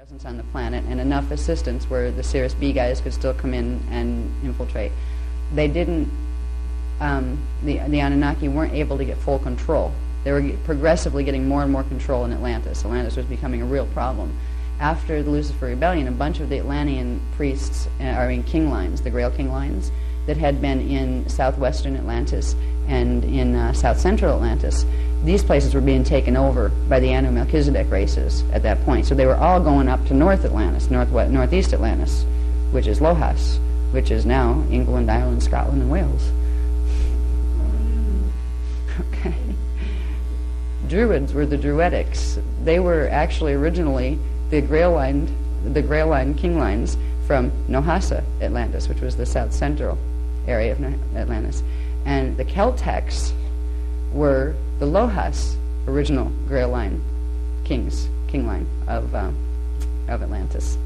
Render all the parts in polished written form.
presence on the planet and enough assistance where the Cirrus B guys could still come in and infiltrate. They didn't, the Anunnaki weren't able to get full control. They were progressively getting more and more control in Atlantis. Atlantis was becoming a real problem. After the Lucifer Rebellion, a bunch of the Atlantean priests, king lines, the Grail king lines, that had been in southwestern Atlantis and in south central Atlantis, these places were being taken over by the Anu Melchizedek races at that point. So they were all going up to North Atlantis, northeast Atlantis, which is Lohas, which is now England, Ireland, Scotland, and Wales. Okay. Druids were the Druidics. They were actually originally the Grail Line king lines from Nohasa, Atlantis, which was the south central area of Atlantis. And the Celtics were the Lohas original Grail Line king line of Atlantis.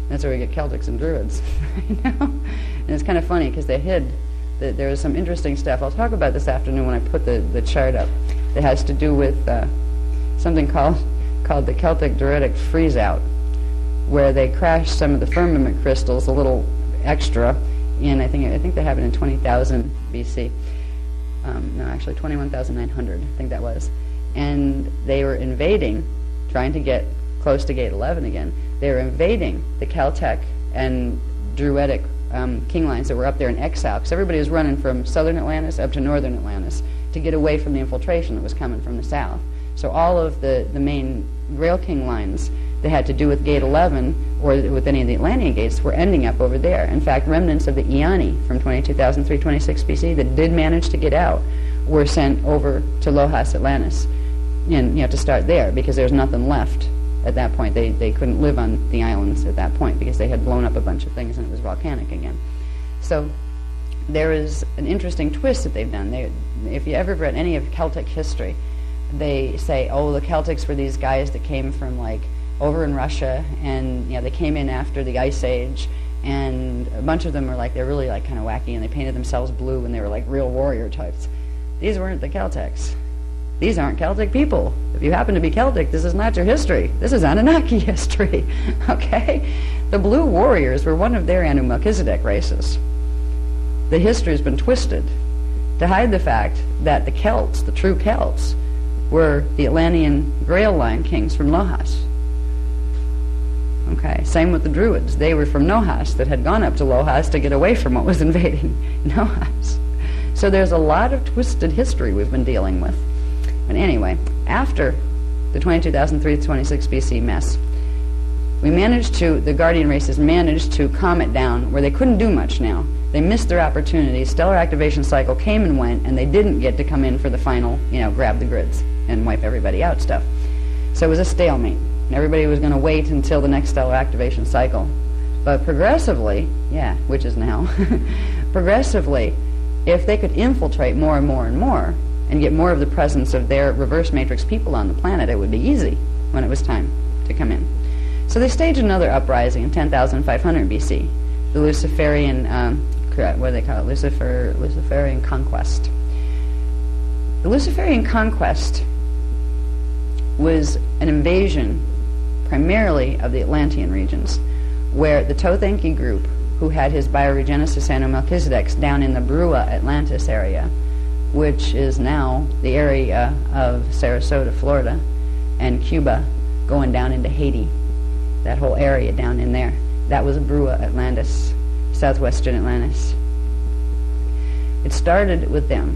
That's where we get Celtics and Druids, you know? And it's kind of funny because they hid that there was some interesting stuff. I'll talk about this afternoon when I put the chart up. That has to do with something called the Celtic Druidic freeze-out, where they crashed some of the firmament crystals a little extra in, I think that happened in 20,000 BC. No, actually 21,900, I think that was. And they were invading, trying to get close to Gate 11 again. They were invading the Celtic and Druidic king lines that were up there in exile, because everybody was running from southern Atlantis up to northern Atlantis to get away from the infiltration that was coming from the south. So all of the main Grail king lines that had to do with Gate 11 or with any of the Atlantean gates were ending up over there. In fact, remnants of the EOMC from 22,326 BC that did manage to get out were sent over to Lohas, Atlantis, and to start there, because there was nothing left at that point. They couldn't live on the islands at that point because they had blown up a bunch of things and it was volcanic again. So there is an interesting twist that they've done. If you ever read any of Celtic history, they say, oh, the Celtics were these guys that came from over in Russia, and they came in after the Ice Age, and a bunch of them were they're really kind of wacky, and they painted themselves blue, and they were real warrior types. These weren't the Celtics. These aren't Celtic people. If you happen to be Celtic, this is not your history. This is Anunnaki history. Okay? The blue warriors were one of their Anu Melchizedek races. The history has been twisted to hide the fact that the Celts, the true Celts, were the Atlantean Grail Line kings from Lohas. Okay, same with the Druids. They were from Nohas that had gone up to Lohas to get away from what was invading Nohas. So there's a lot of twisted history we've been dealing with. But anyway, after the 22,326 BC mess, the Guardian races managed to calm it down where they couldn't do much now. They missed their opportunities. Stellar activation cycle came and went, and they didn't get to come in for the final, grab the grids and wipe everybody out stuff. So it was a stalemate. Everybody was going to wait until the next stellar activation cycle. But progressively, which is now, progressively, if they could infiltrate more and more and more and get more of the presence of their reverse matrix people on the planet, it would be easy when it was time to come in. So they staged another uprising in 10,500 BC, the Luciferian, what do they call it? Luciferian conquest. The Luciferian conquest was an invasion primarily of the Atlantean regions, where the Thoth-Enki group, who had his bioregenesis Anu Melchizedeks down in the Brua Atlantis area, which is now the area of Sarasota, Florida, and Cuba, going down into Haiti, that whole area down in there. That was Brua Atlantis, southwestern Atlantis. It started with them.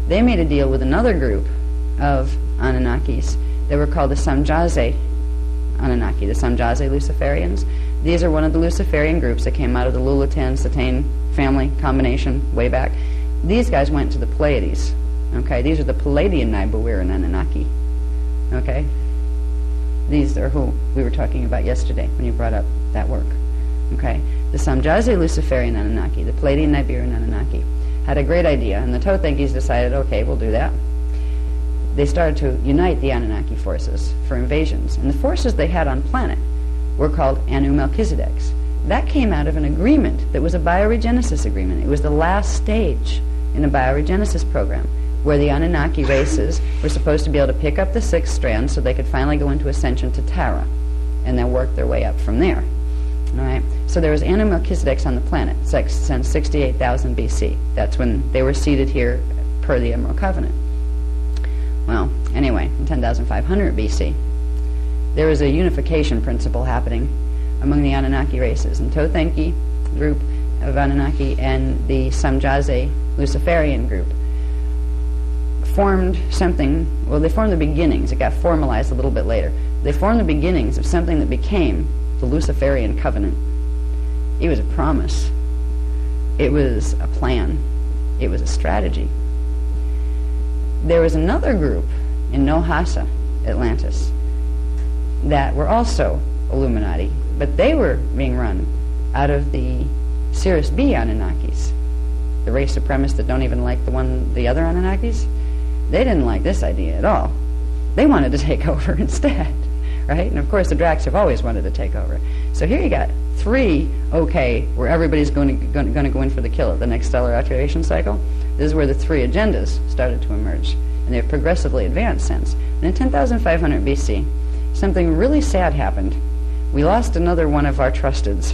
They made a deal with another group of Anunnakis. They were called the Samjaze Anunnaki, the Samjaze Luciferians. These are one of the Luciferian groups that came out of the Lulatan Satane family combination way back. These guys went to the Pleiades. Okay, these are the Palladian Nibiruan Anunnaki. Okay, these are who we were talking about yesterday when you brought up that work. Okay, the Samjaze Luciferian Anunnaki, the Palladian Nibiruan Anunnaki, had a great idea, and the Thoth-Enkis decided, okay, we'll do that. They started to unite the Anunnaki forces for invasions, and the forces they had on planet were called Anu Melchizedeks. That came out of an agreement that was a bioregenesis agreement. It was the last stage in a bioregenesis program where the Anunnaki races were supposed to be able to pick up the sixth strand so they could finally go into ascension to Tara. and then work their way up from there. All right. So there was Anu Melchizedeks on the planet since 68,000 BC. That's when they were seated here per the Emerald Covenant. Well, anyway, in 10,500 BC, there was a unification principle happening among the Anunnaki races. And Thoth-Enki group of Anunnaki and the Samjaze Luciferian group formed something, well, they formed the beginnings. It got formalized a little bit later. They formed the beginnings of something that became the Luciferian covenant. It was a promise. It was a plan. It was a strategy. There was another group in Nohasa, Atlantis, that were also Illuminati, but they were being run out of the Sirius B Anunnakis, the race supremacists that don't even like the other Anunnakis. They didn't like this idea at all. They wanted to take over instead, right? And of course the Dracs have always wanted to take over. So here you got three, where everybody's going to go in for the kill at the next stellar activation cycle. This is where the three agendas started to emerge, and they've progressively advanced since. And in 10,500 BC, something really sad happened. We lost another one of our trusteds.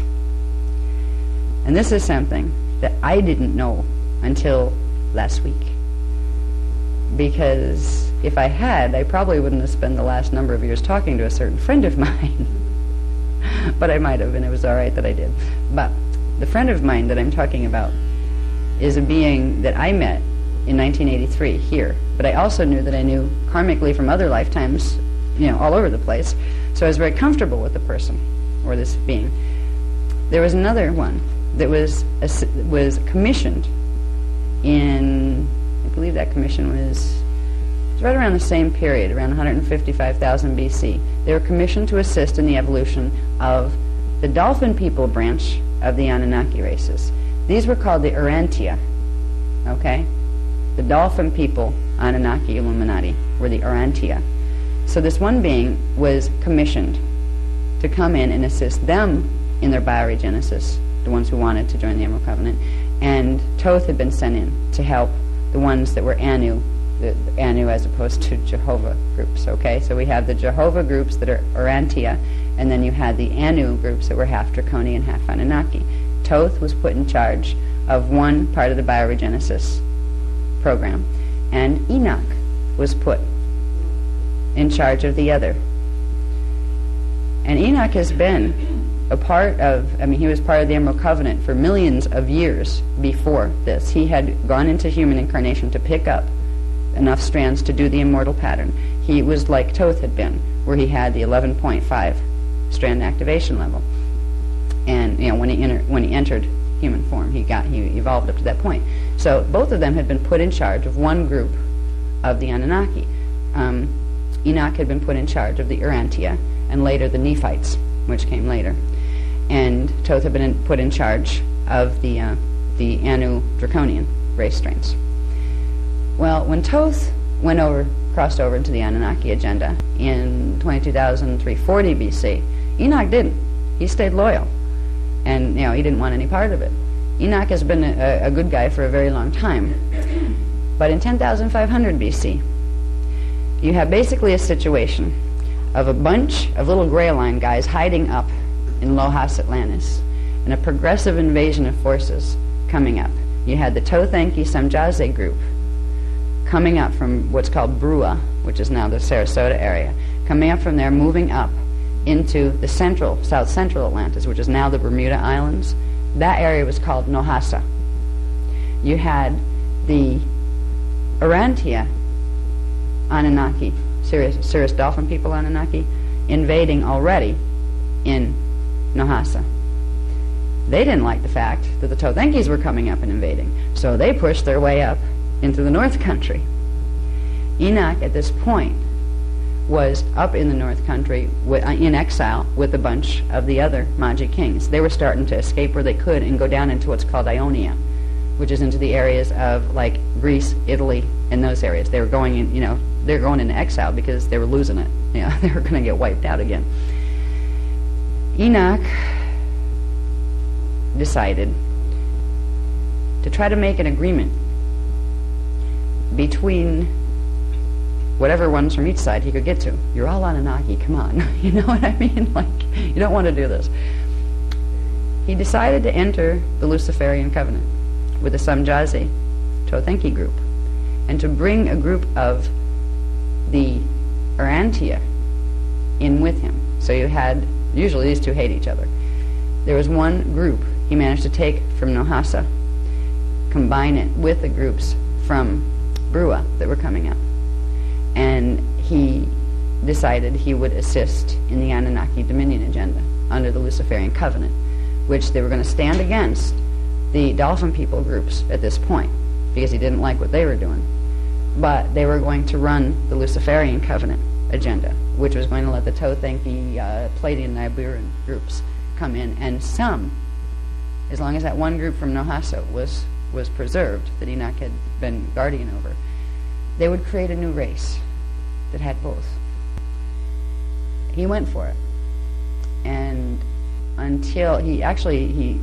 And this is something that I didn't know until last week. Because if I had, I probably wouldn't have spent the last number of years talking to a certain friend of mine. But I might have, and it was all right that I did. But the friend of mine that I'm talking about is a being that I met in 1983 here. But I also knew that I knew karmically from other lifetimes, all over the place. So I was very comfortable with the person, or this being. There was another one that was commissioned in, I believe that commission was right around the same period, around 155,000 BC. They were commissioned to assist in the evolution of the dolphin people branch of the Anunnaki races. These were called the Urantia, okay? The dolphin people, Anunnaki Illuminati, were the Urantia. So this one being was commissioned to come in and assist them in their bioregenesis, the ones who wanted to join the Emerald Covenant, and Thoth had been sent in to help the ones that were Anu, the Anu as opposed to Jehovah groups, okay? So we have the Jehovah groups that are Urantia, and then you had the Anu groups that were half Draconian, half Anunnaki. Thoth was put in charge of one part of the bioregenesis program, and Enoch was put in charge of the other. And Enoch has been a part of, he was part of the Emerald Covenant for millions of years before this. He had gone into human incarnation to pick up enough strands to do the immortal pattern. He was like Thoth had been, where he had the 11.5 strand activation level. And when he entered human form, he evolved up to that point. So both of them had been put in charge of one group of the Anunnaki. Enoch had been put in charge of the Urantia, and later the Nephites, which came later. And Thoth had been put in charge of the Anu Draconian race strains. Well, when Thoth crossed over into the Anunnaki agenda in 22,340 BC, Enoch didn't. He stayed loyal, and he didn't want any part of it. Enoch has been a good guy for a very long time. But in 10,500 BC, you have basically a situation of a bunch of little Grail Line guys hiding up in Lohas Atlantis, and a progressive invasion of forces coming up. You had the Thoth-Enki Samjaze group coming up from what's called Brua, which is now the Sarasota area, coming up from there, moving up into the south central Atlantis, which is now the Bermuda Islands. That area was called Nohasa. You had the Urantia Anunnaki, Sirius Dolphin people Anunnaki, invading already in Nohasa. They didn't like the fact that the Thoth-Enkis were coming up and invading, so they pushed their way up into the North Country. Enoch at this point was up in the North Country in exile with a bunch of the other Magi kings. They were starting to escape where they could and go down into what's called Ionia, which is into the areas of like Greece, Italy, and those areas. They were going in, they were going into exile because they were losing it. They were going to get wiped out again. Enoch decided to try to make an agreement between whatever ones from each side he could get to. You're all Anunnaki, come on. You know what I mean? Like, you don't want to do this. He decided to enter the Luciferian covenant with the Samjazi Tothenki group, and to bring a group of the Urantia in with him. So you had, usually these two hate each other. There was one group he managed to take from Nohasa, combine it with the groups from Brua that were coming up. And he decided he would assist in the Anunnaki Dominion agenda under the Luciferian covenant, which they were going to stand against the Dolphin people groups at this point, because he didn't like what they were doing. But they were going to run the Luciferian covenant agenda, which was going to let the Tothenki, Pleiadian, Nibiruan groups come in, and some, as long as that one group from Nohasa was preserved, that Enoch had been guardian over, they would create a new race that had both. He went for it. And until he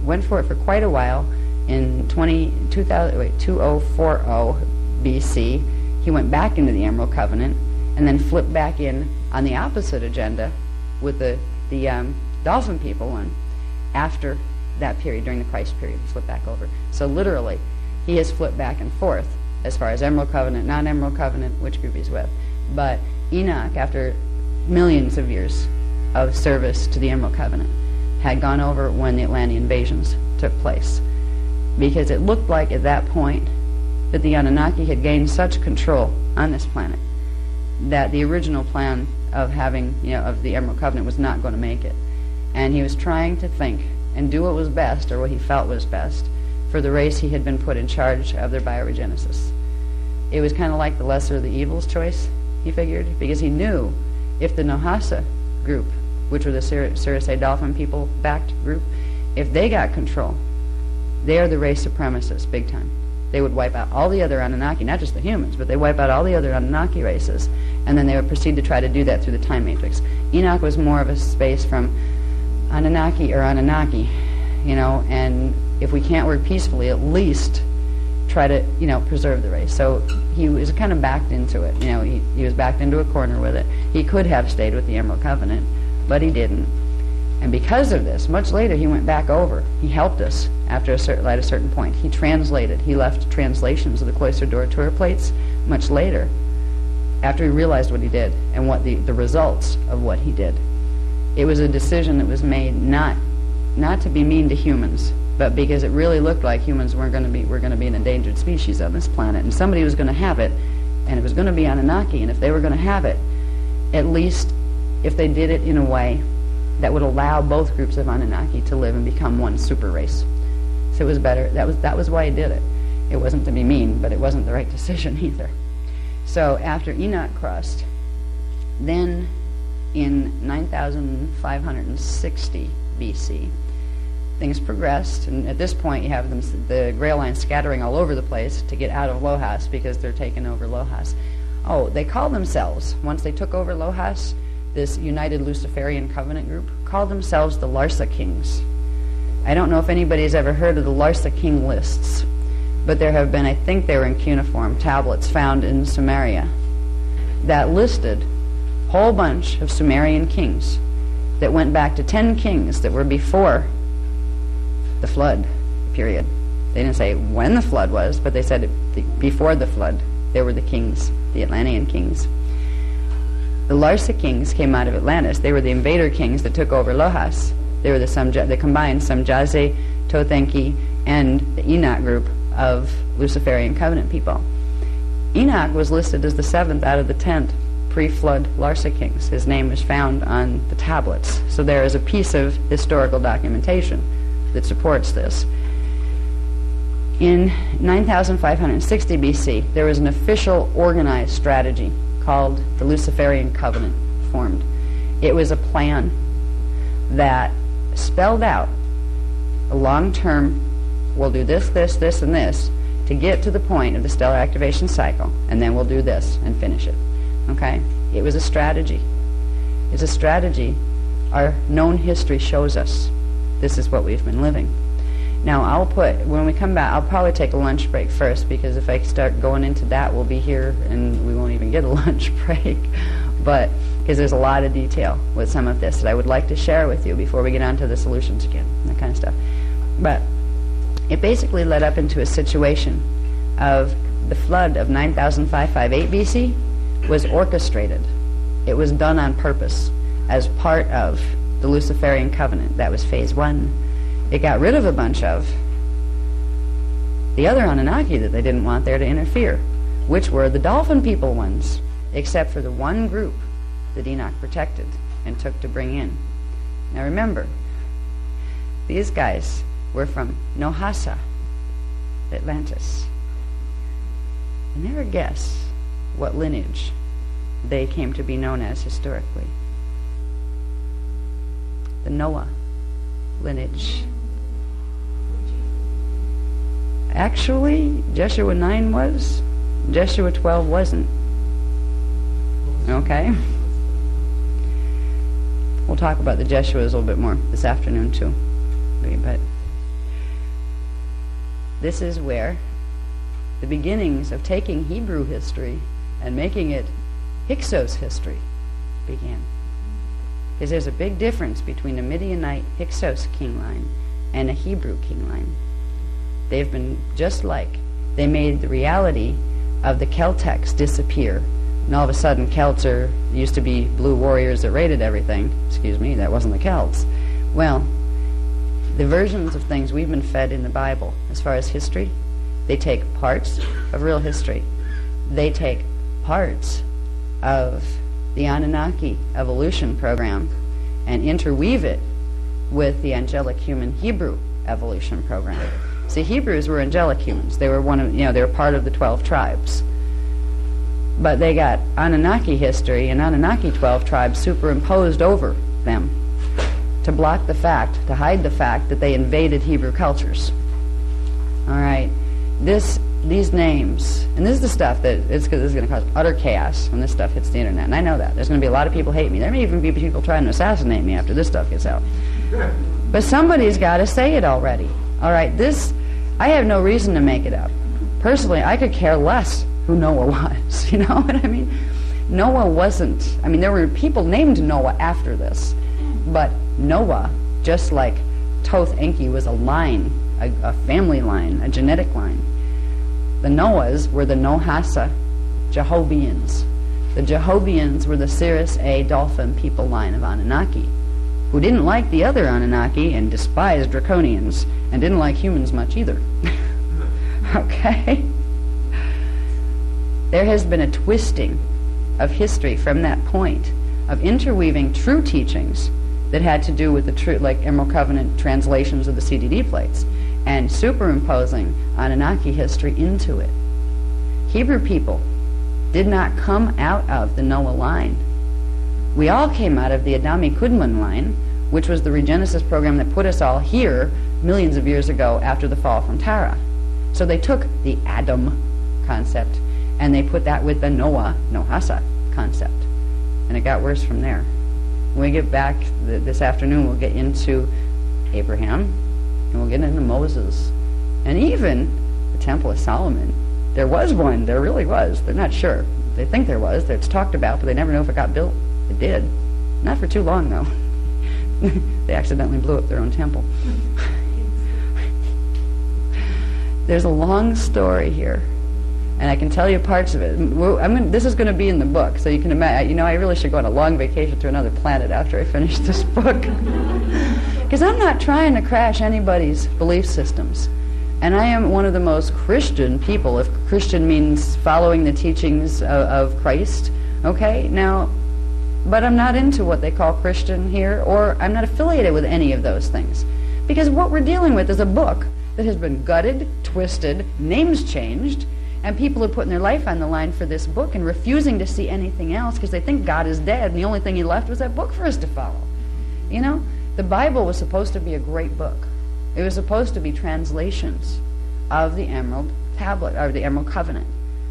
went for it for quite a while. In 2040 BC, he went back into the Emerald Covenant and then flipped back in on the opposite agenda with the Dolphin people one after that period, during the Christ period. He flipped back over. So literally, he has flipped back and forth as far as Emerald Covenant, non-Emerald Covenant, which group he's with. But Enoch, after millions of years of service to the Emerald Covenant, had gone over when the Atlantean invasions took place, because it looked like at that point that the Anunnaki had gained such control on this planet that the original plan of having, of the Emerald Covenant was not going to make it. And he was trying to think and do what was best, or what he felt was best, for the race he had been put in charge of their bioregenesis. It was kind of like the lesser of the evils choice, he figured, because he knew if the Nohasa group, which were the Cirrusei Dolphin people backed group, if they got control, they are the race supremacists big time. They would wipe out all the other Anunnaki, not just the humans, but they wipe out all the other Anunnaki races, and then they would proceed to try to do that through the time matrix. Enoch was more of a space from Anunnaki or Anunnaki, and if we can't work peacefully, at least try to, preserve the race. So he was kind of backed into it. He was backed into a corner with it. He could have stayed with the Emerald Covenant, but he didn't. And because of this, much later he went back over. He helped us at a certain point. He translated. He left translations of the Cloister Duratura plates much later, after he realized what he did and what the results of what he did. It was a decision that was made not to be mean to humans, but because it really looked like humans were going to be an endangered species on this planet, and somebody was going to have it, and it was going to be Anunnaki. And if they were going to have it, at least if they did it in a way that would allow both groups of Anunnaki to live and become one super race. So it was better. That was why he did it. It wasn't to be mean, but it wasn't the right decision either. So after Enoch crossed, then in 9560 BC, things progressed, and at this point you have the Grail Line scattering all over the place to get out of Lohas, because they're taking over Lohas. Oh, they called themselves, once they took over Lohas, this United Luciferian Covenant group, called themselves the Larsa Kings. I don't know if anybody's ever heard of the Larsa King lists, but there have been, I think they were in cuneiform tablets found in Sumeria that listed a whole bunch of Sumerian kings that went back to 10 kings that were before the flood period. They didn't say when the flood was, but they said before the flood. They were the kings, the Atlantean kings. The Larsa kings came out of Atlantis. They were the invader kings that took over Lohas. They were the combined Samjazi, Tothenki, and the Enoch group of Luciferian Covenant people. Enoch was listed as the 7th out of the 10 pre-flood Larsa kings. His name is found on the tablets. So there is a piece of historical documentation that supports this. In 9560 BC, there was an official organized strategy called the Luciferian Covenant formed. It was a plan that spelled out a long-term, we'll do this, this, this, and this to get to the point of the stellar activation cycle, and then we'll do this and finish it. Okay? It was a strategy. It's a strategy. Our known history shows us this is what we've been living. Now, when we come back, I'll probably take a lunch break first, because if I start going into that, we'll be here and we won't even get a lunch break. But, because there's a lot of detail with some of this that I would like to share with you before we get on to the solutions again, that kind of stuff. But it basically led up into a situation of the flood of 9558 BC was orchestrated. It was done on purpose as part of the Luciferian covenant. That was phase 1. It got rid of a bunch of the other Anunnaki that they didn't want there to interfere, which were the dolphin people ones, except for the one group that Enoch protected and took to bring in. Now remember, these guys were from Nohasa, Atlantis. And never guess what lineage they came to be known as historically. The Noah lineage. Actually, Jeshua 9 was, Jeshua 12 wasn't. Okay? We'll talk about the Jeshuas a little bit more this afternoon too. But this is where the beginnings of taking Hebrew history and making it Hyksos history began. Because there's a big difference between a Midianite Hyksos king line and a Hebrew king line. They've been just like they made the reality of the Celtecs disappear. And all of a sudden Celts used to be blue warriors that raided everything. Excuse me, that wasn't the Celts. Well, the versions of things we've been fed in the Bible as far as history, they take parts of real history. They take parts of the Anunnaki evolution program and interweave it with the Angelic Human Hebrew evolution program. See, Hebrews were angelic humans. They were they were part of the 12 tribes. But they got Anunnaki history and Anunnaki 12 tribes superimposed over them to block the fact, to hide the fact that they invaded Hebrew cultures. All right, these names, and this is the stuff that this is going to cause utter chaos when this stuff hits the internet. And I know that there's going to be a lot of people hate me. There may even be people trying to assassinate me after this stuff gets out. But somebody's got to say it already. All right, I have no reason to make it up. Personally, I could care less who Noah was. You know what I mean? Noah wasn't. I mean, there were people named Noah after this, but Noah, just like Toth Enki, was a line, a family line, a genetic line. The Noahs were the Nohasa Jehovians. The Jehovians were the Cirrus A dolphin people line of Anunnaki, who didn't like the other Anunnaki and despised Draconians, and didn't like humans much either. Okay? There has been a twisting of history from that point, of interweaving true teachings that had to do with the true, like Emerald Covenant translations of the CDD plates, and superimposing Anunnaki history into it. Hebrew people did not come out of the Noah line. We all came out of the Adami Kudman line, which was the regenesis program that put us all here millions of years ago after the fall from Tara. So they took the Adam concept and they put that with the Nohasa concept. And it got worse from there. When we get back this afternoon, we'll get into Abraham, and we'll get into Moses, and even the Temple of Solomon. There was one. There really was. They're not sure. They think there was. It's talked about, but they never know if it got built. It did. Not for too long, though. They accidentally blew up their own temple. There's a long story here, and I can tell you parts of it. This is going to be in the book, so you can imagine. I really should go on a long vacation to another planet after I finish this book. Because I'm not trying to crash anybody's belief systems. And I am one of the most Christian people, if Christian means following the teachings of Christ. Okay? Now, but I'm not into what they call Christian here, or I'm not affiliated with any of those things. Because what we're dealing with is a book that has been gutted, twisted, names changed, and people are putting their life on the line for this book and refusing to see anything else because they think God is dead and the only thing he left was that book for us to follow. You know, the Bible was supposed to be a great book. It was supposed to be translations of the Emerald Tablet, or the Emerald Covenant,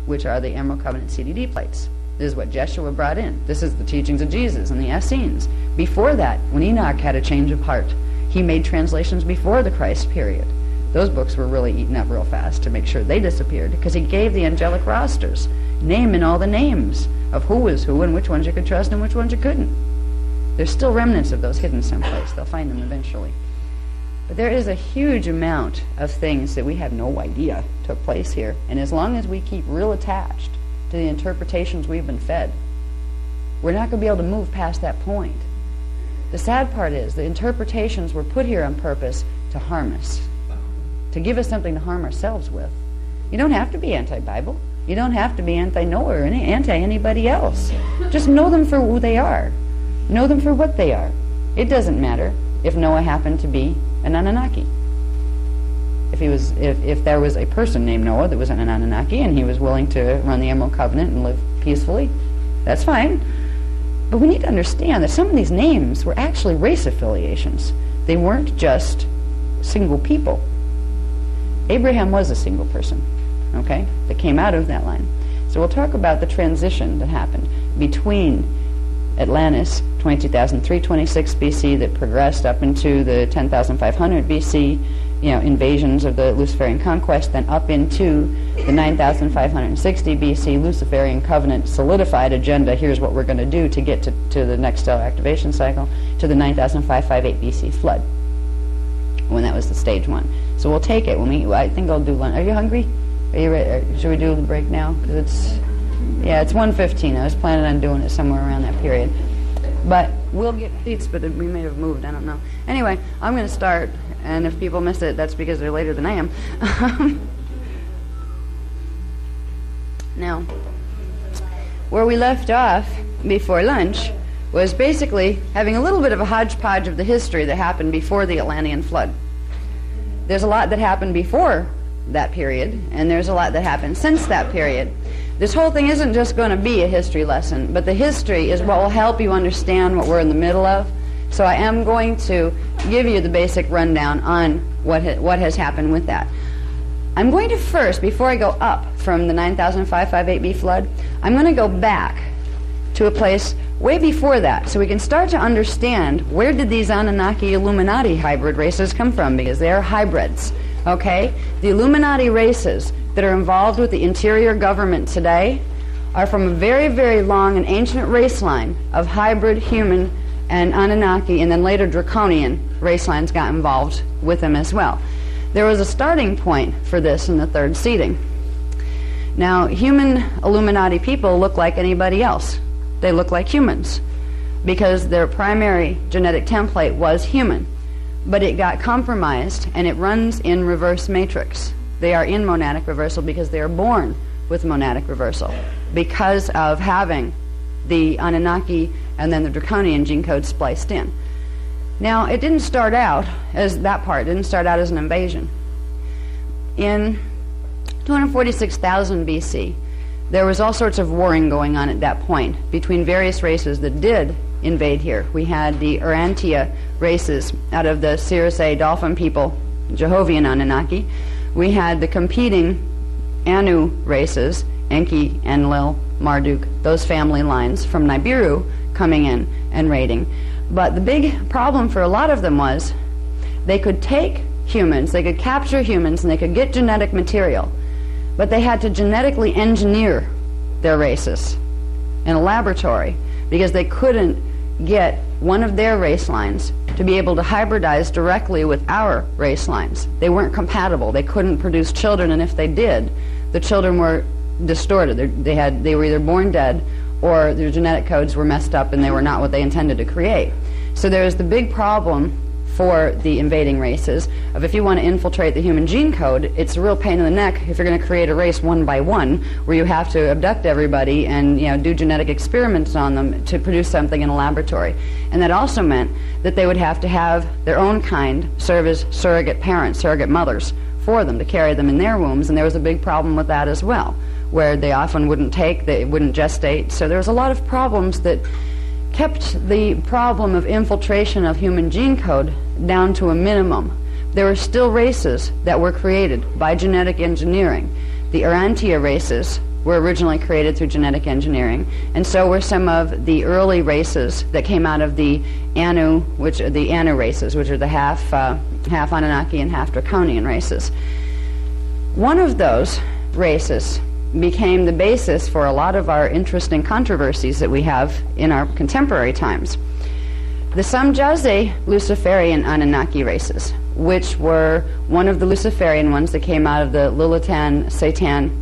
which are the Emerald Covenant CDD plates. This is what Jeshua brought in. This is the teachings of Jesus and the Essenes. Before that, when Enoch had a change of heart, he made translations before the Christ period. Those books were really eaten up real fast to make sure they disappeared, because he gave the angelic rosters, naming all the names of who was who and which ones you could trust and which ones you couldn't. There's still remnants of those hidden someplace. They'll find them eventually. But there is a huge amount of things that we have no idea took place here. And as long as we keep real attached to the interpretations we've been fed, we're not going to be able to move past that point. The sad part is the interpretations were put here on purpose to harm us, to give us something to harm ourselves with. You don't have to be anti-Bible. You don't have to be anti-Noah or anti-anybody else. Just know them for who they are. Know them for what they are. It doesn't matter if Noah happened to be an Anunnaki. If there was a person named Noah that was an Anunnaki and he was willing to run the Emerald Covenant and live peacefully, that's fine. But we need to understand that some of these names were actually race affiliations. They weren't just single people. Abraham was a single person, okay, that came out of that line. So we'll talk about the transition that happened between Atlantis, 22,326 BC, that progressed up into the 10,500 BC, invasions of the Luciferian conquest, then up into the 9,560 BC Luciferian covenant solidified agenda. Here's what we're going to do to get to the next stellar activation cycle, to the 9,558 BC flood, when that was the stage one. So we'll take it. I think I'll do lunch. Are you hungry? Are you ready? Should we do the break now? Because it's 1:15. I was planning on doing it somewhere around that period. But we'll get seats, but we may have moved. I don't know. Anyway, I'm going to start, and if people miss it, that's because they're later than I am. Now, where we left off before lunch was basically having a little bit of a hodgepodge of the history that happened before the Atlantean flood. There's a lot that happened before that period, and there's a lot that happened since that period. This whole thing isn't just going to be a history lesson, but the history is what will help you understand what we're in the middle of. So I am going to give you the basic rundown on what has happened with that. I'm going to first, before I go up from the 9,558 flood, I'm going to go back to a place way before that, so we can start to understand where did these Anunnaki Illuminati hybrid races come from, because they are hybrids. Okay? The Illuminati races that are involved with the interior government today are from a very, very long and ancient race line of hybrid human and Anunnaki, and then later draconian race lines got involved with them as well. There was a starting point for this in the third seeding. Now, human Illuminati people look like anybody else. They look like humans because their primary genetic template was human. But it got compromised, and it runs in reverse matrix. They are in monadic reversal because they are born with monadic reversal because of having the Anunnaki and then the Draconian gene code spliced in. Now, it didn't start out as that part. It didn't start out as an invasion. In 246,000 BC, there was all sorts of warring going on at that point between various races that did invade here. We had the Urantia races out of the Circe dolphin people, Jehovian Anunnaki. We had the competing Anu races, Enki, Enlil, Marduk, those family lines from Nibiru coming in and raiding. But the big problem for a lot of them was they could take humans, they could capture humans, and they could get genetic material, but they had to genetically engineer their races in a laboratory because they couldn't get one of their race lines to be able to hybridize directly with our race lines. They weren't compatible. They couldn't produce children, and if they did, the children were distorted. They were either born dead or their genetic codes were messed up and they were not what they intended to create. So there's the big problem for the invading races of if you want to infiltrate the human gene code, it's a real pain in the neck if you're going to create a race one by one where you have to abduct everybody and do genetic experiments on them to produce something in a laboratory. And that also meant that they would have to have their own kind serve as surrogate parents, surrogate mothers for them to carry them in their wombs, and there was a big problem with that as well, where they often wouldn't they wouldn't gestate. So there was a lot of problems that kept the problem of infiltration of human gene code down to a minimum. There were still races that were created by genetic engineering. The Urantia races were originally created through genetic engineering, and so were some of the early races that came out of the Anu, which are the Anu races, which are the half Anunnaki and half Draconian races. One of those races became the basis for a lot of our interesting controversies that we have in our contemporary times. The Samjaze Luciferian Anunnaki races, which were one of the Luciferian ones that came out of the Lilithan-Satan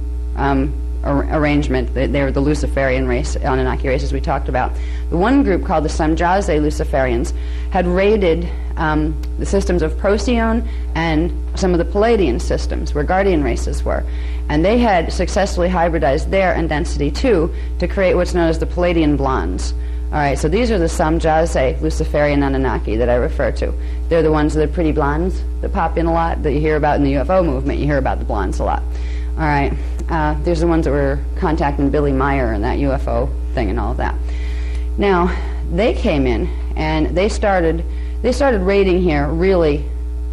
arrangement. They were the Luciferian race, Anunnaki races we talked about. The one group called the Samjaze Luciferians had raided the systems of Procyon and some of the Palladian systems, where guardian races were. And they had successfully hybridized there and density 2 to create what's known as the Palladian blondes. All right, so these are the Samjaze Luciferian Anunnaki that I refer to. They're the ones that are pretty blondes that pop in a lot, that you hear about in the UFO movement. You hear about the blondes a lot. All right, there's the ones that were contacting Billy Meyer and that UFO thing and all of that. Now, they came in and they started raiding here really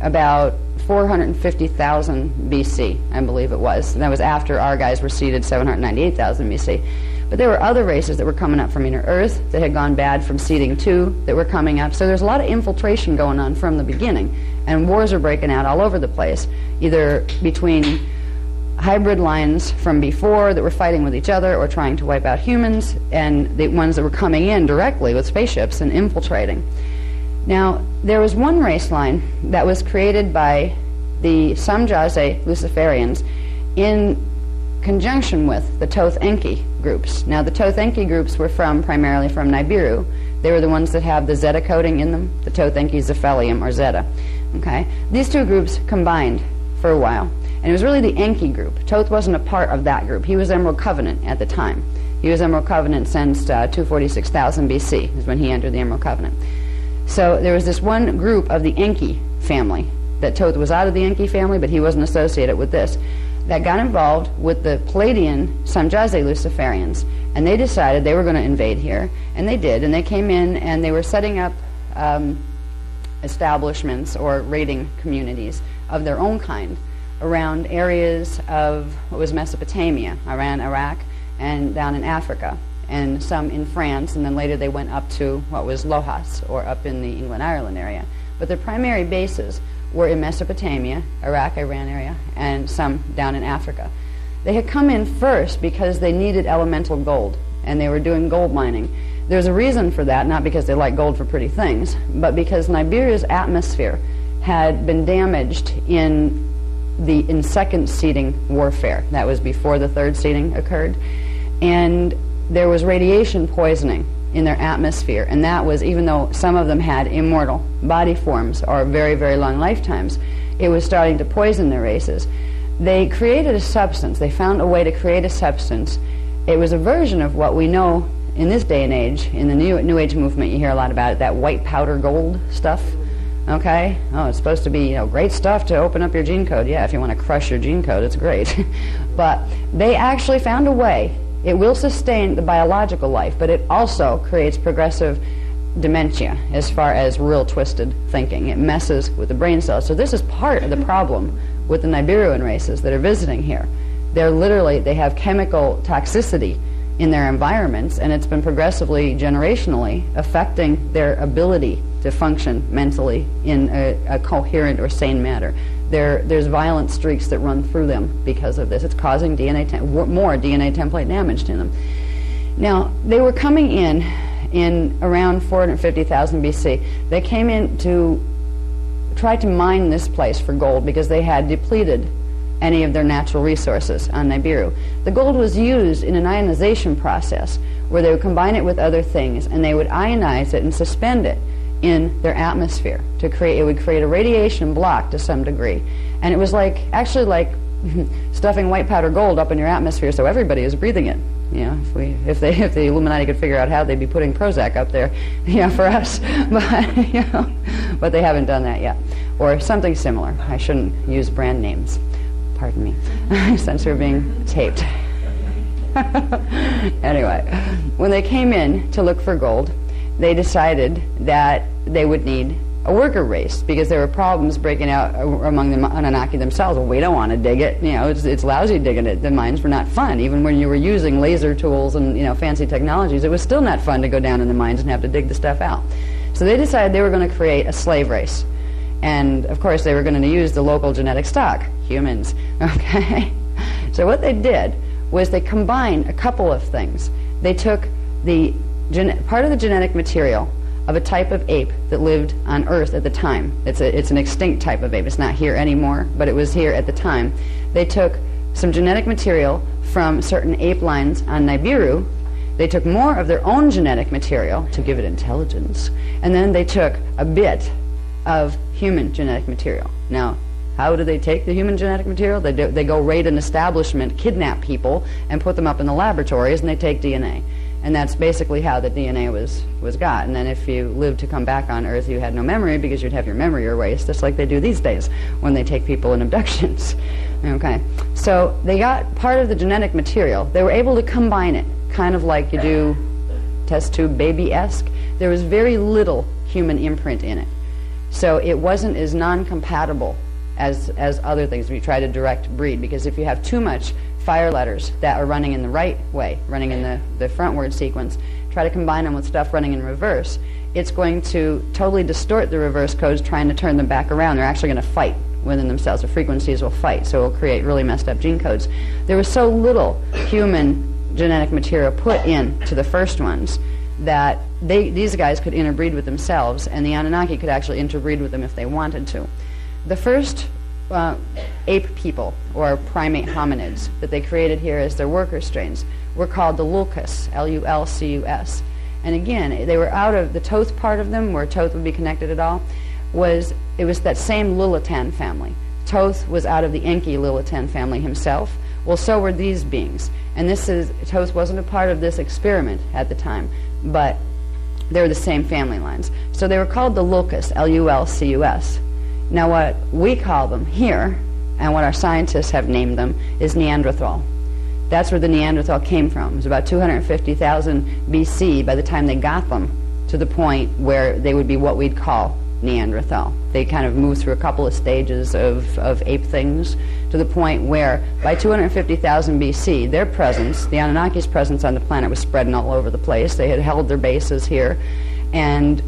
about 450,000 BC, I believe it was. And that was after our guys were seeded 798,000 BC. But there were other races that were coming up from inner Earth that had gone bad from seeding 2 that were coming up. So there's a lot of infiltration going on from the beginning. And wars are breaking out all over the place, either between hybrid lines from before that were fighting with each other or trying to wipe out humans, and the ones that were coming in directly with spaceships and infiltrating. Now, there was one race line that was created by the Samjaze Luciferians in conjunction with the Thoth Enki groups. Now, the Thoth Enki groups were primarily from Nibiru. They were the ones that have the Zeta coding in them, the Thoth Enki Zephelium or Zeta. Okay? These two groups combined for a while. And it was really the Enki group. Thoth wasn't a part of that group. He was Emerald Covenant at the time. He was Emerald Covenant since 246,000 BC is when he entered the Emerald Covenant. So there was this one group of the Enki family, that Thoth was out of the Enki family, but he wasn't associated with this, that got involved with the Palladian Samjaze Luciferians. And they decided they were going to invade here. And they did. And they came in and they were setting up establishments or raiding communities of their own kind around areas of what was Mesopotamia, around Iraq, and down in Africa, and some in France, and then later they went up to what was Lojas, or up in the England-Ireland area. But their primary bases were in Mesopotamia, Iraq, Iran area, and some down in Africa. They had come in first because they needed elemental gold, and they were doing gold mining. There's a reason for that, not because they like gold for pretty things, but because Nibiria's atmosphere had been damaged in second seeding warfare. That was before the third seeding occurred. And there was radiation poisoning in their atmosphere, and that was, even though some of them had immortal body forms or very, very long lifetimes, it was starting to poison their races. They created a substance. They found a way to create a substance. It was a version of what we know in this day and age. In the New Age movement, you hear a lot about it, that white powder gold stuff. Okay? Oh, it's supposed to be, great stuff to open up your gene code. Yeah, if you want to crush your gene code, it's great. But they actually found a way. It will sustain the biological life, but it also creates progressive dementia as far as real twisted thinking. It messes with the brain cells. So this is part of the problem with the Nibiruan races that are visiting here. They have chemical toxicity in their environments, and it's been progressively, generationally, affecting their ability to function mentally in a coherent or sane manner. There's violent streaks that run through them because of this. It's causing more DNA template damage to them. Now, they were coming in around 450,000 BC. They came in to try to mine this place for gold because they had depleted any of their natural resources on Nibiru. The gold was used in an ionization process where they would combine it with other things, and they would ionize it and suspend it in their atmosphere to create. It would create a radiation block to some degree, and it was actually like stuffing white powder gold up in your atmosphere so everybody is breathing it. If the Illuminati could figure out how, they'd be putting Prozac up there, for us. But they haven't done that yet, or something similar. I shouldn't use brand names. Pardon me, since we're being taped. Anyway, when they came in to look for gold, they decided that they would need a worker race, because there were problems breaking out among the Anunnaki themselves. Well, we don't want to dig it. You know, it's lousy digging it. The mines were not fun. Even when you were using laser tools and, you know, fancy technologies, it was still not fun to go down in the mines and have to dig the stuff out. So they decided they were going to create a slave race. And, of course, they were going to use the local genetic stock, humans. Okay? So what they did was they combined a couple of things. They took the part of the genetic material of a type of ape that lived on Earth at the time. It's an extinct type of ape. It's not here anymore, but it was here at the time. They took some genetic material from certain ape lines on Nibiru. They took more of their own genetic material to give it intelligence, and then they took a bit of human genetic material. Now, how do they take the human genetic material? They go raid an establishment, kidnap people, and put them up in the laboratories, and they take DNA. And that's basically how the DNA was got. And then if you lived to come back on Earth, you had no memory, because you'd have your memory erased, just like they do these days when they take people in abductions. Okay, so they got part of the genetic material. They were able to combine it, kind of like you do test tube baby-esque. There was very little human imprint in it. So it wasn't as non-compatible as other things when you try to direct breed, because if you have too much fire letters that are running in the right way, running in the frontward sequence, try to combine them with stuff running in reverse, it's going to totally distort the reverse codes, trying to turn them back around. They're actually going to fight within themselves. The frequencies will fight, so it will create really messed up gene codes. There was so little human genetic material put in to the first ones that these guys could interbreed with themselves, and the Anunnaki could actually interbreed with them if they wanted to. The first ape people, or primate hominids, that they created here as their worker strains were called the Lulcus, L-U-L-C-U-S. And again, they were out of the Toth part of them, where Toth would be connected at all. It was that same Lilitan family. Toth was out of the Enki Lilitan family himself. Well, so were these beings. And Toth wasn't a part of this experiment at the time, but they were the same family lines. So they were called the Lulcus, L-U-L-C-U-S. Now what we call them here, and what our scientists have named them, is Neanderthal. That's where the Neanderthal came from. It was about 250,000 BC by the time they got them to the point where they would be what we'd call Neanderthal. They kind of moved through a couple of stages of ape things to the point where by 250,000 BC, their presence, the Anunnaki's presence on the planet, was spreading all over the place. They had held their bases here, and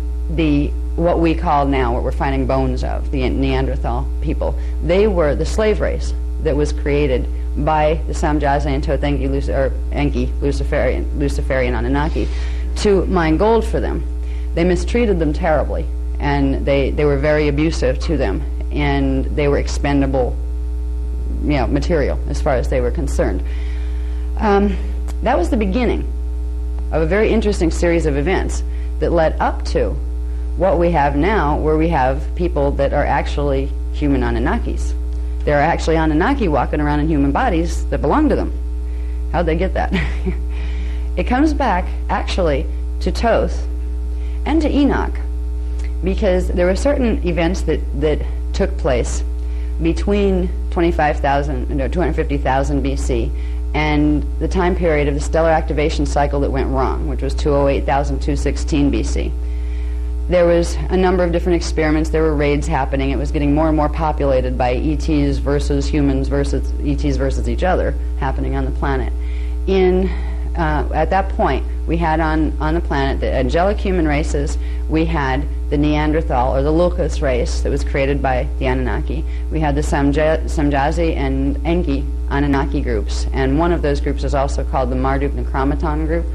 what we call now, what we're finding bones of, the Neanderthal people, they were the slave race that was created by the Samjazi and Enki Luciferian Anunnaki to mine gold for them. They mistreated them terribly, and they were very abusive to them, and they were expendable, material as far as they were concerned. That was the beginning of a very interesting series of events that led up to what we have now, where we have people that are actually human Anunnakis. There are actually Anunnaki walking around in human bodies that belong to them. How'd they get that? It comes back, actually, to Toth and to Enoch, because there were certain events that took place between 250,000 BC and the time period of the stellar activation cycle that went wrong, which was 208,216 BC. There was a number of different experiments. There were raids happening. It was getting more and more populated by ETs versus humans versus ETs versus each other happening on the planet. At that point, we had on the planet the angelic human races. We had the Neanderthal, or the Lulcus race, that was created by the Anunnaki. We had the Samjazi and Enki Anunnaki groups, and one of those groups is also called the Marduk-Necromaton group.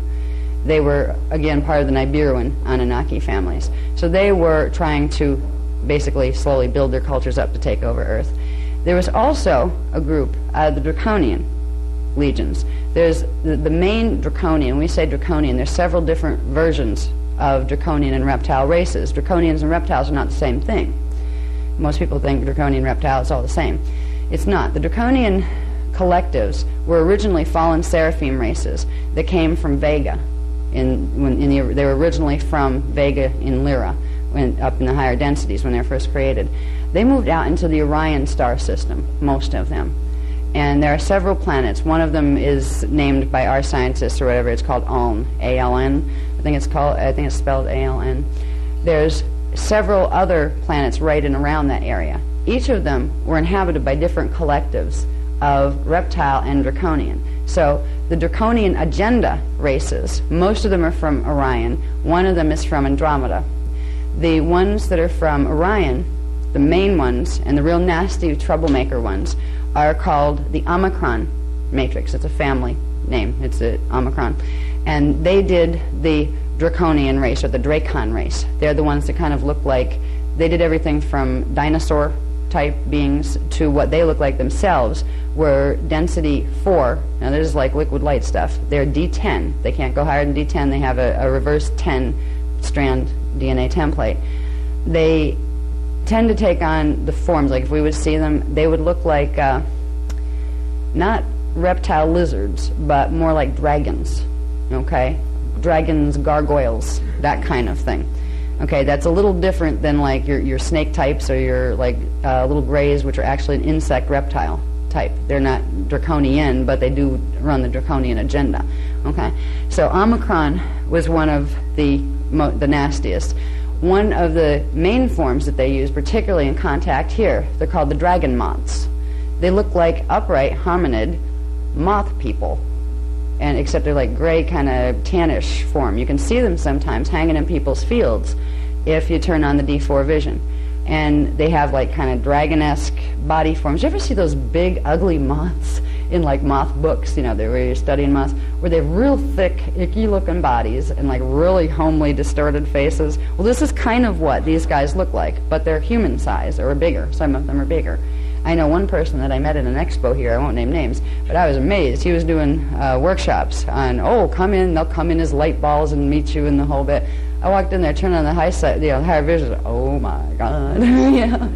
They were, again, part of the Nibiruan Anunnaki families. So they were trying to basically slowly build their cultures up to take over Earth. There was also a group, the Draconian legions. There's the main Draconian. When we say Draconian, there's several different versions of Draconian and reptile races. Draconians and reptiles are not the same thing. Most people think Draconian and reptile is all the same. It's not. The Draconian collectives were originally fallen seraphim races that came from Vega. They were originally from Vega in Lyra, up in the higher densities when they were first created. They moved out into the Orion star system, most of them. And there are several planets. One of them is named by our scientists or whatever. It's called Aln, A-L-N. I think it's spelled A-L-N. There's several other planets right and around that area. Each of them were inhabited by different collectives of reptile and draconian. So the draconian agenda races, most of them are from Orion. One of them is from Andromeda. The ones that are from Orion, the main ones, and the real nasty troublemaker ones, are called the Omicron matrix. It's a family name. It's the Omicron. And they did the draconian race, or the Dracon race. They're the ones that kind of look like, they did everything from dinosaur type beings to what they look like themselves were density 4. Now this is like liquid light stuff. They're D10. They can't go higher than D10. They have a reverse 10 strand DNA template. They tend to take on the forms, like if we would see them, they would look like not reptile lizards, but more like dragons, okay? Dragons, gargoyles, that kind of thing. Okay, that's a little different than like your snake types or your like little grays, which are actually an insect reptile type. They're not draconian, but they do run the draconian agenda. Okay, so Omicron was one of the nastiest. One of the main forms that they use, particularly in contact here, they're called the dragon moths. They look like upright hominid moth people, and except they're like gray, kind of tannish form. You can see them sometimes hanging in people's fields if you turn on the D4 vision. And they have like kind of dragon-esque body forms. You ever see those big, ugly moths in like moth books, you know, where you're studying moths, where they have real thick, icky-looking bodies and like really homely, distorted faces? Well, this is kind of what these guys look like, but they're human size or bigger. Some of them are bigger. I know one person that I met at an expo here, I won't name names, but I was amazed. He was doing workshops on, come in, they'll come in as light balls and meet you and the whole bit. I walked in there, turned on the higher vision, oh my God. Yeah.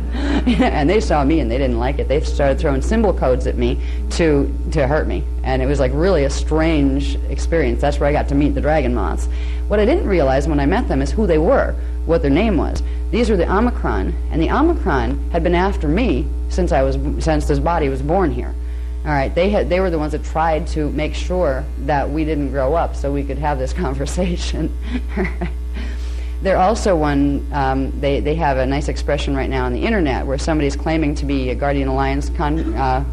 And they saw me and they didn't like it. They started throwing symbol codes at me to hurt me. And it was like really a strange experience. That's where I got to meet the dragon moths. What I didn't realize when I met them is who they were, what their name was. These were the Omicron, and the Omicron had been after me since this body was born here. All right, they were the ones that tried to make sure that we didn't grow up so we could have this conversation. They're also one, they have a nice expression right now on the internet where somebody's claiming to be a Guardian Alliance contact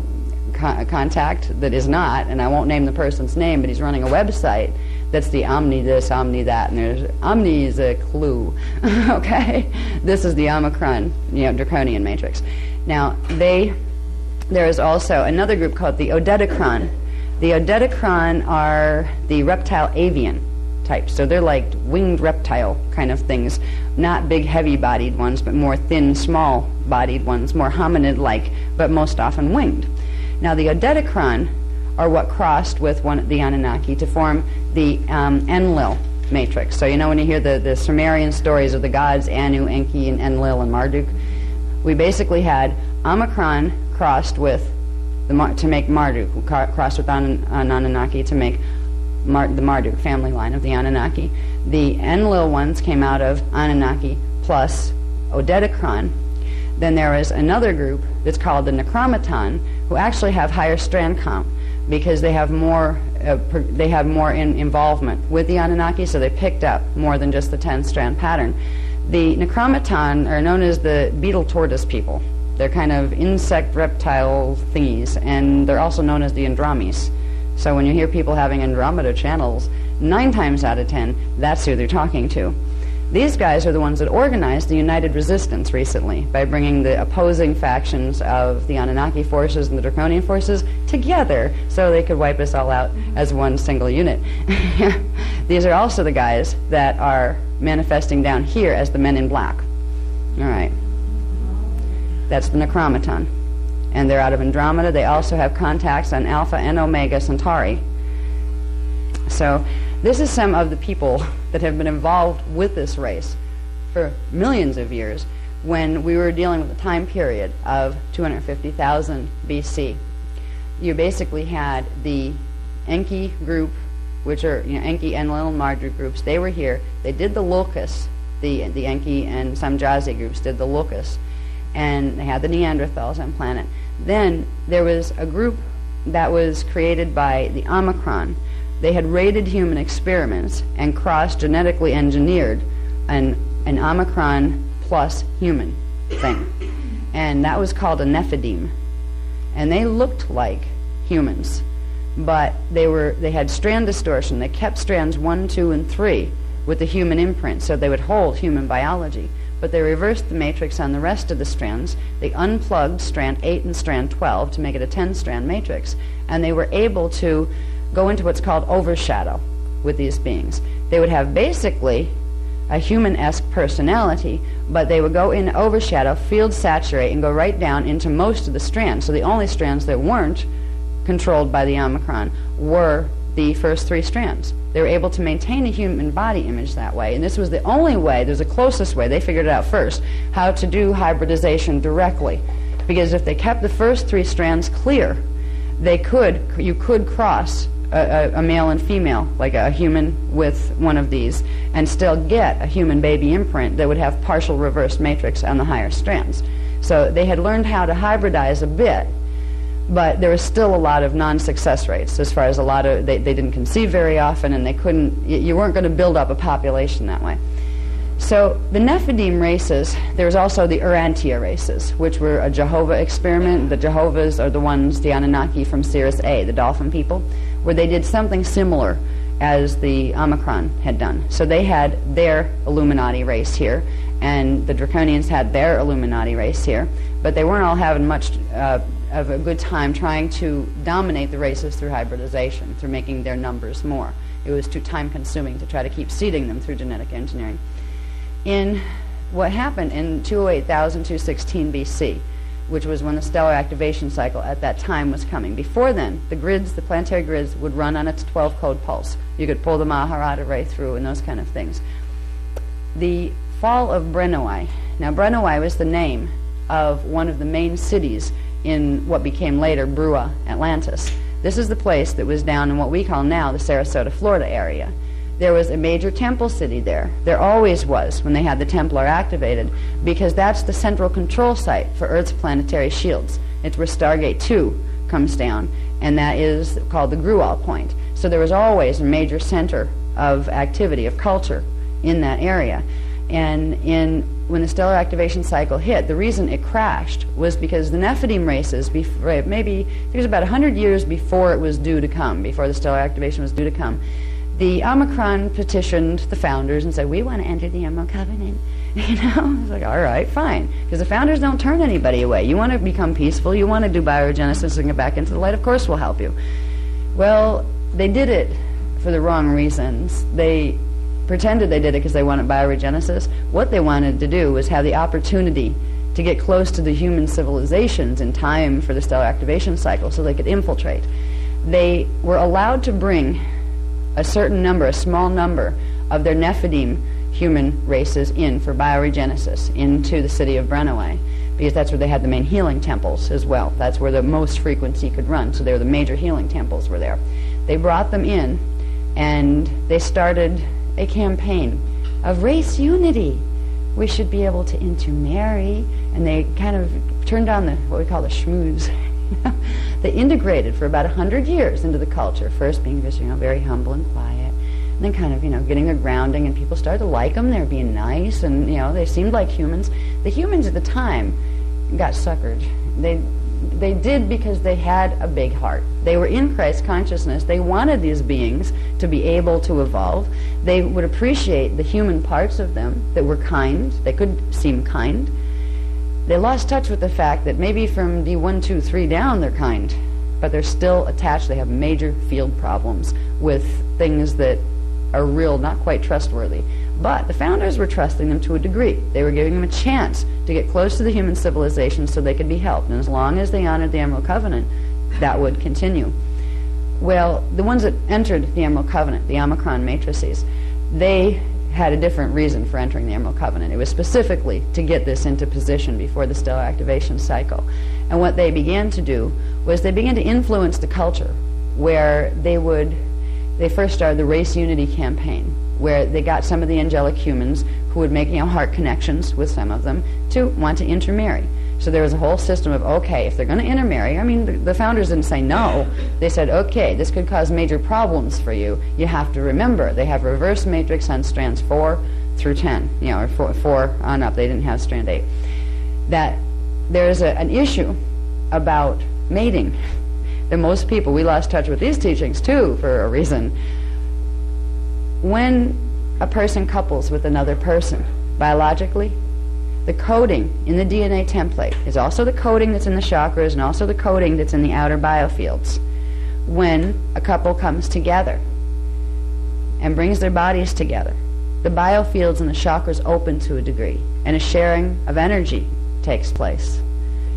that is not, and I won't name the person's name, but he's running a website that's the Omni this, Omni that, and there's Omni is a clue. Okay, this is the Omicron, draconian matrix. Now there is also another group called the Odedicron. The Odedicron are the reptile avian types, so they're like winged reptile kind of things, not big heavy-bodied ones, but more thin, small-bodied ones, more hominid-like, but most often winged. Now the Odedicron are what crossed with the Anunnaki to form the Enlil matrix. So when you hear the Sumerian stories of the gods Anu, Enki, and Enlil and Marduk, we basically had Omicron crossed with to make Marduk, crossed with an Anunnaki to make the Marduk family line of the Anunnaki. The Enlil ones came out of Anunnaki plus Odedicron. Then there is another group that's called the Necromaton, who actually have higher strand count because they have more involvement with the Anunnaki, so they picked up more than just the 10-strand pattern. The Necromaton are known as the beetle tortoise people. They're kind of insect reptile thingies, and they're also known as the Andromes. So when you hear people having Andromeda channels, 9 times out of 10, that's who they're talking to. These guys are the ones that organized the United Resistance recently by bringing the opposing factions of the Anunnaki forces and the Draconian forces together so they could wipe us all out as one single unit. These are also the guys that are manifesting down here as the Men in Black. All right. That's the Necromaton. And they're out of Andromeda. They also have contacts on Alpha and Omega Centauri. So this is some of the people that have been involved with this race for millions of years when we were dealing with a time period of 250,000 BC. You basically had the Enki group, which are Enki, Enlil, and Marduk groups. They were here. They did the Locus. The Enki and Samjazi groups did the Locus. And they had the Neanderthals on planet. Then there was a group that was created by the Omicron. They had raided human experiments and cross-genetically engineered an Omicron plus human thing. And that was called a Nephidim. And they looked like humans, but they had strand distortion. They kept strands 1, 2, and 3 with the human imprint, so they would hold human biology. But they reversed the matrix on the rest of the strands. They unplugged strand 8 and strand 12 to make it a 10-strand matrix. And they were able to go into what's called overshadow with these beings. They would have basically a human-esque personality, but they would go in overshadow, field saturate, and go right down into most of the strands. So the only strands that weren't controlled by the Omicron were the first 3 strands. They were able to maintain a human body image that way, and this was the only way, there's the closest way, they figured it out first, how to do hybridization directly. Because if they kept the first 3 strands clear, you could cross a male and female, like a human with one of these, and still get a human baby imprint that would have partial reversed matrix on the higher strands. So they had learned how to hybridize a bit, but there was still a lot of non-success rates as far as they didn't conceive very often, and you weren't going to build up a population that way. So the Nephidim races, there was also the Urantia races, which were a Jehovah experiment. The Jehovahs are the ones, the Anunnaki from Sirius A, the dolphin people, where they did something similar as the Omicron had done. So they had their Illuminati race here, and the Draconians had their Illuminati race here, but they weren't all having much of a good time trying to dominate the races through hybridization, through making their numbers more. It was too time-consuming to try to keep seeding them through genetic engineering. In what happened in 208,216 BC, which was when the stellar activation cycle at that time was coming. Before then, the planetary grids would run on its 12-code pulse. You could pull the Mahabharata right through and those kind of things. The fall of Brenoi. Now, Brenoi was the name of one of the main cities in what became later Brua, Atlantis. This is the place that was down in what we call now the Sarasota, Florida area. There was a major temple city there. There always was when they had the Templar activated, because that's the central control site for Earth's planetary shields. It's where Stargate 2 comes down, and that is called the Grual Point. So there was always a major center of activity, of culture in that area. And when the stellar activation cycle hit, the reason it crashed was because the Nephidim races, maybe it was about 100 years before it was due to come, before the stellar activation was due to come, the Omicron petitioned the founders and said, we want to enter the Emerald Covenant. It's like, all right, fine. Because the founders don't turn anybody away. You want to become peaceful, you want to do biogenesis and get back into the light, of course we'll help you. Well, they did it for the wrong reasons. They pretended they did it because they wanted bioregenesis. What they wanted to do was have the opportunity to get close to the human civilizations in time for the stellar activation cycle so they could infiltrate. They were allowed to bring a certain number, a small number, of their Nephidim human races in for bioregenesis into the city of Brenoi, because that's where they had the main healing temples as well. That's where the most frequency could run, so they were the major healing temples were there. They brought them in, and they started a campaign of race unity. We should be able to intermarry, and they kind of turned on what we call the schmooze. They integrated for about 100 years into the culture, first being just, very humble and quiet, and then kind of, getting their grounding, and people started to like them. They were being nice, and, they seemed like humans. The humans at the time got suckered. They did because they had a big heart. They were in Christ consciousness. They wanted these beings to be able to evolve. They would appreciate the human parts of them that were kind. They could seem kind. They lost touch with the fact that maybe from D1, 2, 3 down they're kind, but they're still attached. They have major field problems with things that are real, not quite trustworthy. But the founders were trusting them to a degree. They were giving them a chance to get close to the human civilization so they could be helped. And as long as they honored the Emerald Covenant, that would continue. Well, the ones that entered the Emerald Covenant, the Omicron matrices, they had a different reason for entering the Emerald Covenant. It was specifically to get this into position before the stellar activation cycle. And what they began to do was they began to influence the culture, where they first started the race unity campaign, where they got some of the angelic humans who would make heart connections with some of them to want to intermarry. So there was a whole system of, okay, if they're going to intermarry, the founders didn't say no. They said, okay, this could cause major problems for you. You have to remember, they have reverse matrix on strands 4, through 10, or 4 on up. They didn't have strand 8. That there's an issue about mating. That most people, we lost touch with these teachings too for a reason. When a person couples with another person, biologically, the coding in the DNA template is also the coding that's in the chakras and also the coding that's in the outer biofields. When a couple comes together and brings their bodies together, the biofields and the chakras open to a degree, and a sharing of energy takes place.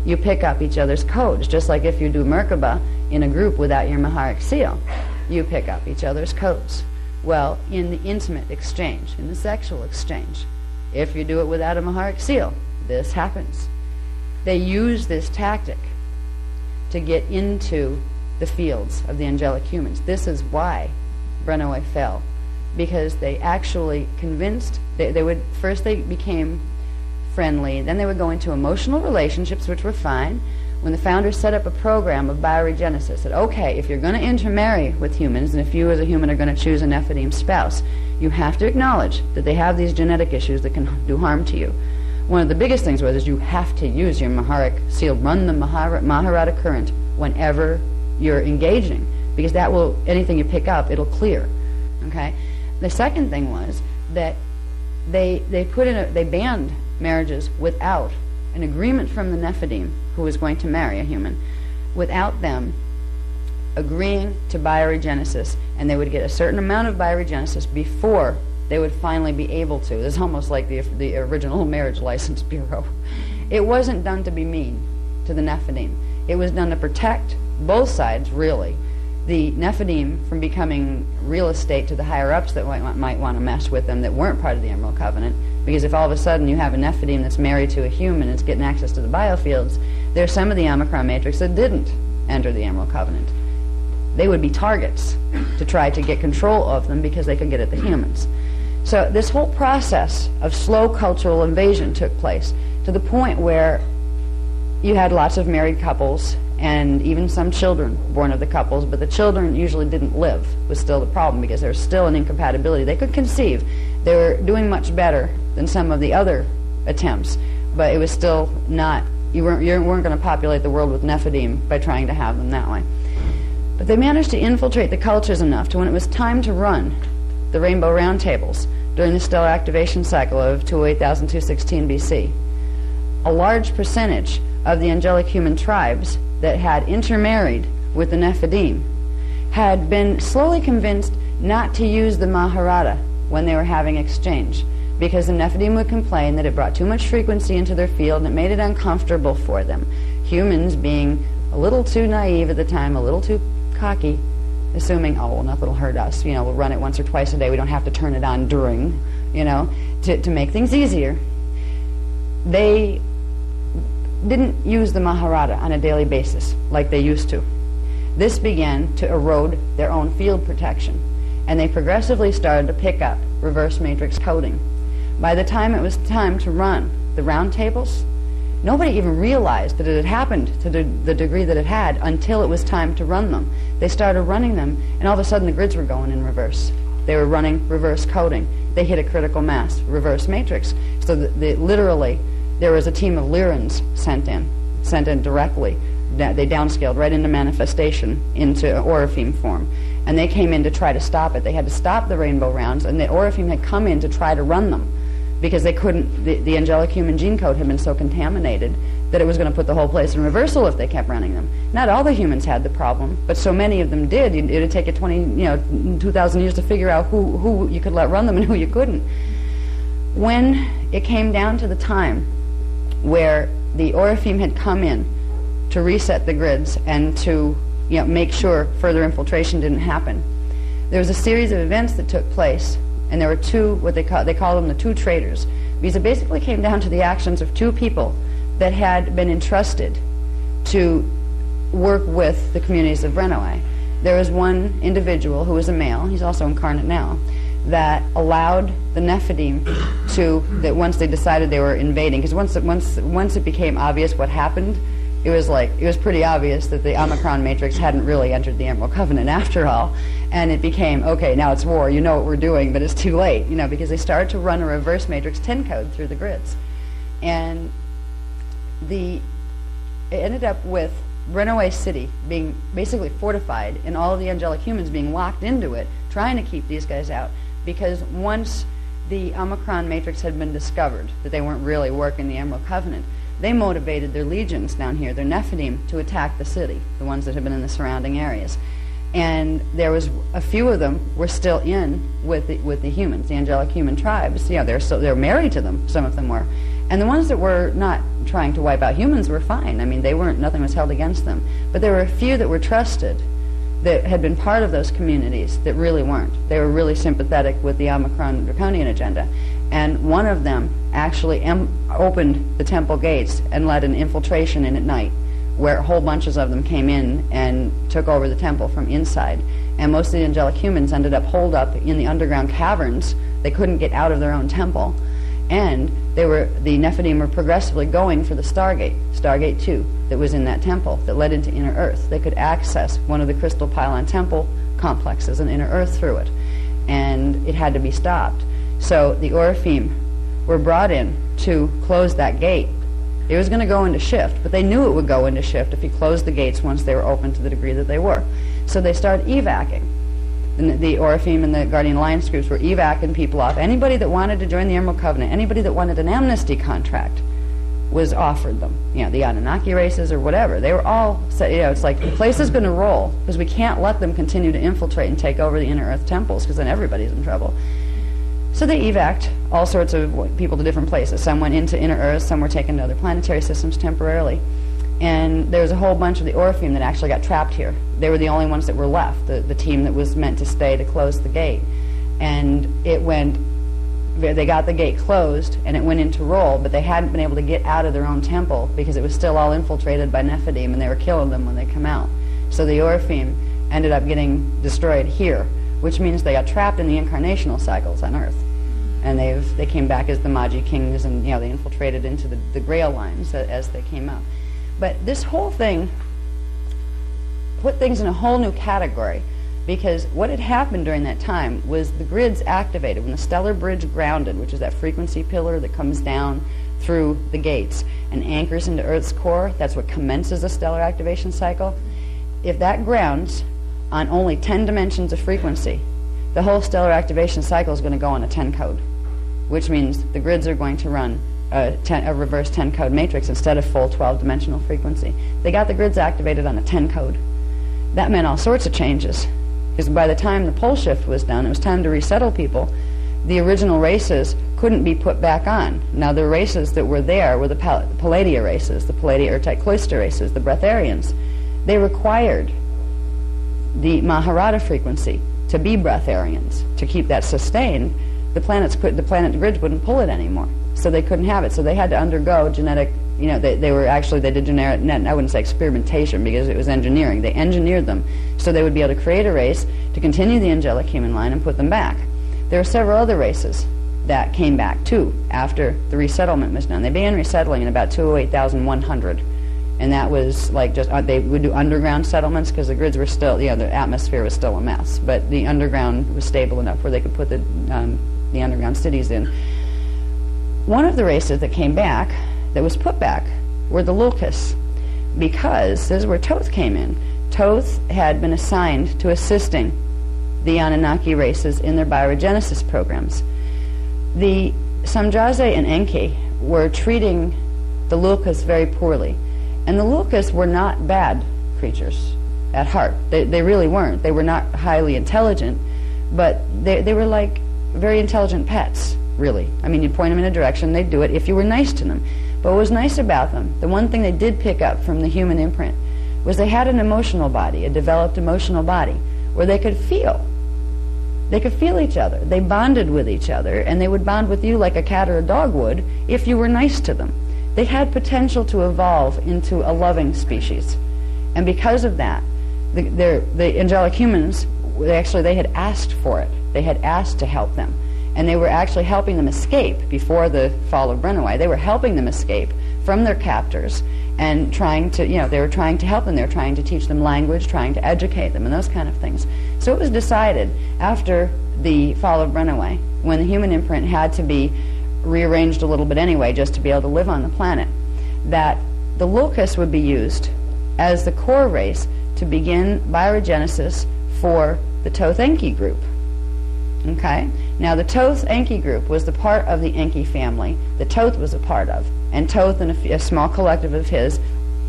You pick up each other's codes, just like if you do Merkaba in a group without your Maharic seal. You pick up each other's codes. Well, in the intimate exchange, in the sexual exchange, if you do it without a Maharic seal, this happens. They use this tactic to get into the fields of the angelic humans. This is why Brenaway fell, because they actually convinced, they became friendly, then they would go into emotional relationships, which were fine. When the founders set up a program of bioregenesis, that okay, if you're going to intermarry with humans, and if you as a human are going to choose a Nephilim spouse, you have to acknowledge that they have these genetic issues that can do harm to you. One of the biggest things was you have to use your Maharic seal, run the Maharata current whenever you're engaging, because that will, anything you pick up, it'll clear. Okay. The second thing was that they banned marriages without an agreement from the Nephilim, who was going to marry a human, without them agreeing to bioregenesis, and they would get a certain amount of bioregenesis before they would finally be able to. It's almost like the original marriage license bureau. It wasn't done to be mean to the Nephilim. It was done to protect both sides, really. The Nephilim from becoming real estate to the higher-ups that might want to mess with them that weren't part of the Emerald Covenant. Because if all of a sudden you have a Nephilim that's married to a human and it's getting access to the biofields, there's some of the Omicron matrix that didn't enter the Emerald Covenant. They would be targets to try to get control of them because they could get at the humans. So this whole process of slow cultural invasion took place to the point where you had lots of married couples and even some children born of the couples, but the children usually didn't live, was still the problem, because there was still an incompatibility. They could conceive. They were doing much better than some of the other attempts, but it was still not, you weren't going to populate the world with Nephilim by trying to have them that way. But they managed to infiltrate the cultures enough to when it was time to run the Rainbow Roundtables during the stellar activation cycle of 208,216 BC, a large percentage of the angelic human tribes that had intermarried with the Nephilim had been slowly convinced not to use the Maharata when they were having exchange, because the Nephilim would complain that it brought too much frequency into their field and it made it uncomfortable for them. Humans, being a little too naive at the time, a little too cocky, assuming, oh, well, nothing will hurt us, we'll run it once or twice a day, we don't have to turn it on during, to make things easier. They didn't use the Maharata on a daily basis like they used to. This began to erode their own field protection, and they progressively started to pick up reverse matrix coding. By the time it was time to run the roundtables, nobody even realized that it had happened to the degree that it had until it was time to run them. They started running them, and all of a sudden the grids were going in reverse. They were running reverse coding. They hit a critical mass, reverse matrix. So literally, there was a team of Lyrans sent in directly. They downscaled right into manifestation, into Oraphim form. And they came in to try to stop it. They had to stop the rainbow rounds, and the Oraphim had come in to try to run them because they couldn't, the angelic human gene code had been so contaminated that it was going to put the whole place in reversal if they kept running them. Not all the humans had the problem, but so many of them did. It would take you 2,000 years to figure out who you could let run them and who you couldn't. When it came down to the time where the Oraphim had come in to reset the grids and to make sure further infiltration didn't happen, there was a series of events that took place, and there were two, what they call them the two traitors, because it basically came down to the actions of two people that had been entrusted to work with the communities of Brenaway. There was one individual who was a male, he's also incarnate now, that allowed the Nephilim that once they decided they were invading, because once it became obvious what happened, it was pretty obvious that the Omicron matrix hadn't really entered the Emerald Covenant after all, and it became, okay, now it's war, you know what we're doing, but it's too late, because they started to run a reverse matrix 10 code through the grids. And it ended up with Runaway City being basically fortified and all of the angelic humans being locked into it, trying to keep these guys out, because once the Omicron matrix had been discovered, that they weren't really working the Emerald Covenant, they motivated their legions down here, their Nephilim, to attack the city, the ones that had been in the surrounding areas. And there was a few of them were still in with the humans, the angelic human tribes. They're married to them, some of them were. And the ones that were not trying to wipe out humans were fine. I mean, nothing was held against them. But there were a few that were trusted, that had been part of those communities, that really weren't. They were really sympathetic with the Omicron draconian agenda. And one of them actually opened the temple gates and led an infiltration in at night, where whole bunches of them came in and took over the temple from inside. And most of the angelic humans ended up holed up in the underground caverns. They couldn't get out of their own temple. And the Nephilim were progressively going for the Stargate 2, that was in that temple, that led into Inner Earth. They could access one of the crystal pylon temple complexes in Inner Earth through it. And it had to be stopped. So the Oraphim were brought in to close that gate. It was going to go into shift, but they knew it would go into shift if you closed the gates once they were open to the degree that they were. So they started evacing. And the Oraphim and the Guardian Alliance groups were evacing people off. Anybody that wanted to join the Emerald Covenant, anybody that wanted an amnesty contract, was offered them. The Anunnaki races or whatever. They were all, it's like the place is going to roll, because we can't let them continue to infiltrate and take over the Inner Earth temples, because then everybody's in trouble. So they evac'd all sorts of people to different places. Some went into Inner Earth, some were taken to other planetary systems temporarily. And there was a whole bunch of the Oraphim that actually got trapped here. They were the only ones that were left, the team that was meant to stay to close the gate. And they got the gate closed, and it went into roll, but they hadn't been able to get out of their own temple because it was still all infiltrated by Nephilim, and they were killing them when they come out. So the Oraphim ended up getting destroyed here, which means they got trapped in the incarnational cycles on Earth. And they came back as the Magi kings, and they infiltrated into the Grail lines as they came out. But this whole thing put things in a whole new category, because what had happened during that time was the grids activated. When the stellar bridge grounded, which is that frequency pillar that comes down through the gates and anchors into Earth's core, that's what commences the stellar activation cycle. If that grounds on only 10 dimensions of frequency, the whole stellar activation cycle is going to go on a 10 code, which means the grids are going to run a reverse 10 code matrix instead of full 12-dimensional frequency. They got the grids activated on a 10 code. That meant all sorts of changes, because by the time the pole shift was done, it was time to resettle people. The original races couldn't be put back on. Now the races that were there were the Palladia races, the Ertite Cloister races, the Breatharians. They required the Maharata frequency to be Breatharians. To keep that sustained, the planet grids wouldn't pull it anymore, so they couldn't have it. So they had to undergo genetic, they did genetic, I wouldn't say experimentation, because it was engineering. They engineered them so they would be able to create a race to continue the angelic human line and put them back. There were several other races that came back too after the resettlement was done. They began resettling in about 208,100. And that was like they would do underground settlements, because the grids were still, the atmosphere was still a mess. But the underground was stable enough where they could put the underground cities in. One of the races that came back, that was put back, were the Lulkas, because this is where Toth came in. Toth had been assigned to assisting the Anunnaki races in their bioregenesis programs. The Samjaze and Enki were treating the Lulkas very poorly. And the Lulkas were not bad creatures at heart. They really weren't. They were not highly intelligent, but they were like very intelligent pets, really. I mean, you'd point them in a direction, they'd do it if you were nice to them. But what was nice about them, the one thing they did pick up from the human imprint, was they had an emotional body, a developed emotional body, where they could feel. They could feel each other. They bonded with each other, and they would bond with you like a cat or a dog would if you were nice to them. They had potential to evolve into a loving species. And because of that, the angelic humans, they had asked for it. They had asked to help them. And they were actually helping them escape before the fall of Brennaway. They were helping them escape from their captors and trying to, they were trying to help them. They were trying to teach them language, trying to educate them, and those kind of things. So it was decided after the fall of Runaway, when the human imprint had to be rearranged a little bit anyway, just to be able to live on the planet, that the locust would be used as the core race to begin biogenesis for the Thoth Enki group. Okay? Now the Thoth Enki group was the part of the Enki family that Thoth was a part of. And Thoth and a small collective of his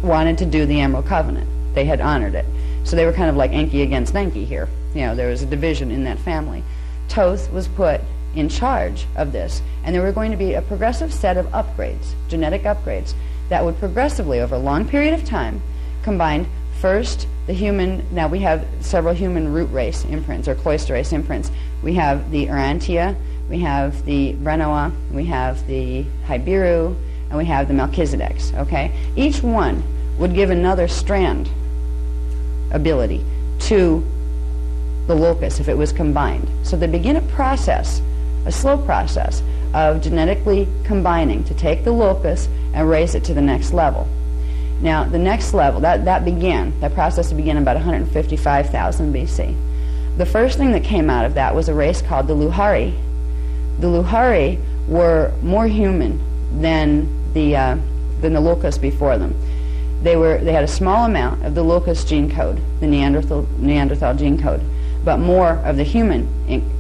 wanted to do the Emerald Covenant. They had honored it. So they were kind of like Enki against Enki here. There was a division in that family. Thoth was put in charge of this. And there were going to be a progressive set of upgrades, genetic upgrades, that would progressively, over a long period of time, combine first the human. Now we have several human root race imprints, or cloister race imprints. We have the Urantia, we have the Brenoa, we have the Hybiru, and we have the Melchizedeks, okay? Each one would give another strand ability to the locus if it was combined. So they begin a process, a slow process, of genetically combining to take the locus and raise it to the next level. Now, the next level, that process began about 155,000 BC. The first thing that came out of that was a race called the Luhari. The Luhari were more human than the locust before them. They had a small amount of the locust gene code, the Neanderthal gene code, but more of the human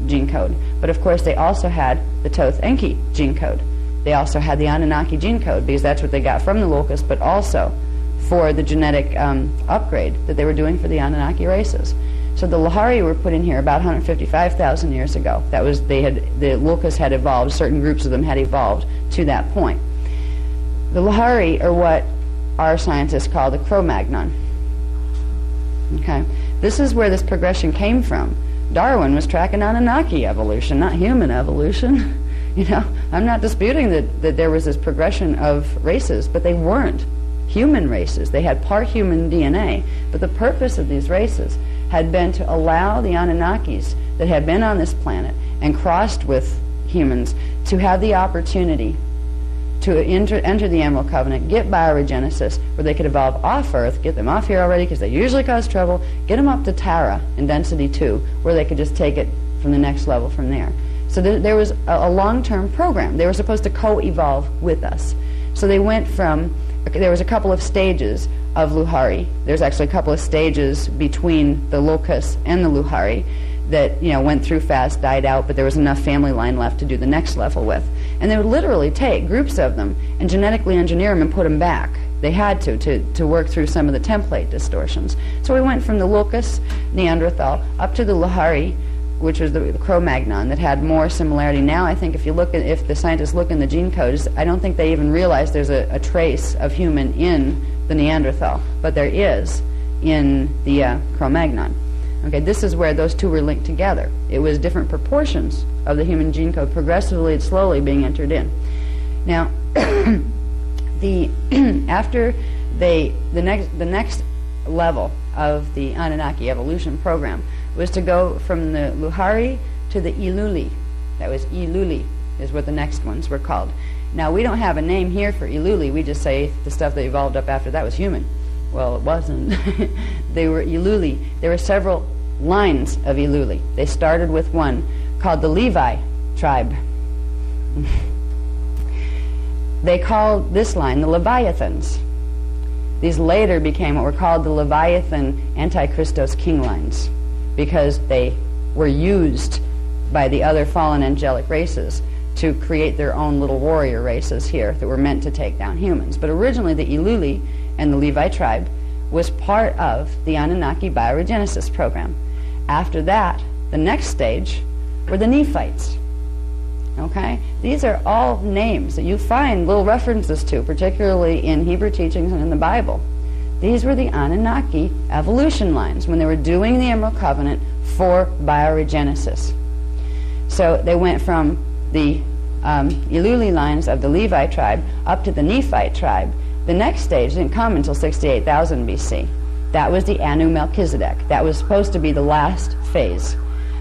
gene code. But of course they also had the Thoth Enki gene code. They also had the Anunnaki gene code, because that's what they got from the locust, but also for the genetic upgrade that they were doing for the Anunnaki races. So the Luhari were put in here about 155,000 years ago. The locusts had evolved, certain groups of them had evolved to that point. The Luhari are what our scientists call the Cro-Magnon. Okay? This is where this progression came from. Darwin was tracking Anunnaki evolution, not human evolution. I'm not disputing that there was this progression of races, but they weren't human races. They had part human DNA, but the purpose of these races had been to allow the Anunnakis that had been on this planet and crossed with humans to have the opportunity to enter the Emerald Covenant, get bioregenesis, where they could evolve off Earth, get them off here already because they usually cause trouble, get them up to Tara in density 2, where they could just take it from the next level from there. So there was a long-term program. They were supposed to co-evolve with us. So they went from, there was a couple of stages of Luhari. There's actually a couple of stages between the locust and the Luhari that went through fast, died out, but there was enough family line left to do the next level with. And they would literally take groups of them and genetically engineer them and put them back. They had to work through some of the template distortions. So we went from the locust, Neanderthal, up to the Luhari, which was the Cro-Magnon, that had more similarity. Now I think if the scientists look in the gene codes, I don't think they even realize there's a trace of human in the Neanderthal, but there is in the Cro-Magnon. Okay, this is where those two were linked together. It was different proportions of the human gene code progressively and slowly being entered in. Now, the next level of the Anunnaki evolution program was to go from the Luhari to the Iluli. That was Iluli, is what the next ones were called. Now, we don't have a name here for Iluli. We just say the stuff that evolved up after that was human. Well, it wasn't. They were Iluli. There were several lines of Iluli. They started with one called the Levi tribe. They called this line the Leviathans. These later became what were called the Leviathan Antichristos king lines, because they were used by the other fallen angelic races to create their own little warrior races here that were meant to take down humans. But originally the Iluli and the Levi tribe was part of the Anunnaki bioregenesis program. After that, the next stage were the Nephites. Okay? These are all names that you find little references to, particularly in Hebrew teachings and in the Bible. These were the Anunnaki evolution lines when they were doing the Emerald Covenant for bioregenesis. So they went from the Iluli lines of the Levi tribe up to the Nephite tribe. The next stage didn't come until 68,000 BC. That was the Anu Melchizedek. That was supposed to be the last phase.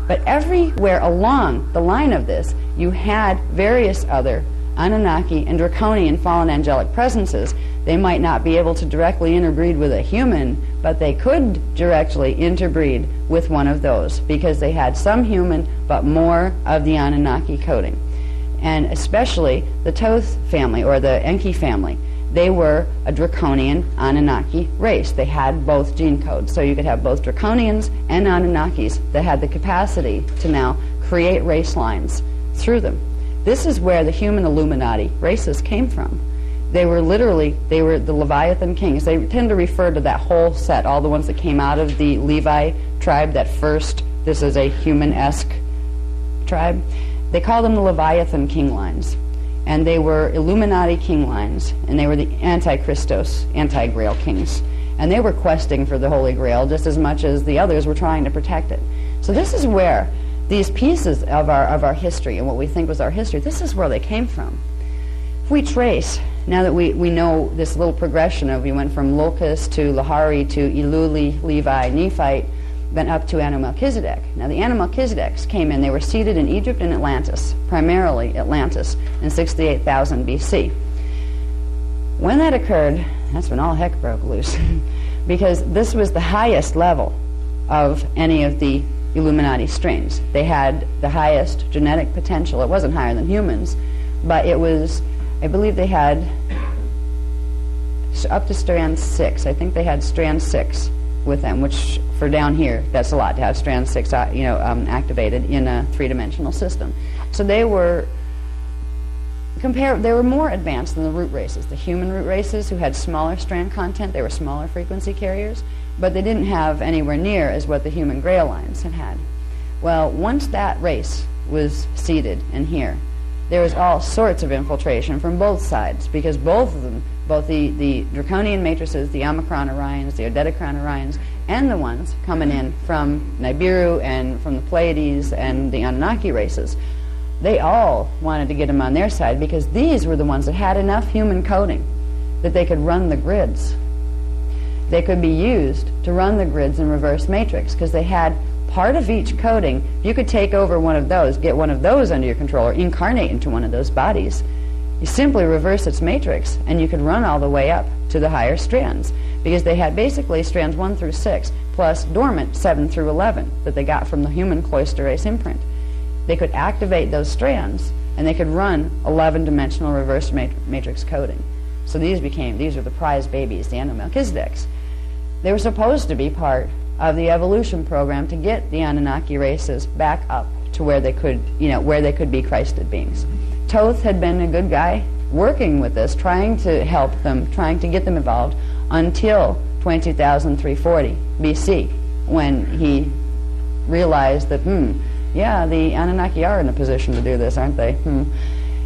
But everywhere along the line of this, you had various other Anunnaki and Draconian fallen angelic presences They might not be able to directly interbreed with a human, but they could directly interbreed with one of those because they had some human but more of the Anunnaki coding. And especially the Toth family or the Enki family. They were a draconian Anunnaki race. They had both gene codes. So you could have both draconians and Anunnakis that had the capacity to now create race lines through them. This is where the human Illuminati races came from. They were the Leviathan kings. They tend to refer to that whole set, all the ones that came out of the Levi tribe, that first, this is a human-esque tribe. They call them the Leviathan king lines. And they were Illuminati king lines, and they were the Antichristos, anti-Grail kings. And they were questing for the Holy Grail just as much as the others were trying to protect it. So this is where these pieces of our history and what we think was our history, this is where they came from. If we trace, now that we know this little progression of, we went from Locust to Lahari to Eluli, Levi, Nephite, then up to Melchizedek. Now the Melchizedeks came in, they were seated in Egypt and Atlantis, primarily Atlantis, in 68,000 BC. When that occurred, that's when all heck broke loose, because this was the highest level of any of the Illuminati strains. They had the highest genetic potential. It wasn't higher than humans, but it was, I believe they had up to strand 6. I think they had strand 6 with them, which for down here, that's a lot to have strand 6 activated in a three-dimensional system. So they were more advanced than the root races. The human root races, who had smaller strand content, they were smaller frequency carriers, but they didn't have anywhere near as what the human Grail lines had. Well, once that race was seated in here, there was all sorts of infiltration from both sides, because both of them, both the Draconian matrices, the Omicron Orions, the Odedicron Orions, and the ones coming in from Nibiru and from the Pleiades and the Anunnaki races, they all wanted to get them on their side, because these were the ones that had enough human coding that they could run the grids. They could be used to run the grids in reverse matrix, because they had part of each coding. You could take over one of those, get one of those under your control, or incarnate into one of those bodies. You simply reverse its matrix, and you could run all the way up to the higher strands, because they had basically strands 1 through 6, plus dormant 7 through 11 that they got from the human cloister race imprint. They could activate those strands, and they could run 11-dimensional reverse matrix coding. So these are the prize babies, the Melchizedeks. They were supposed to be part of the evolution program to get the Anunnaki races back up to where they could, where they could be Christed beings. Toth had been a good guy working with this, trying to help them, trying to get them involved until 22,340 BC, when he realized that, yeah, the Anunnaki are in a position to do this, aren't they?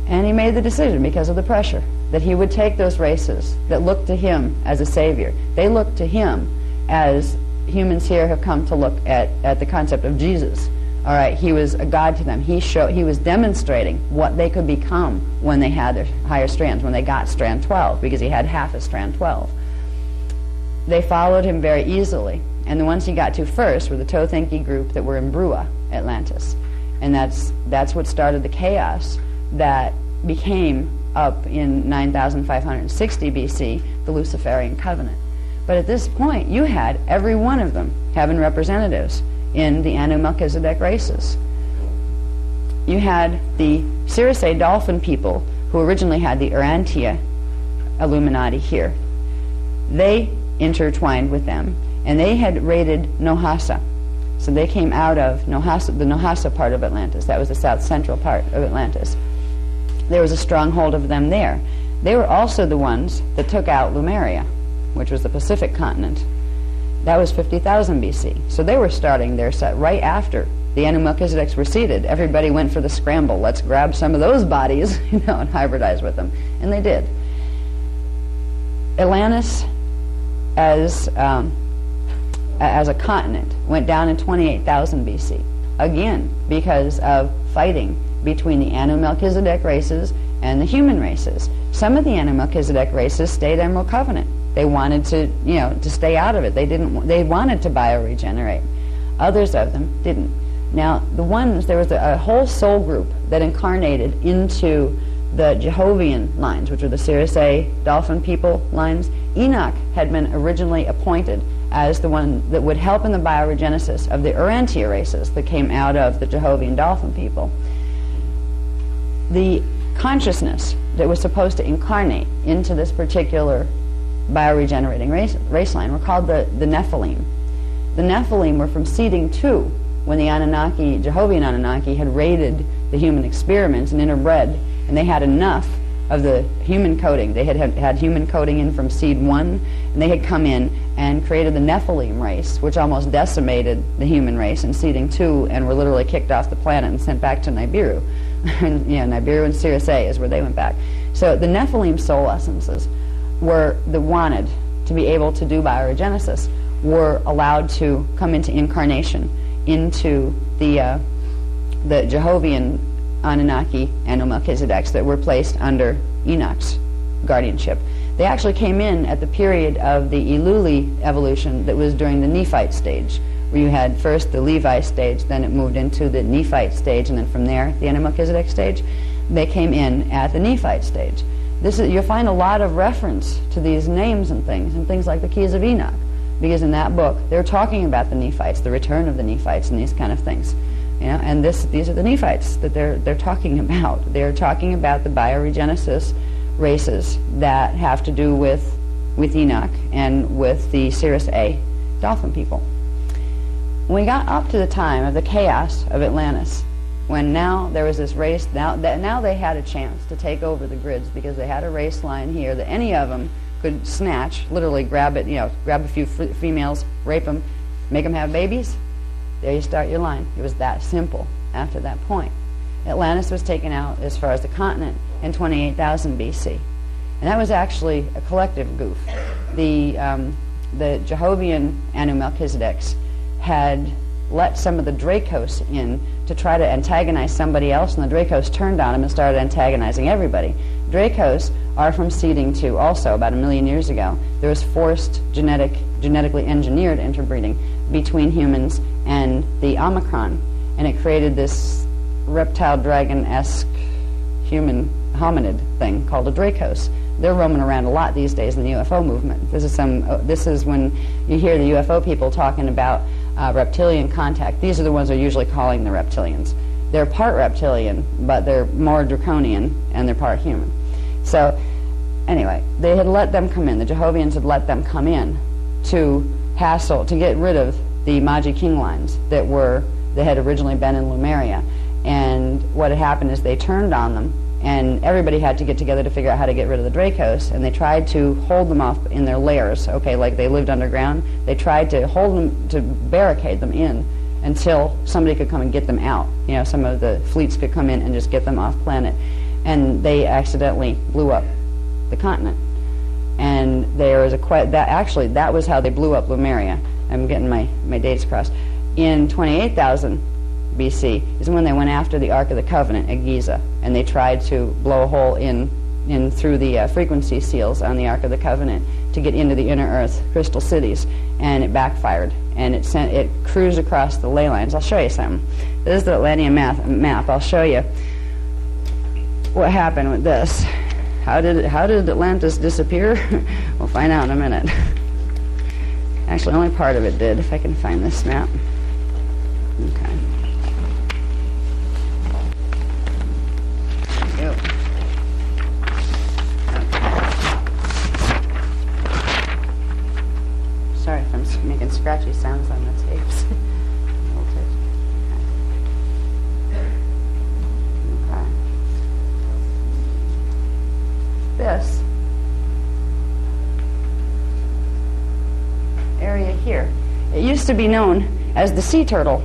And he made the decision, because of the pressure, that he would take those races that looked to him as a savior. They looked to him as humans here have come to look at the concept of Jesus. All right, he was a god to them. He was demonstrating what they could become when they had their higher strands, when they got strand 12, because he had half a strand 12. They followed him very easily, and the ones he got to first were the Toth Enki group that were in Brua, Atlantis. And that's what started the chaos that became, up in 9,560 BC, the Luciferian Covenant. But at this point, you had every one of them having representatives in the Melchizedek races. You had the Circe dolphin people, who originally had the Urantia Illuminati here. They intertwined with them, and they had raided Nohasa. So they came out of Nohasa, the Nohasa part of Atlantis. That was the south central part of Atlantis. There was a stronghold of them there. They were also the ones that took out Lemuria, which was the Pacific continent. That was 50,000 BC. So they were starting their set right after the Melchizedeks were seated. Everybody went for the scramble. Let's grab some of those bodies, and hybridize with them. And they did. Atlantis, as a continent, went down in 28,000 BC. Again, because of fighting between the Melchizedek races and the human races. Some of the Melchizedek races stayed Emerald Covenant. They wanted to stay out of it. They wanted to bioregenerate. Others of them didn't. Now, there was a whole soul group that incarnated into the Jehovian lines, which are the Sirius A dolphin people lines. Enoch had been originally appointed as the one that would help in the bioregenesis of the Urantia races that came out of the Jehovian dolphin people. The consciousness that was supposed to incarnate into this particular bioregenerating race line were called the Nephilim. The Nephilim were from seeding 2 when the Anunnaki, Jehovian Anunnaki, had raided the human experiments and interbred, and they had enough of the human coding. They had human coding in from seed 1, and they had come in and created the Nephilim race, which almost decimated the human race in seeding 2, and were literally kicked off the planet and sent back to Nibiru. And, Nibiru and Sirius A is where they went back. So the Nephilim soul essences were the wanted to be able to do bioregenesis, were allowed to come into incarnation into the Jehovian Anunnaki and Melchizedeks that were placed under Enoch's guardianship. They actually came in at the period of the Eluli evolution that was during the Nephite stage, where you had first the Levi stage, then it moved into the Nephite stage, and then from there, the Melchizedek stage. They came in at the Nephite stage. You'll find a lot of reference to these names and things like the Keys of Enoch, because in that book, they're talking about the Nephites, the return of the Nephites, and these kind of things. And these are the Nephites that they're talking about. They're talking about the bioregenesis races that have to do with Enoch and with the Sirius A dolphin people. When we got up to the time of the chaos of Atlantis, when now there was this race, now they had a chance to take over the grids, because they had a race line here that any of them could snatch, literally grab it, grab a few females, rape them, make them have babies. There you start your line. It was that simple after that point. Atlantis was taken out as far as the continent in 28,000 BC. And that was actually a collective goof. The Jehovian Anu Melchizedeks had let some of the Dracos in to try to antagonize somebody else, and the Dracos turned on them and started antagonizing everybody. Dracos are from seeding 2 also, about 1 million years ago. There was forced genetically engineered interbreeding between humans and the Omicron, and it created this reptile dragon-esque human hominid thing called a Dracos. They're roaming around a lot these days in the UFO movement. This is when you hear the UFO people talking about reptilian contact. These are the ones they're usually calling the reptilians. They're part reptilian, but they're more draconian, and they're part human. So anyway, they had let them come in. The Jehovians had let them come in to get rid of the Magi King lines that had originally been in Lemuria. And what had happened is they turned on them, and everybody had to get together to figure out how to get rid of the Dracos, and they tried to hold them off in their lairs, like they lived underground. They tried to hold them, to barricade them in until somebody could come and get them out. Some of the fleets could come in and just get them off planet. And they accidentally blew up the continent. And there was that was how they blew up Lemuria. I'm getting my dates crossed. In 28,000 BC is when they went after the Ark of the Covenant at Giza, and they tried to blow a hole in through the frequency seals on the Ark of the Covenant to get into the inner Earth crystal cities, and it backfired, and it cruised across the ley lines. I'll show you something. This is the Atlantean map. I'll show you what happened with this. How did Atlantis disappear? We'll find out in a minute. Actually, only part of it did, if I can find this map. Okay. There we go. Sorry if I'm making scratchy sounds on the tapes. Okay. This area here, it used to be known as the sea turtle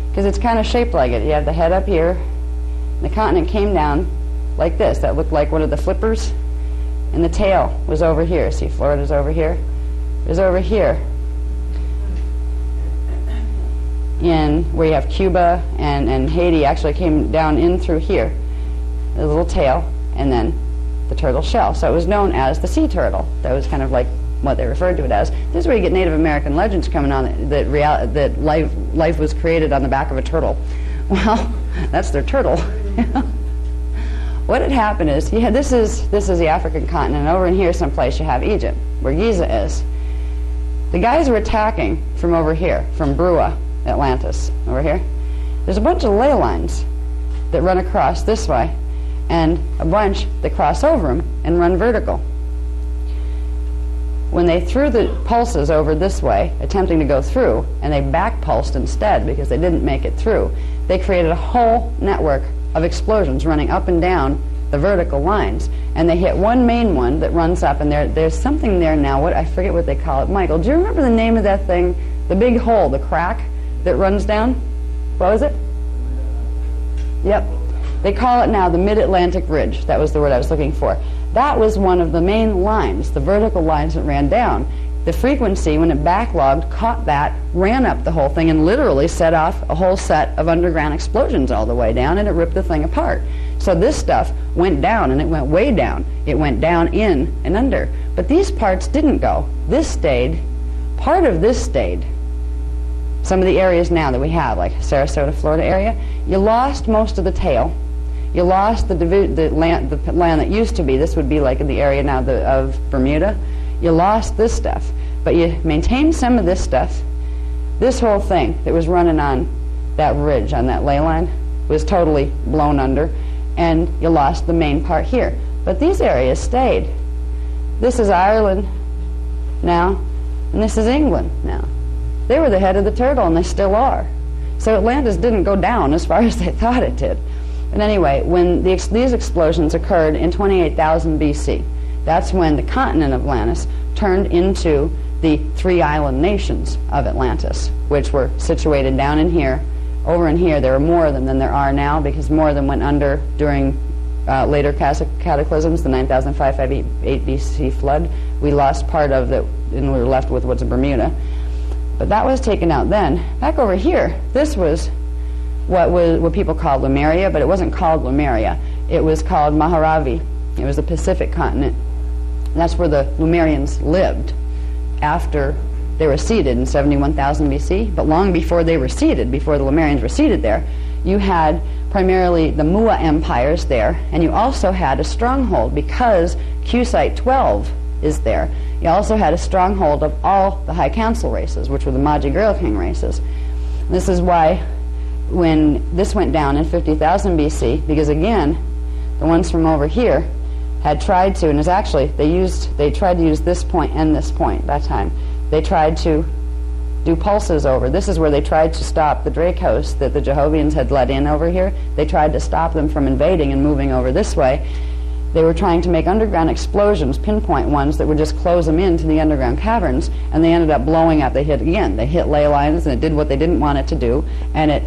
because it's kind of shaped like it. You have the head up here, and the continent came down like this. That looked like one of the flippers, and the tail was over here. See, Florida's over here. It was over here in where you have Cuba and Haiti. Actually came down in through here, the little tail, and then the turtle shell. So it was known as the sea turtle. That was kind of like what they referred to it as. This is where you get Native American legends coming on that life was created on the back of a turtle. Well, that's their turtle. what had happened is, this is the African continent, and over in here someplace you have Egypt, where Giza is. The guys were attacking from over here, from Brua, Atlantis, over here. There's a bunch of ley lines that run across this way, and a bunch that cross over them and run vertical. When they threw the pulses over this way, attempting to go through, and they back-pulsed instead because they didn't make it through, they created a whole network of explosions running up and down the vertical lines. And they hit one main one that runs up, and there's something there now, I forget what they call it. Michael, do you remember the name of that thing? The big hole, the crack that runs down? What was it? Yep. They call it now the Mid-Atlantic Ridge. That was the word I was looking for. That was one of the main lines, the vertical lines that ran down. The frequency, when it backlogged, caught that, ran up the whole thing, and literally set off a whole set of underground explosions all the way down, and it ripped the thing apart. So this stuff went down, and it went way down. It went down, in, and under. But these parts didn't go. This stayed. Part of this stayed. Some of the areas now that we have, like Sarasota, Florida area, you lost most of the tail. You lost the land that used to be. This would be like in the area now of Bermuda. You lost this stuff, but you maintained some of this stuff. This whole thing that was running on that ridge, on that ley line, was totally blown under, and you lost the main part here. But these areas stayed. This is Ireland now, and this is England now. They were the head of the turtle, and they still are. So Atlantis didn't go down as far as they thought it did. But anyway, when these explosions occurred in 28,000 BC, that's when the continent of Atlantis turned into the three island nations of Atlantis, which were situated down in here. Over in here, there are more of them than there are now, because more of them went under during later cataclysms, the 9,558 BC flood. We lost part of it, and we were left with what's Bermuda. But that was taken out then. Back over here, this was what people called Lemuria, but it wasn't called Lemuria. It was called Maharavi. It was the Pacific continent. That's where the Lemurians lived after they were seeded in 71,000 BC. But long before they were seeded, before the Lemurians were seeded there, you had primarily the Mua empires there, and you also had a stronghold because Q-Site 12 is there. You also had a stronghold of all the High Council races, which were the Magi Grail King races. This is why when this went down in 50,000 BC, because again, the ones from over here had tried to, and it's actually, they tried to use this point and this point that time. They tried to do pulses over. This is where they tried to stop the Dracos that the Jehovians had let in over here. They tried to stop them from invading and moving over this way. They were trying to make underground explosions, pinpoint ones that would just close them into the underground caverns, and they ended up blowing up. They hit ley lines, and it did what they didn't want it to do, and it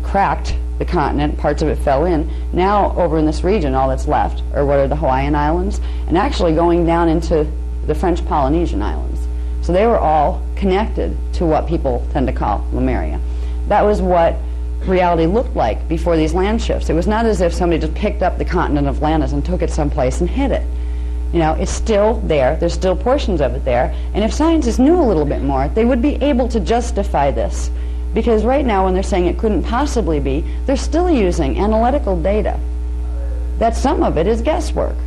cracked the continent. Parts of it fell in. Now over in this region, all that's left are what are the Hawaiian Islands, and actually going down into the French Polynesian Islands. So they were all connected to what people tend to call Lemuria. That was what reality looked like before these land shifts. It was not as if somebody just picked up the continent of Atlantis and took it someplace and hid it. You know, it's still there. There's still portions of it there. And if scientists knew a little bit more, they would be able to justify this. Because right now, when they're saying it couldn't possibly be, they're still using analytical data. That some of it is guesswork.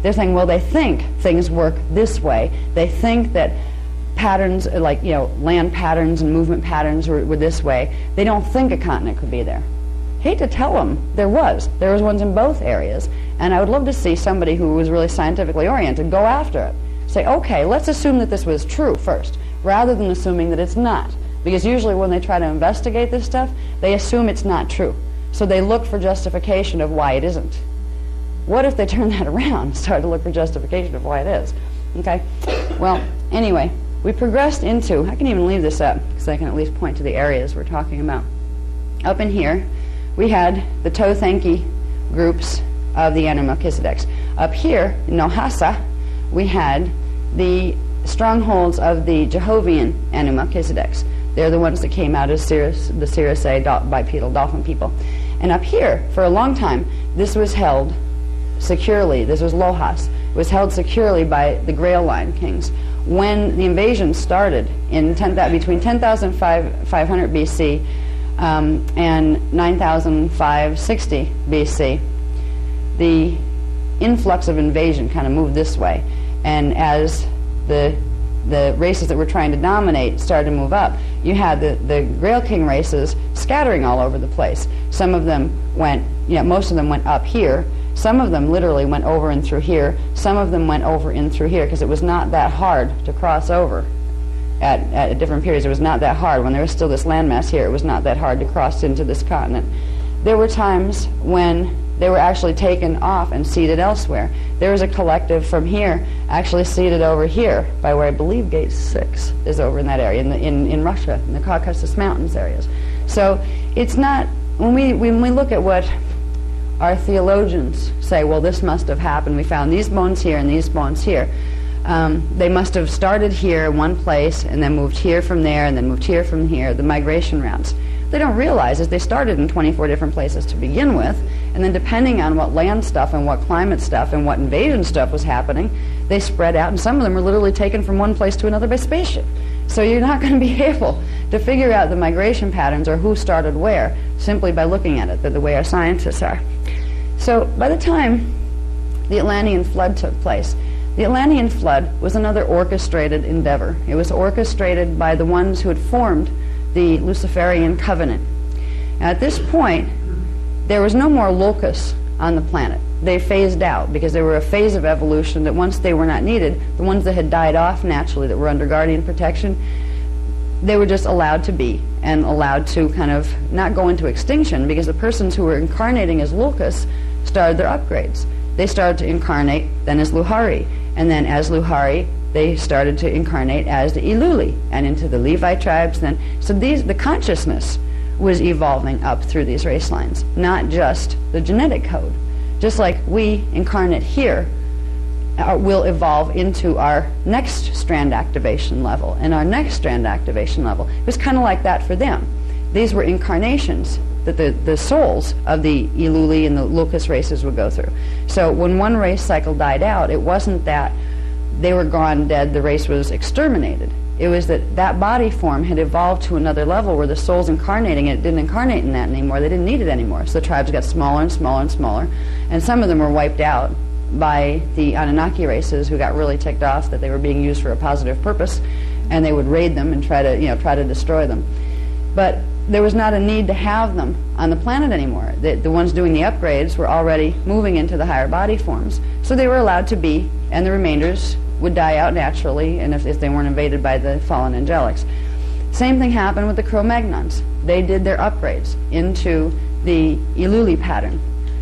They're saying, well, they think things work this way. They think that patterns, like, you know, land patterns and movement patterns were this way. They don't think a continent could be there. Hate to tell them, there was ones in both areas, and I would love to see somebody who was really scientifically oriented go after it. Say, okay, let's assume that this was true first, rather than assuming that it's not. Because usually when they try to investigate this stuff, they assume it's not true. So they look for justification of why it isn't. What if they turn that around and start to look for justification of why it is? Okay? Well, anyway, we progressed into, I can even leave this up, because I can at least point to the areas we're talking about. Up in here, we had the Tothenki groups of the EOMC Melchizedeks. Up here, in Nohasa, we had the strongholds of the Jehovian EOMC Melchizedeks. They're the ones that came out of the Cirrus bipedal dolphin people. And up here, for a long time, this was held securely. This was Lohas. It was held securely by the Grail Line kings. When the invasion started in between 10,500 BC and 9,560 BC, the influx of invasion kind of moved this way. And as the races that were trying to dominate started to move up, you had the Grail King races scattering all over the place. Some of them went, most of them went up here. Some of them literally went over and through here. Some of them went over and through here because it was not that hard to cross over at different periods. It was not that hard. When there was still this landmass here, it was not that hard to cross into this continent. There were times when they were actually taken off and seated elsewhere. There was a collective from here actually seated over here by where I believe Gate 6 is over in that area, in Russia, in the Caucasus Mountains areas. So it's not, when we look at what our theologians say, well, this must have happened, we found these bones here and these bones here. They must have started here in one place and then moved here from there and then moved here from here, the migration routes. They don't realize is they started in 24 different places to begin with, and then depending on what land stuff and what climate stuff and what invasion stuff was happening, they spread out, and some of them were literally taken from one place to another by spaceship. So you're not going to be able to figure out the migration patterns or who started where simply by looking at it, the way our scientists are. So by the time the Atlantean flood took place, the Atlantean flood was another orchestrated endeavor. It was orchestrated by the ones who had formed the Luciferian covenant. Now, at this point, there was no more locus on the planet. They phased out because they were a phase of evolution that once they were not needed, the ones that had died off naturally that were under guardian protection, they were just allowed to be and allowed to kind of not go into extinction because the persons who were incarnating as locus started their upgrades. They started to incarnate then as Luhari, and then as Luhari they started to incarnate as the Iluli and into the Levite tribes then. So the consciousness was evolving up through these race lines, not just the genetic code. Just like we incarnate here will evolve into our next strand activation level and our next strand activation level. It was kind of like that for them. These were incarnations that the souls of the Iluli and the Locust races would go through. So when one race cycle died out, it wasn't that they were gone, dead, the race was exterminated. It was that that body form had evolved to another level where the soul's incarnating it didn't incarnate in that anymore. They didn't need it anymore. So the tribes got smaller and smaller and smaller. And some of them were wiped out by the Anunnaki races who got really ticked off that they were being used for a positive purpose, and they would raid them and try to destroy them. But there was not a need to have them on the planet anymore. The ones doing the upgrades were already moving into the higher body forms. So they were allowed to be, and the remainders would die out naturally, and if they weren't invaded by the fallen angelics. Same thing happened with the Cro-Magnons. They did their upgrades into the Iluli pattern.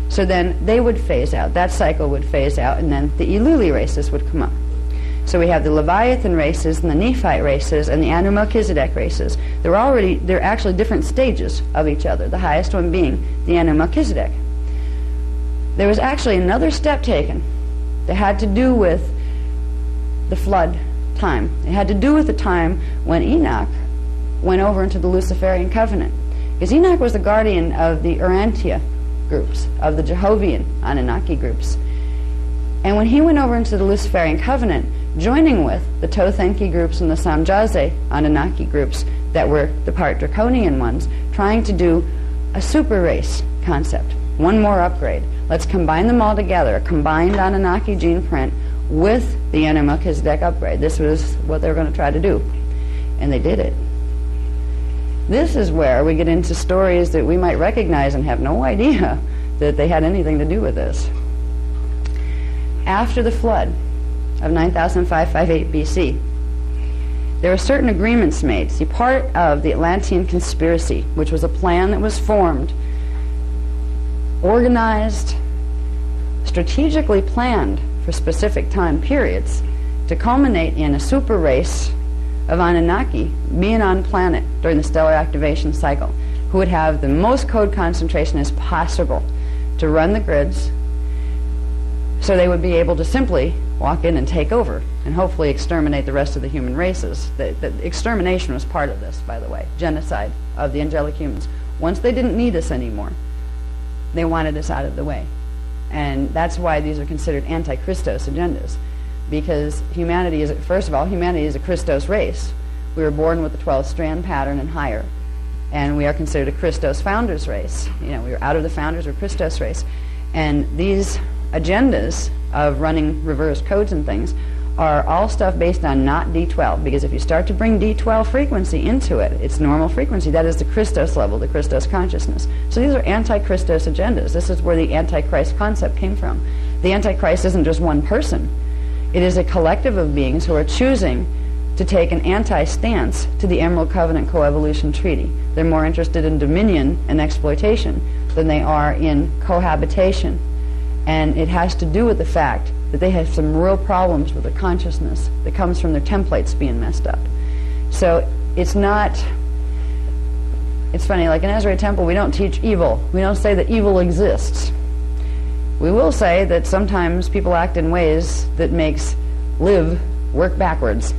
So then they would phase out. That cycle would phase out, and then the Iluli races would come up. So we have the Leviathan races and the Nephite races and the Anu Melchizedek races. They're actually different stages of each other, the highest one being the Anu Melchizedek. There was actually another step taken that had to do with the flood time. It had to do with the time when Enoch went over into the Luciferian covenant. Because Enoch was the guardian of the Urantia groups, of the Jehovian Anunnaki groups. And when he went over into the Luciferian covenant, joining with the Tothenki groups and the Samjaze Anunnaki groups that were the part draconian ones, trying to do a super race concept, one more upgrade. Let's combine them all together, a combined Anunnaki gene print with the Anu Melchizedek upgrade. This was what they were going to try to do. And they did it. This is where we get into stories that we might recognize and have no idea that they had anything to do with this. After the flood of 9558 BC, there were certain agreements made. See, part of the Atlantean conspiracy, which was a plan that was formed, organized, strategically planned for specific time periods to culminate in a super race of Anunnaki being on planet during the stellar activation cycle, who would have the most code concentration as possible to run the grids, so they would be able to simply walk in and take over and hopefully exterminate the rest of the human races. The extermination was part of this, by the way, genocide of the angelic humans. Once they didn't need us anymore, they wanted us out of the way. And that's why these are considered anti-Christos agendas, because humanity is, first of all, humanity is a Christos race. We were born with the 12th strand pattern and higher, and we are considered a Christos founders race. We are out of the founders, we're Christos race. And these agendas of running reverse codes and things are all stuff based on not D12, because if you start to bring D12 frequency into it, it's normal frequency. That is the Christos level, the Christos consciousness. So these are anti-Christos agendas. This is where the Antichrist concept came from. The Antichrist isn't just one person. It is a collective of beings who are choosing to take an anti-stance to the Emerald Covenant Coevolution Treaty. They're more interested in dominion and exploitation than they are in cohabitation. And it has to do with the fact that they have some real problems with the consciousness that comes from their templates being messed up. So it's funny, like in Ezra Temple, we don't teach evil. We don't say that evil exists. We will say that sometimes people act in ways that makes live work backwards.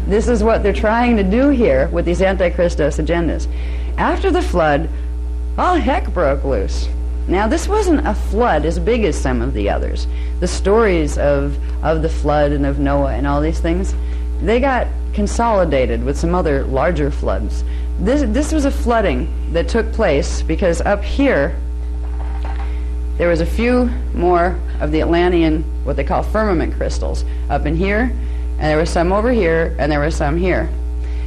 This is what they're trying to do here with these anti-Christos agendas. After the flood, all heck broke loose. Now, this wasn't a flood as big as some of the others. The stories of the flood and of Noah and all these things, they got consolidated with some other larger floods. This was a flooding that took place because up here, there was a few more of the Atlantian, what they call firmament crystals, up in here, and there were some over here, and there were some here.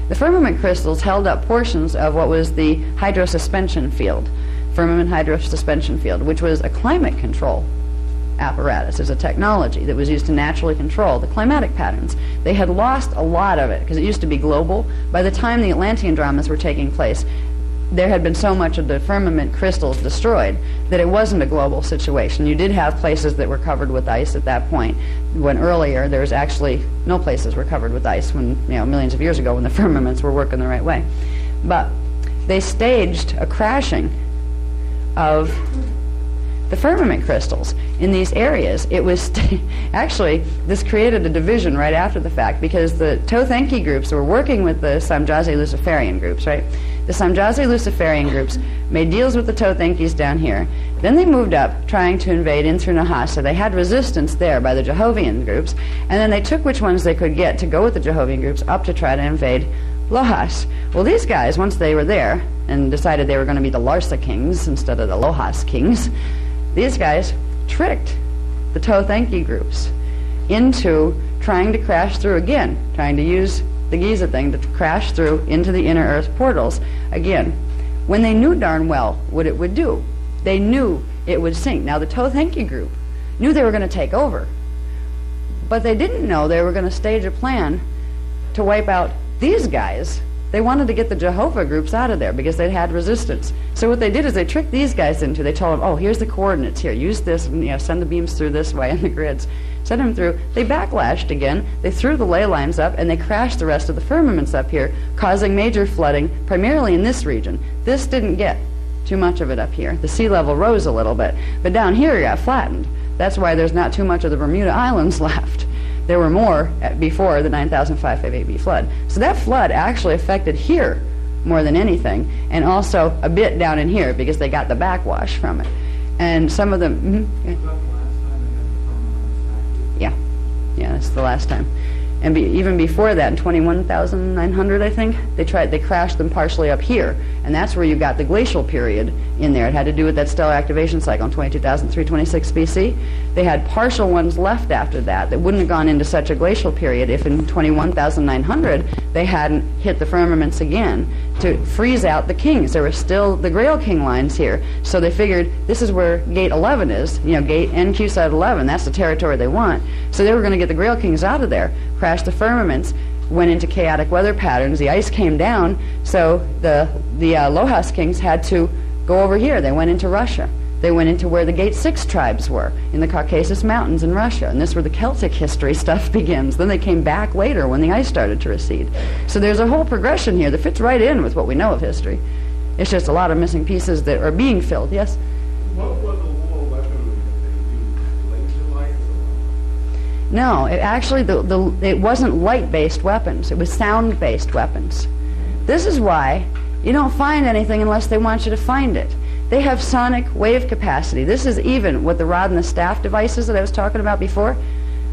The firmament crystals held up portions of what was the hydrosuspension field, firmament hydrosuspension field, which was a climate control apparatus. It's a technology that was used to naturally control the climatic patterns. They had lost a lot of it because it used to be global. By the time the Atlantean dramas were taking place, there had been so much of the firmament crystals destroyed that it wasn't a global situation. You did have places that were covered with ice at that point, when earlier there was actually no places were covered with ice when, millions of years ago, when the firmaments were working the right way. But they staged a crashing of the firmament crystals in these areas. It was actually, this created a division right after the fact, because the Thoth-Enki groups were working with the Samjazi Luciferian groups, right? The Samjazi Luciferian groups made deals with the Thoth-Enkis down here. Then they moved up, trying to invade in through Nahasa. They had resistance there by the Jehovian groups, and then they took which ones they could get to go with the Jehovian groups up to try to invade Lohas. Well, these guys, once they were there and decided they were going to be the Larsa kings instead of the Lohas kings, these guys tricked the Thoth-Enki groups into trying to crash through again, trying to use the Giza thing to crash through into the inner earth portals again, when they knew darn well what it would do. They knew it would sink. Now, the Thoth-Enki group knew they were going to take over, but they didn't know they were going to stage a plan to wipe out these guys. They wanted to get the Jehovah groups out of there because they'd had resistance. So what they did is they tricked these guys into, they told them, oh, here's the coordinates here, use this, and send the beams through this way in the grids. Send them through. They backlashed again, they threw the ley lines up, and they crashed the rest of the firmaments up here, causing major flooding, primarily in this region. This didn't get too much of it up here. The sea level rose a little bit, but down here it got flattened. That's why there's not too much of the Bermuda Islands left. There were more before the 9558B flood. So that flood actually affected here more than anything, and also a bit down in here because they got the backwash from it. And some of them... Yeah, that's the last time. And even before that, in 21,900, I think, they crashed them partially up here, and that's where you got the glacial period in there. It had to do with that stellar activation cycle in 22,326 BC. They had partial ones left after that wouldn't have gone into such a glacial period if in 21,900 they hadn't hit the firmaments again to freeze out the kings. There were still the Grail King lines here, so they figured this is where Gate 11 is, Gate NQ side 11, that's the territory they want. So they were going to get the Grail Kings out of there, crash the firmaments, went into chaotic weather patterns, the ice came down, so the Lohas kings had to go over here. They went into Russia. They went into where the Gate 6 tribes were, in the Caucasus Mountains in Russia, and this is where the Celtic history stuff begins. Then they came back later when the ice started to recede. So there's a whole progression here that fits right in with what we know of history. It's just a lot of missing pieces that are being filled. Yes? What was the war weaponry that they used? Laser lights? No, it actually, it wasn't light-based weapons. It was sound-based weapons. This is why you don't find anything unless they want you to find it. They have sonic wave capacity. This is even with the rod and the staff devices that I was talking about before.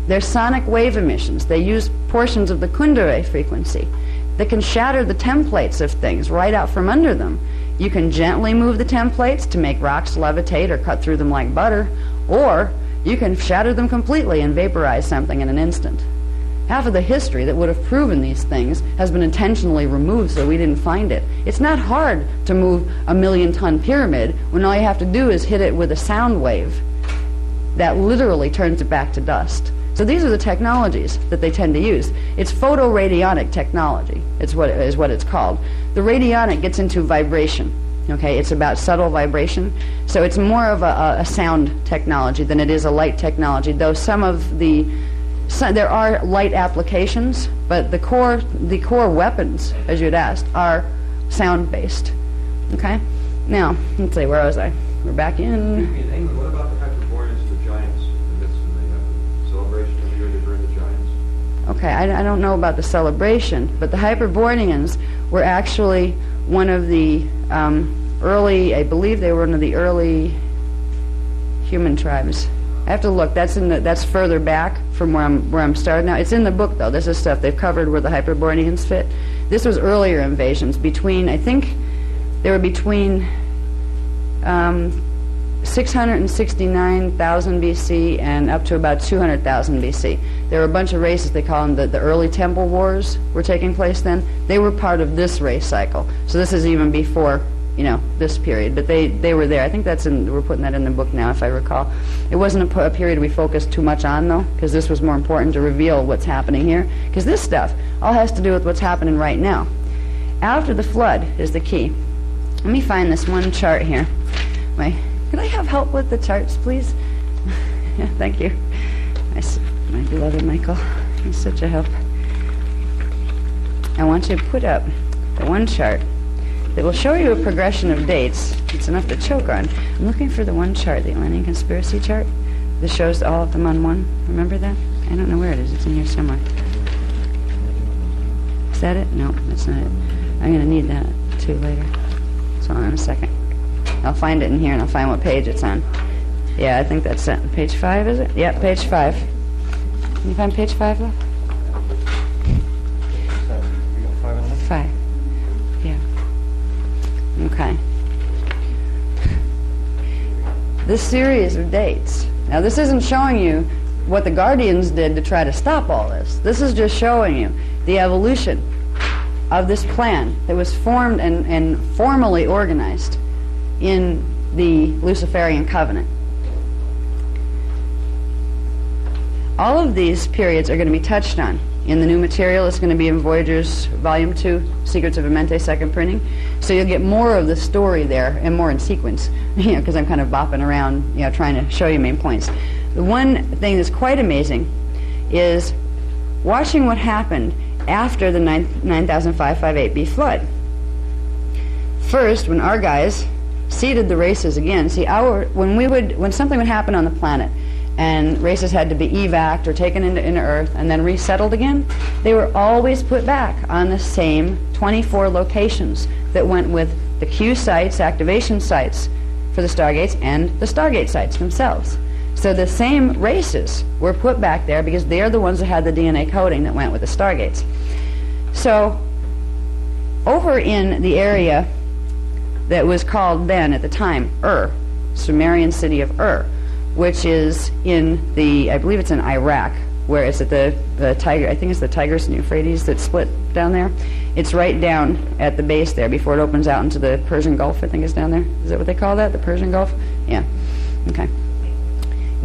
They're sonic wave emissions. They use portions of the Kundera frequency that can shatter the templates of things right out from under them. You can gently move the templates to make rocks levitate or cut through them like butter, Or you can shatter them completely and vaporize something in an instant. Half of the history that would have proven these things has been intentionally removed so we didn't find it. It's not hard to move a 1,000,000-ton pyramid when all you have to do is hit it with a sound wave that literally turns it back to dust. So these are the technologies that they tend to use. It's photoradionic technology. It's what it's called. The radionic gets into vibration. Okay, it's about subtle vibration. So it's more of a sound technology than it is a light technology, though there are light applications, but the core weapons, as you'd asked, are sound-based. Okay? Now, let's see, where was I? We're back in. Excuse me, in England, what about the Hyperboreans and the Giants? In the midst of the celebration of the year they burn the Giants? Okay, I don't know about the celebration, but the Hyperboreans were actually one of the I believe they were one of the early human tribes. I have to look. That's further back from where I'm starting now. It's in the book though. This is stuff they've covered where the Hyperboreans fit. This was earlier invasions I think they were between 669,000 BC and up to about 200,000 BC. There were a bunch of races, they call them the early temple wars were taking place then. They were part of this race cycle. So this is even before, this period. But they were there. I think we're putting that in the book now, if I recall. It wasn't a period we focused too much on, though, because this was more important to reveal what's happening here. Because this stuff all has to do with what's happening right now. After the flood is the key. Let me find this one chart here. Could I have help with the charts, please? Yeah, thank you. My beloved Michael, he's such a help. I want you to put up the one chart that will show you a progression of dates. It's enough to choke on. I'm looking for the one chart, the Atlantian conspiracy chart. This shows all of them on one. Remember that? I don't know where it is. It's in here somewhere. Is that it? No, that's not it. I'm going to need that too later. So hold on a second. I'll find it in here and I'll find what page it's on. Yeah, I think that's it. Page 5, is it? Yeah, page 5. Can you find page 5, love? 5. Yeah. Okay. This series of dates. Now, this isn't showing you what the Guardians did to try to stop all this. This is just showing you the evolution of this plan that was formed and formally organized in the Luciferian covenant. All of these periods are going to be touched on in the new material. It's going to be in Voyager's Volume 2, Secrets of Amente, second printing. So you'll get more of the story there and more in sequence, because I'm kind of bopping around, trying to show you main points. The one thing that's quite amazing is watching what happened after the 9558B flood. First, when our guys seeded the races again, when something would happen on the planet and races had to be evac'd or taken into Earth and then resettled again, they were always put back on the same 24 locations that went with the Q sites, activation sites for the Stargates, and the Stargate sites themselves. So the same races were put back there because they're the ones that had the DNA coding that went with the Stargates. So over in the area that was called then at the time Sumerian city of which is in I believe it's in Iraq, where it's at the Tiger, I think it's the Tigris and Euphrates that split down there. It's right down at the base there before it opens out into the Persian Gulf, I think it's down there. Is that what they call that, the Persian Gulf? Yeah. Okay.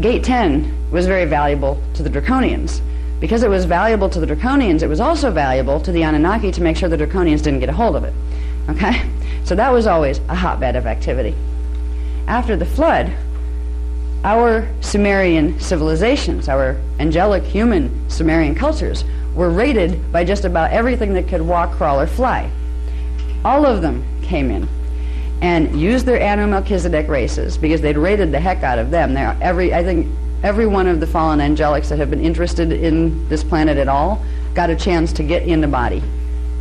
Gate 10 was very valuable to the Draconians. Because it was valuable to the Draconians, it was also valuable to the Anunnaki to make sure the Draconians didn't get a hold of it. Okay? So that was always a hotbed of activity. After the flood, our Sumerian civilizations, our angelic human Sumerian cultures, were raided by just about everything that could walk, crawl, or fly. All of them came in and used their Melchizedek races because they'd raided the heck out of them. I think every one of the fallen angelics that have been interested in this planet at all got a chance to get in the body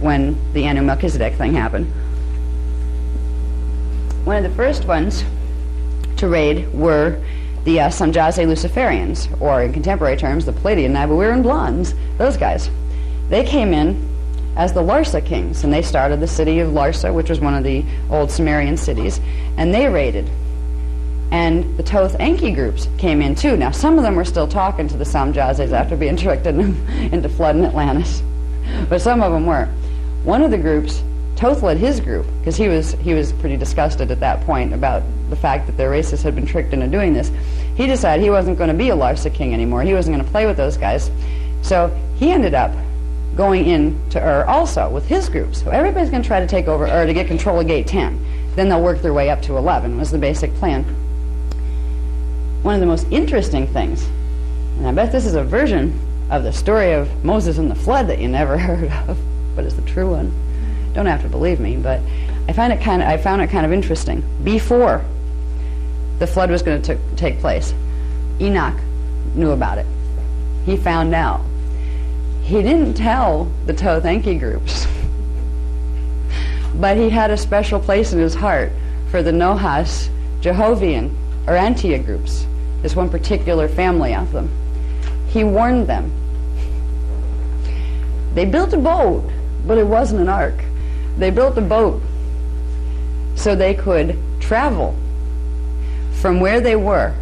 when the Melchizedek thing happened. One of the first ones to raid were the Sanjaze Luciferians, or in contemporary terms, the Palladian Nibiruan Blondes, those guys. They came in as the Larsa kings, and they started the city of Larsa, which was one of the old Sumerian cities, and they raided And the Thoth Enki groups came in too. Now, some of them were still talking to the Samjazes after being tricked into flooding Atlantis, but some of them weren't. One of the groups, Thoth led his group, because he was pretty disgusted at that point about the fact that their races had been tricked into doing this. He decided he wasn't going to be a Larsa king anymore. He wasn't going to play with those guys. So he ended up going into also with his group. So everybody's going to try to take over to get control of Gate 10. Then they'll work their way up to 11 was the basic plan. One of the most interesting things, and I bet this is a version of the story of Moses and the flood that you never heard of, but it's the true one. Don't have to believe me, but I found it kind of interesting. Before the flood was going to take place, Enoch knew about it. He found out. He didn't tell the Thoth Enki groups, but he had a special place in his heart for the Nohas, Jehovian, or Antia groups. There's one particular family of them. He warned them. They built a boat, but it wasn't an ark. They built a boat so they could travel from where they were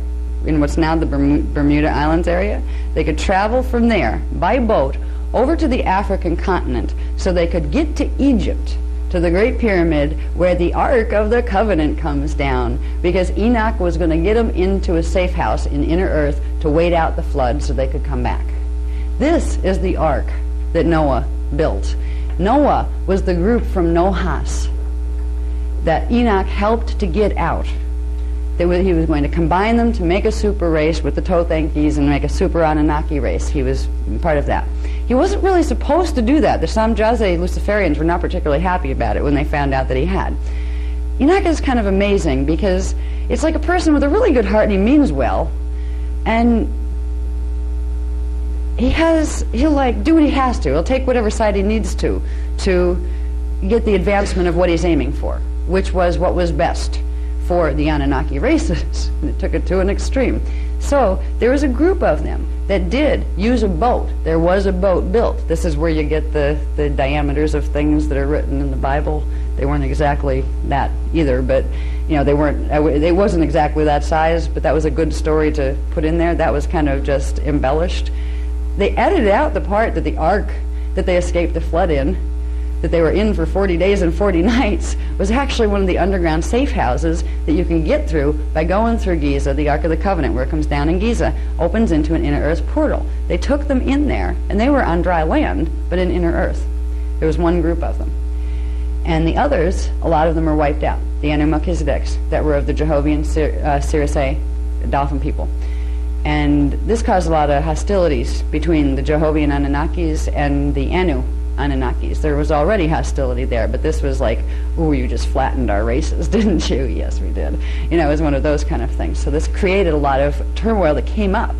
in what's now the Bermuda Islands area. They could travel from there by boat over to the African continent so they could get to Egypt, to the Great Pyramid, where the Ark of the Covenant comes down, because Enoch was going to get them into a safe house in inner earth to wait out the flood so they could come back. This is the Ark that Noah built. Noah was the group from Nohas that Enoch helped to get out. He was going to combine them to make a super race with the Thoth Enkis and make a super Anunnaki race. He was part of that. He wasn't really supposed to do that. The Samjaze Luciferians were not particularly happy about it when they found out that he had. Enoch is kind of amazing because it's like a person with a really good heart and he means well, and he'll like do what he has to. He'll take whatever side he needs to get the advancement of what he's aiming for, which was what was best for the Anunnaki races. And it took it to an extreme. So there was a group of them that did use a boat. There was a boat built. This is where you get the diameters of things that are written in the Bible. They weren't exactly that either, but you know, they wasn't exactly that size, but that was a good story to put in there. That was kind of just embellished. They edited out the part that the ark that they escaped the flood in, that they were in for 40 days and 40 nights, was actually one of the underground safe houses that you can get through by going through Giza. The Ark of the Covenant, where it comes down in Giza, opens into an inner earth portal. They took them in there, and they were on dry land, but in inner earth. There was one group of them. And the others, a lot of them were wiped out. The Anu Melchizedeks that were of the Jehovian Circe Dolphin people. And this caused a lot of hostilities between the Jehovian Anunnakis and the Anu Anunnakis. There was already hostility there, but this was like, ooh, you just flattened our races, didn't you? Yes, we did. You know, it was one of those kind of things. So this created a lot of turmoil that came up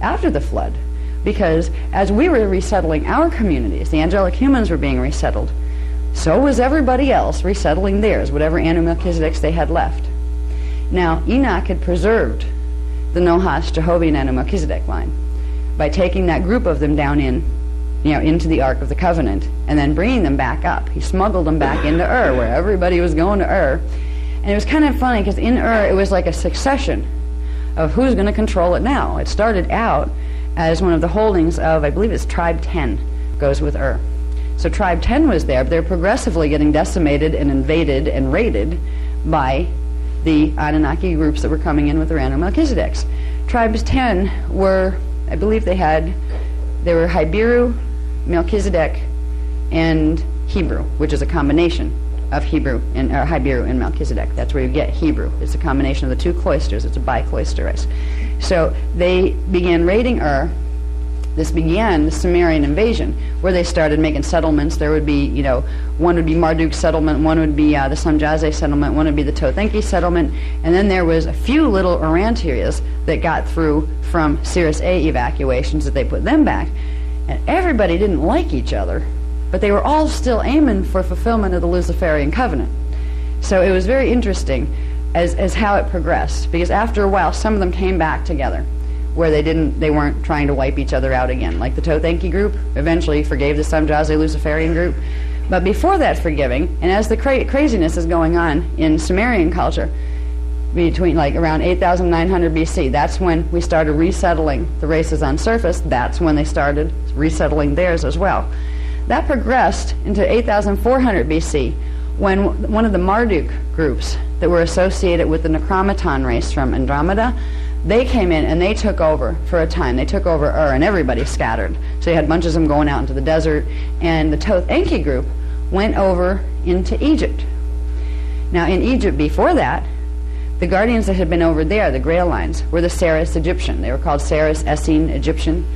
after the flood, because as we were resettling our communities, the angelic humans were being resettled, so was everybody else resettling theirs, whatever Anu Melchizedeks they had left. Now, Enoch had preserved the Nohas Jehovian Anu Melchizedek line by taking that group of them down into the Ark of the Covenant, and then bringing them back up. He smuggled them back into Ur, where everybody was going to Ur. And it was kind of funny, because in Ur, it was like a succession of who's going to control it now. It started out as one of the holdings of, I believe it's Tribe 10, goes with Ur. So Tribe 10 was there, but they're progressively getting decimated and invaded and raided by the Anunnaki groups that were coming in with their Anu Melchizedeks. Tribes 10 were, I believe they were Hibiru, Melchizedek, and Hebrew, which is a combination of Hibiru and Melchizedek. That's where you get Hebrew. It's a combination of the two cloisters. It's a bi-cloister race. So they began raiding Ur. This began the Sumerian invasion, where they started making settlements. There would be, one would be Marduk's settlement, one would be the Samjaze settlement, one would be the Thoth Enki settlement, and then there was a few little Urantias that got through from Cirrus A evacuations that they put them back. And everybody didn't like each other, but they were all still aiming for fulfillment of the Luciferian covenant. So it was very interesting as how it progressed, because after a while some of them came back together, where they weren't trying to wipe each other out again. Like the Thoth Enki group eventually forgave the Samjaze Luciferian group. But before that forgiving, and as the craziness is going on in Sumerian culture, between like around 8,900 BC. That's when we started resettling the races on surface. That's when they started resettling theirs as well. That progressed into 8,400 BC when one of the Marduk groups that were associated with the Necromaton race from Andromeda, they came in and they took over for a time. They took over Ur, and everybody scattered. So you had bunches of them going out into the desert, and the Toth Enki group went over into Egypt. Now in Egypt before that, the guardians that had been over there, the Grail Lines, were the Saris Egyptian. They were called Saris Essene Egyptian.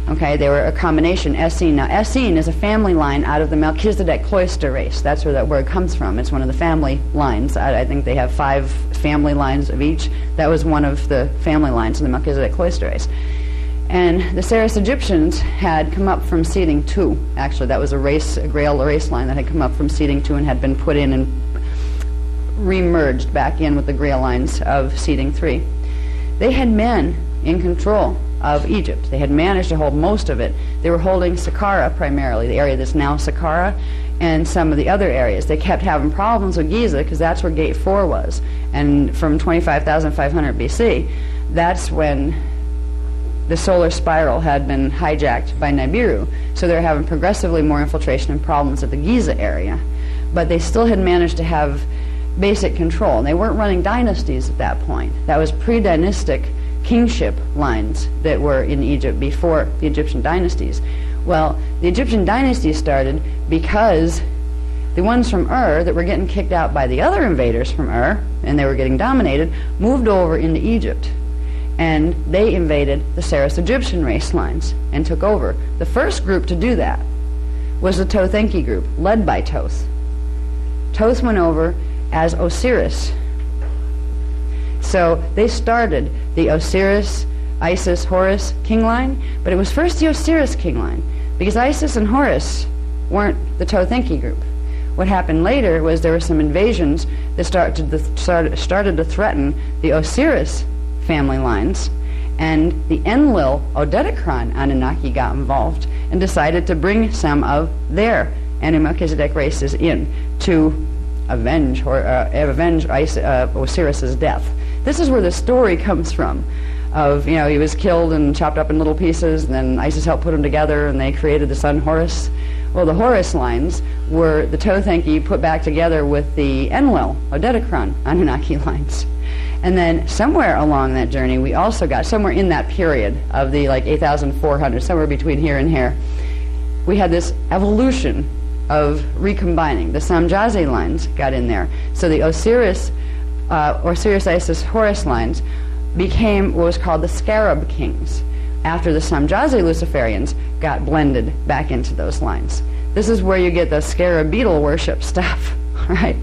Okay, they were a combination, Essene. Now Essene is a family line out of the Melchizedek Cloister race. That's where that word comes from. It's one of the family lines. I think they have 5 family lines of each. That was one of the family lines in the Melchizedek Cloister race. And the Saris Egyptians had come up from seeding 2. Actually, that was a Grail race line that had come up from seeding 2 and had been put in and re-merged back in with the Grail lines of seeding 3. They had men in control of Egypt. They had managed to hold most of it. They were holding Saqqara primarily, the area that's now Saqqara, and some of the other areas. They kept having problems with Giza because that's where Gate 4 was. And from 25,500 BC, that's when the solar spiral had been hijacked by Nibiru. So they were having progressively more infiltration and problems at the Giza area. But they still had managed to have basic control. And they weren't running dynasties at that point. That was pre-dynastic kingship lines that were in Egypt before the Egyptian dynasties. Well, the Egyptian dynasties started because the ones from Ur that were getting kicked out by the other invaders from Ur, and they were getting dominated, moved over into Egypt. And they invaded the Saris Egyptian race lines and took over. The first group to do that was the Toth Enki group, led by Toth. Toth went over as Osiris. So they started the Osiris, Isis, Horus king line, but it was first the Osiris king line, because Isis and Horus weren't the Toth Enki group. What happened later was there were some invasions that started to threaten the Osiris family lines, and the Enlil Odedikron Anunnaki got involved and decided to bring some of their Anu-Melchizedek races in to avenge Osiris's death. This is where the story comes from, of, you know, he was killed and chopped up in little pieces, and then Isis helped put him together, and they created the son Horus. Well, the Horus lines were the Toth Enki put back together with the Enlil Odedikron Anunnaki lines. And then somewhere along that journey, we also got, somewhere in that period of the like 8,400, somewhere between here and here, we had this evolution of recombining. The Samjazi lines got in there. So the Osiris, Isis, Horus lines became what was called the Scarab Kings, after the Samjazi Luciferians got blended back into those lines. This is where you get the Scarab beetle worship stuff, right?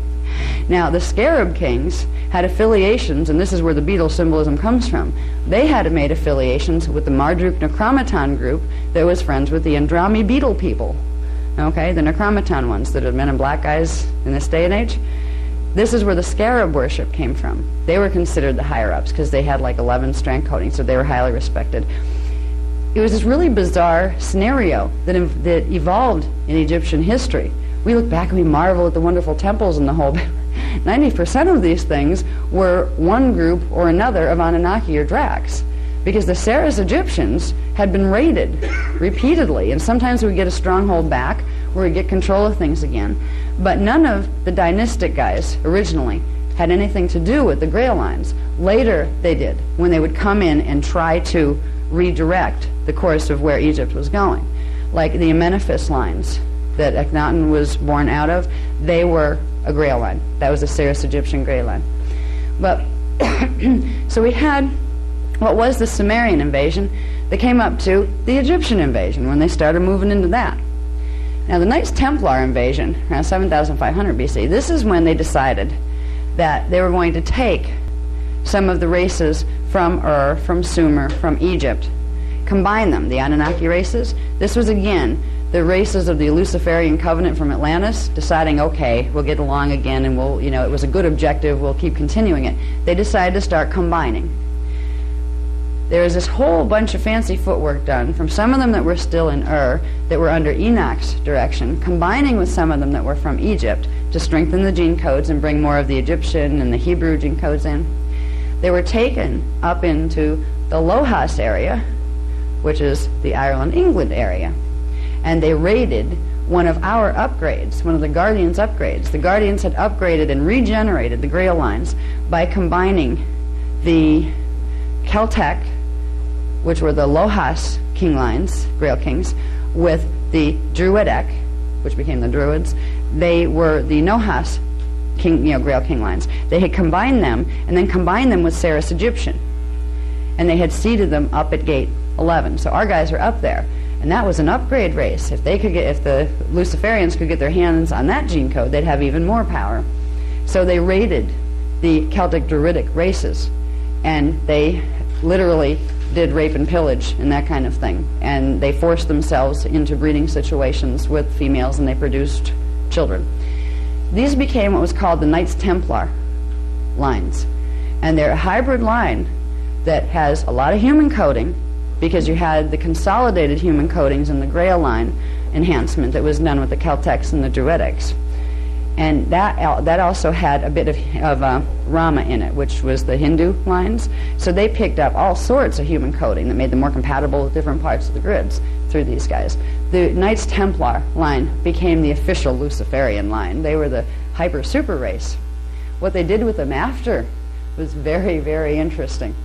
Now, the Scarab Kings had affiliations, and this is where the beetle symbolism comes from. They had made affiliations with the Marduk Necromaton group that was friends with the Andrami beetle people. Okay, the Necromaton ones that are men in black guys in this day and age. This is where the Scarab worship came from. They were considered the higher-ups because they had like 11 strand coding, so they were highly respected. It was this really bizarre scenario that evolved in Egyptian history. We look back and we marvel at the wonderful temples and the whole bit. 90% of these things were one group or another of Anunnaki or Dracs, because the Saris Egyptians had been raided repeatedly, and sometimes we get a stronghold back where we get control of things again. But none of the dynastic guys originally had anything to do with the Grail lines. Later they did, when they would come in and try to redirect the course of where Egypt was going. Like the Amenephis lines that Akhenaten was born out of, they were a Grail line. That was the Saris Egyptian Grail line. But so we had what was the Sumerian invasion that came up to the Egyptian invasion when they started moving into that. Now the Knights Templar invasion, around 7,500 BC, this is when they decided that they were going to take some of the races from Ur, from Sumer, from Egypt, combine them, the Anunnaki races. This was again the races of the Luciferian covenant from Atlantis, deciding, okay, we'll get along again, and we'll, you know, it was a good objective, we'll keep continuing it. They decided to start combining. There was this whole bunch of fancy footwork done from some of them that were still in Ur, that were under Enoch's direction, combining with some of them that were from Egypt to strengthen the gene codes and bring more of the Egyptian and the Hebrew gene codes in. They were taken up into the Lohas area, which is the Ireland-England area, and they raided one of our upgrades, one of the Guardians' upgrades. The Guardians had upgraded and regenerated the Grail lines by combining the Celtic, which were the Lohas king lines, Grail kings, with the Druidic, which became the Druids. They were the Nohas king, Grail king lines. They had combined them and then combined them with Saris Egyptian, and they had seeded them up at gate 11. So our guys are up there, and that was an upgrade race. If the Luciferians could get their hands on that gene code, they'd have even more power. So they raided the Celtic Druidic races, and they literally did rape and pillage and that kind of thing, and they forced themselves into breeding situations with females, and they produced children. These became what was called the Knights Templar lines, and they're a hybrid line that has a lot of human coding, because you had the consolidated human codings in the Grail line enhancement that was done with the Celtics and the Druidics. And that also had a bit of Rama in it, which was the Hindu lines. So they picked up all sorts of human coding that made them more compatible with different parts of the grids through these guys. The Knights Templar line became the official Luciferian line. They were the hyper-super race. What they did with them after was very, very interesting.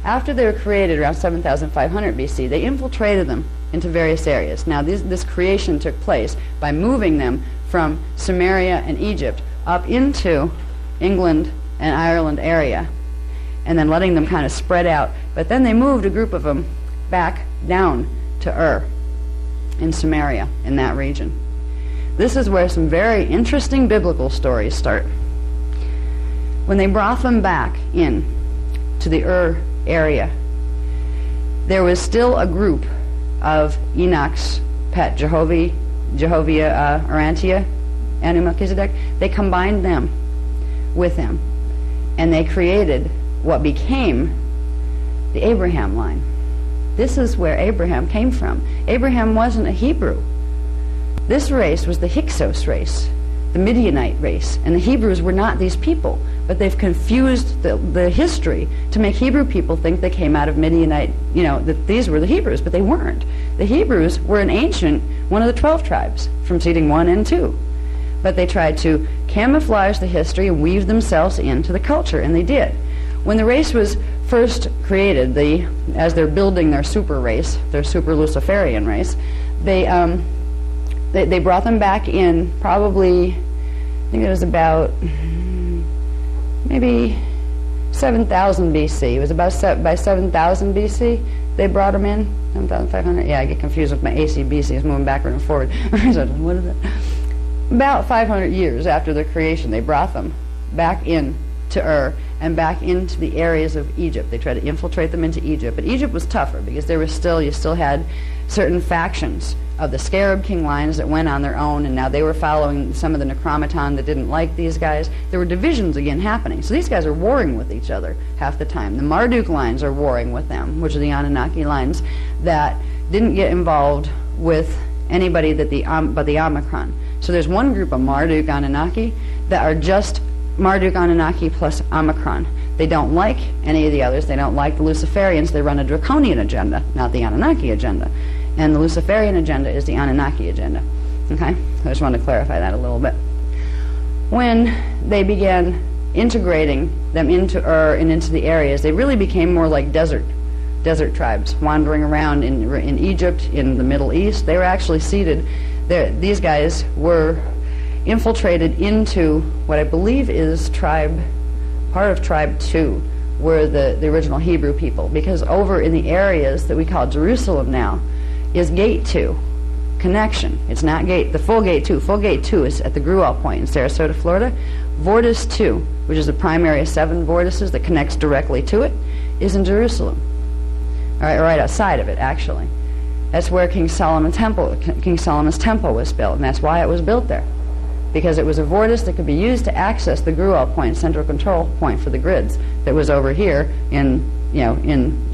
After they were created around 7,500 BC, they infiltrated them into various areas. Now, this creation took place by moving them from Sumeria and Egypt up into England and Ireland area, and then letting them kind of spread out. But then they moved a group of them back down to Ur in Sumeria, in that region. This is where some very interesting biblical stories start. When they brought them back in to the Ur area, there was still a group of Enoch's pet Jehovah Urantia and Melchizedek. They combined them with him, and they created what became the Abraham line. This is where Abraham came from. Abraham wasn't a Hebrew. This race was the Hyksos race, the Midianite race, and the Hebrews were not these people, but they've confused the history to make Hebrew people think they came out of Midianite, that these were the Hebrews, but they weren't. The Hebrews were an ancient, one of the 12 tribes from seeding 1 and 2. But they tried to camouflage the history and weave themselves into the culture, and they did. When the race was first created, as they're building their super race, their super Luciferian race, they brought them back in probably, I think it was about maybe 7,000 BC. It was about by 7,000 BC they brought them in. 7,500. Yeah, I get confused with my AC BC. It's moving backward and forward. So what is it? About 500 years after their creation, they brought them back in to Ur and back into the areas of Egypt. They tried to infiltrate them into Egypt, but Egypt was tougher because you still had certain factions of the Scarab King lines that went on their own, and now they were following some of the Necromaton that didn't like these guys. There were divisions again happening. So these guys are warring with each other half the time. The Marduk lines are warring with them, which are the Anunnaki lines that didn't get involved with anybody but the Omicron. So there's one group of Marduk Anunnaki that are just Marduk Anunnaki plus Omicron. They don't like any of the others. They don't like the Luciferians. They run a draconian agenda, not the Anunnaki agenda. And the Luciferian agenda is the Anunnaki agenda. Okay? I just wanted to clarify that a little bit. When they began integrating them into Ur and into the areas, they really became more like desert tribes, wandering around in Egypt, in the Middle East. They were actually seated there. These guys were infiltrated into what I believe is part of tribe 2, were the original Hebrew people, because over in the areas that we call Jerusalem now is gate 2 connection. It's not the full gate 2. Full gate 2 is at the Gruel point in Sarasota, Florida. Vortis 2, which is the primary of 7 vortices that connects directly to it, is in Jerusalem. Right outside of it, actually. That's where King Solomon's temple was built, and that's why it was built there, because it was a vortice that could be used to access the Gruel point, central control point for the grids, that was over here in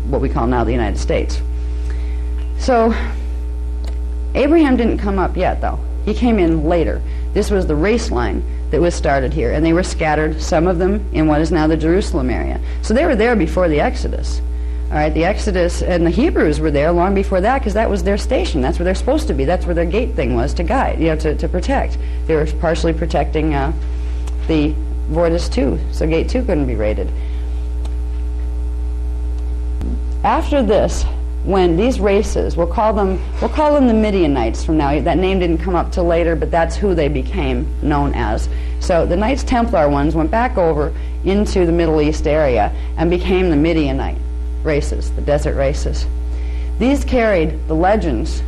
what we call now the United States. So Abraham didn't come up yet, though. He came in later. This was the race line that was started here, and they were scattered, some of them in what is now the Jerusalem area. So they were there before the Exodus. All right, the Exodus, and the Hebrews were there long before that, because that was their station. That's where they're supposed to be. That's where their gate thing was, to guide, to protect. They were partially protecting the Vortis too, so gate 2 couldn't be raided. After this, when these races, we'll call them the Midianites from now. That name didn't come up till later, but that's who they became known as. So the Knights Templar ones went back over into the Middle East area and became the Midianite races, the desert races. These carried the legends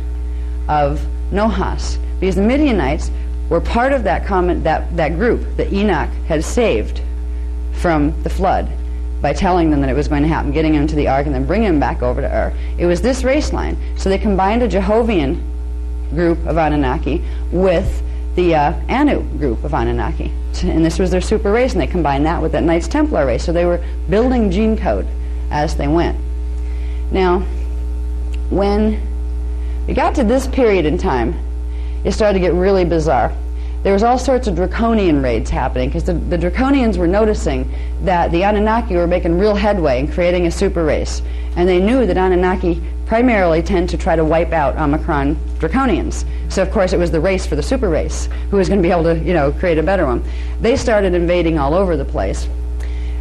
of Nohas, because the Midianites were part of that group that Enoch had saved from the flood by telling them that it was going to happen, getting them to the ark and then bringing them back over to Ur. It was this race line. So they combined a Jehovian group of Anunnaki with the Anu group of Anunnaki. And this was their super race, and they combined that with that Knights Templar race. So they were building gene code as they went. Now, when we got to this period in time, it started to get really bizarre. There was all sorts of draconian raids happening, because the draconians were noticing that the Anunnaki were making real headway in creating a super race. And they knew that Anunnaki primarily tend to try to wipe out Omicron draconians. So of course it was the race for the super race who was going to be able to, create a better one. They started invading all over the place.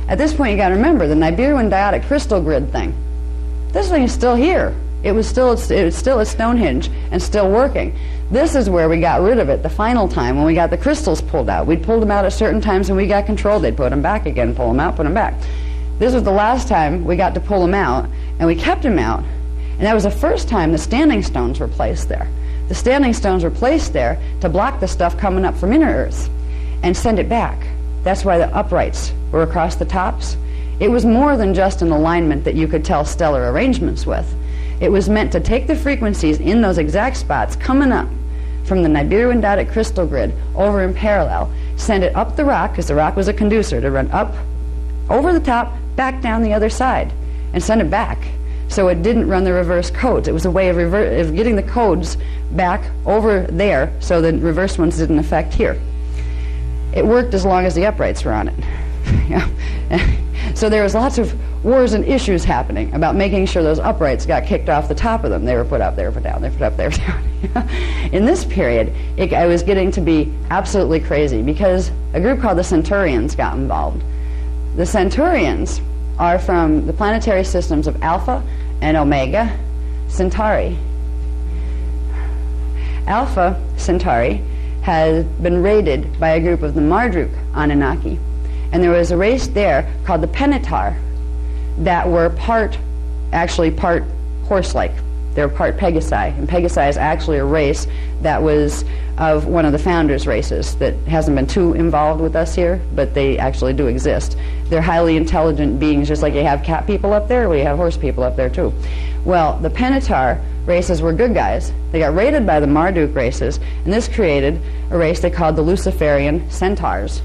At this point, you got to remember the Nibiru Diotic crystal grid thing. This thing is still here. It was still at Stonehenge and still working. This is where we got rid of it the final time, when we got the crystals pulled out. We'd pulled them out at certain times and we got control. They'd put them back again, pull them out, put them back. This was the last time we got to pull them out, and we kept them out. And that was the first time the standing stones were placed there. The standing stones were placed there to block the stuff coming up from inner Earth and send it back. That's why the uprights were across the tops. It was more than just an alignment that you could tell stellar arrangements with. It was meant to take the frequencies in those exact spots coming up from the Nibiru Diotic crystal grid over in parallel, send it up the rock, because the rock was a conducer, to run up, over the top, back down the other side, and send it back. So it didn't run the reverse codes. It was a way of getting the codes back over there so the reverse ones didn't affect here. It worked as long as the uprights were on it. So there was lots of wars and issues happening about making sure those uprights got kicked off the top of them. They were put up, they were put down, they were put up, they were down. In this period, it was getting to be absolutely crazy, because a group called the Centurions got involved. The Centurions are from the planetary systems of Alpha and Omega Centauri. Alpha Centauri has been raided by a group of the Marduk Anunnaki. And there was a race there called the Penatar that were part horse-like. They were part Pegasi. And Pegasi is actually a race that was of one of the founders' races that hasn't been too involved with us here, but they actually do exist. They're highly intelligent beings, just like you have cat people up there, we have horse people up there too. Well, the Penatar races were good guys. They got raided by the Marduk races, and this created a race they called the Luciferian Centaurs.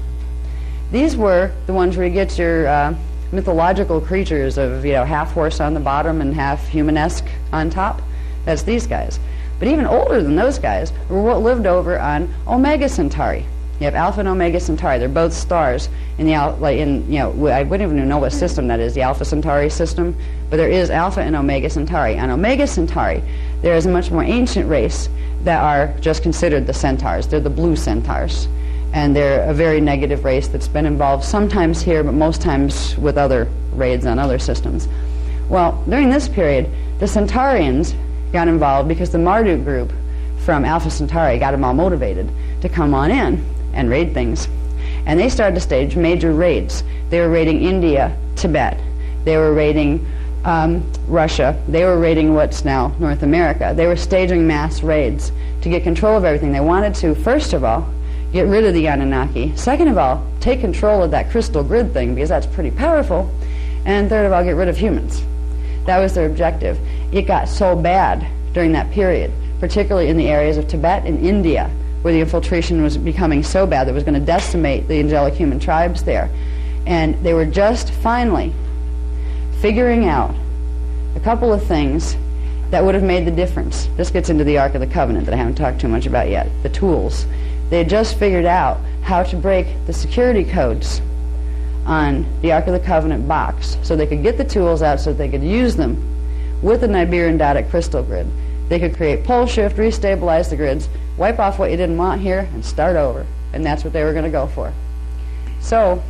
These were the ones where you get your mythological creatures of, half horse on the bottom and half humanesque on top. That's these guys. But even older than those guys were what lived over on Omega Centauri. You have Alpha and Omega Centauri. They're both stars in the I wouldn't even know what system that is, the Alpha Centauri system, but there is Alpha and Omega Centauri. On Omega Centauri, there is a much more ancient race that are just considered the centaurs. They're the blue centaurs. And they're a very negative race that's been involved sometimes here, but most times with other raids on other systems. Well, during this period, the Centaurians got involved because the Marduk group from Alpha Centauri got them all motivated to come on in and raid things. And they started to stage major raids. They were raiding India, Tibet. They were raiding Russia. They were raiding what's now North America. They were staging mass raids to get control of everything. They wanted to, first of all, get rid of the Anunnaki. Second of all, take control of that crystal grid thing, because that's pretty powerful. And third of all, get rid of humans. That was their objective. It got so bad during that period, particularly in the areas of Tibet and India, where the infiltration was becoming so bad that it was going to decimate the angelic human tribes there. And they were just finally figuring out a couple of things that would have made the difference. This gets into the Ark of the Covenant that I haven't talked too much about yet, the tools. They had just figured out how to break the security codes on the Ark of the Covenant box so they could get the tools out so they could use them with the Nibirian Dadic crystal grid. They could create pole shift, restabilize the grids, wipe off what you didn't want here, and start over. And that's what they were going to go for. So,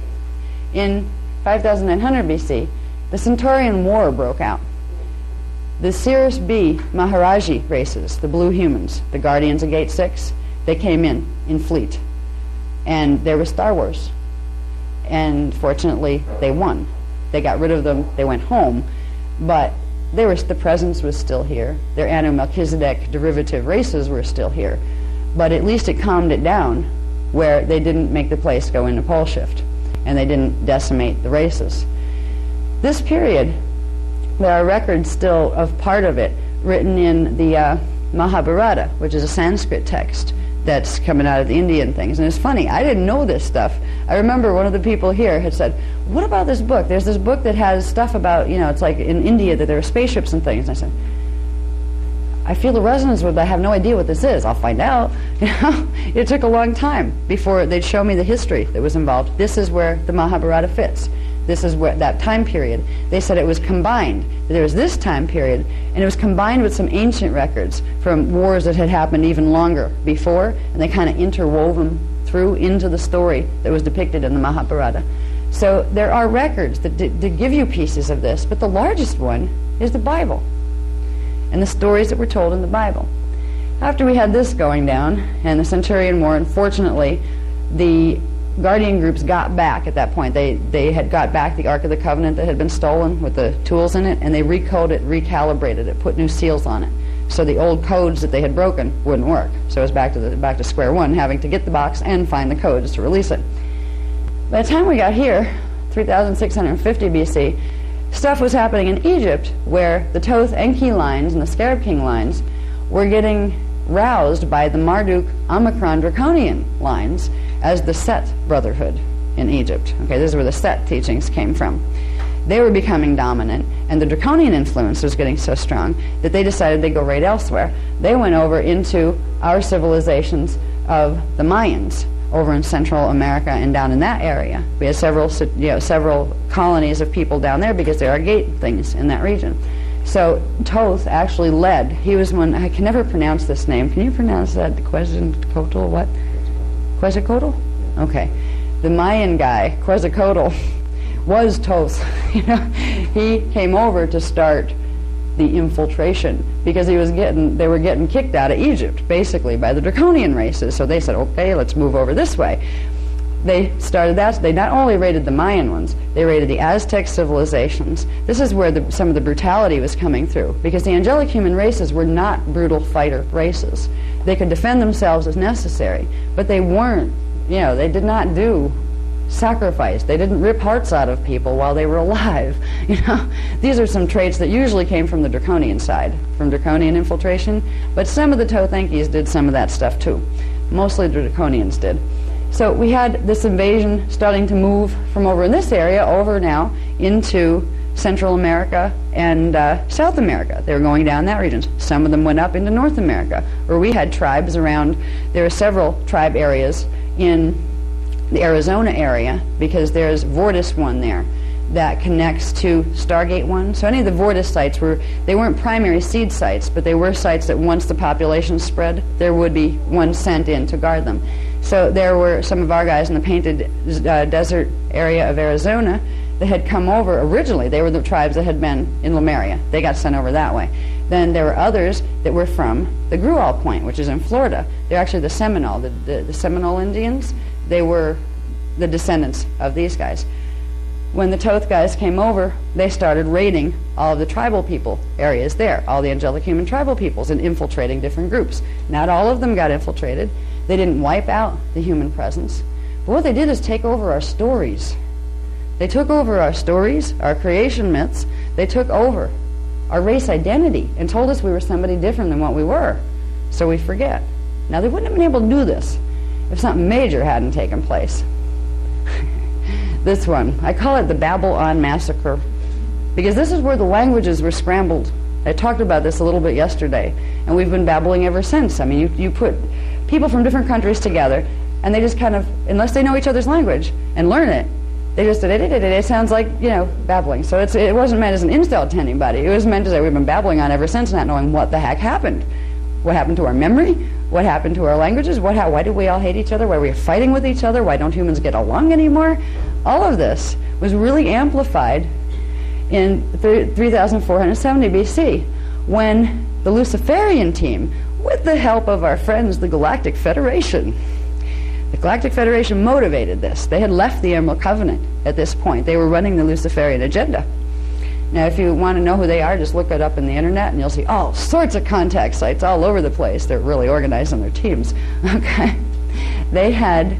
in 5900 BC, the Centaurian War broke out. The Sirius B Maharaji races, the blue humans, the guardians of Gate 6, they came in fleet. And there was Star Wars. And fortunately, they won. They got rid of them, they went home, but the presence was still here. Their Melchizedek derivative races were still here. But at least it calmed it down where they didn't make the place go into pole shift and they didn't decimate the races. This period, there are records still of part of it written in the Mahabharata, which is a Sanskrit text that's coming out of the Indian things. And it's funny, I didn't know this stuff. I remember one of the people here had said, what about this book? There's this book that has stuff about, it's like in India that there are spaceships and things. And I said, I feel the resonance with it, but I have no idea what this is. I'll find out. It took a long time before they'd show me the history that was involved. This is where the Mahabharata fits. This is where that time period. They said it was combined. There was this time period, and it was combined with some ancient records from wars that had happened even longer before, and they kind of interwove them through into the story that was depicted in the Mahabharata. So there are records that give you pieces of this, but the largest one is the Bible and the stories that were told in the Bible. After we had this going down and the Centaurian War, unfortunately, the Guardian groups got back at that point. They had got back the Ark of the Covenant that had been stolen with the tools in it, and they recoded it, recalibrated it, put new seals on it. So the old codes that they had broken wouldn't work. So it was back to square one, having to get the box and find the codes to release it. By the time we got here, 3650 BC, stuff was happening in Egypt where the Thoth Enki lines and the Scarab King lines were getting roused by the Marduk Omicron Draconian lines as the Set Brotherhood in Egypt. Okay, this is where the Set teachings came from. They were becoming dominant, and the Draconian influence was getting so strong that they decided they'd go right elsewhere. They went over into our civilizations of the Mayans, over in Central America and down in that area. We had several colonies of people down there because there are gate things in that region. So Thoth actually led. He was one, I can never pronounce this name. Can you pronounce that? Quetzalcoatl, what? Quetzalcoatl? Okay. The Mayan guy, Quetzalcoatl, was Thoth. He came over to start the infiltration because they were getting kicked out of Egypt, basically, by the Draconian races. So they said, okay, let's move over this way. They started that. They not only raided the Mayan ones, they raided the Aztec civilizations. This is where some of the brutality was coming through, because the angelic human races were not brutal fighter races. They could defend themselves as necessary, but they weren't, they did not do sacrifice. They didn't rip hearts out of people while they were alive. These are some traits that usually came from the Draconian side, from Draconian infiltration, but some of the Thoth Enkis did some of that stuff too. Mostly the Draconians did. So we had this invasion starting to move from over in this area over now into Central America and South America. They were going down that region. Some of them went up into North America, where we had tribes around. There are several tribe areas in the Arizona area, because there's Vortis 1 there that connects to Stargate 1. So any of the Vortis sites they weren't primary seed sites, but they were sites that once the population spread, there would be one sent in to guard them. So there were some of our guys in the Painted Desert area of Arizona that had come over originally. They were the tribes that had been in Lemuria. They got sent over that way. Then there were others that were from the Grual Point, which is in Florida. They're actually the Seminole, the Seminole Indians. They were the descendants of these guys. When the Thoth guys came over, they started raiding all of the tribal people areas there, all the angelic human tribal peoples, and infiltrating different groups. Not all of them got infiltrated. They didn't wipe out the human presence. But what they did is take over our stories. They took over our stories, our creation myths. They took over our race identity and told us we were somebody different than what we were. So we forget. Now, they wouldn't have been able to do this if something major hadn't taken place. This one, I call it the Babylon Massacre, because this is where the languages were scrambled. I talked about this a little bit yesterday, and we've been babbling ever since. I mean, you put people from different countries together, and they just kind of, unless they know each other's language and learn it, they just it sounds like, babbling. So it wasn't meant as an insult to anybody. It was meant to say we've been babbling on ever since, not knowing what the heck happened. What happened to our memory? What happened to our languages? Why did we all hate each other? Why were we fighting with each other? Why don't humans get along anymore? All of this was really amplified in 3470 BC when the Luciferian team, with the help of our friends the Galactic Federation, the Galactic Federation motivated this. They had left the Emerald Covenant at this point. They were running the Luciferian agenda. Now, if you want to know who they are, just look it up in the internet and you'll see all sorts of contact sites all over the place. They're really organized on their teams. Okay. They had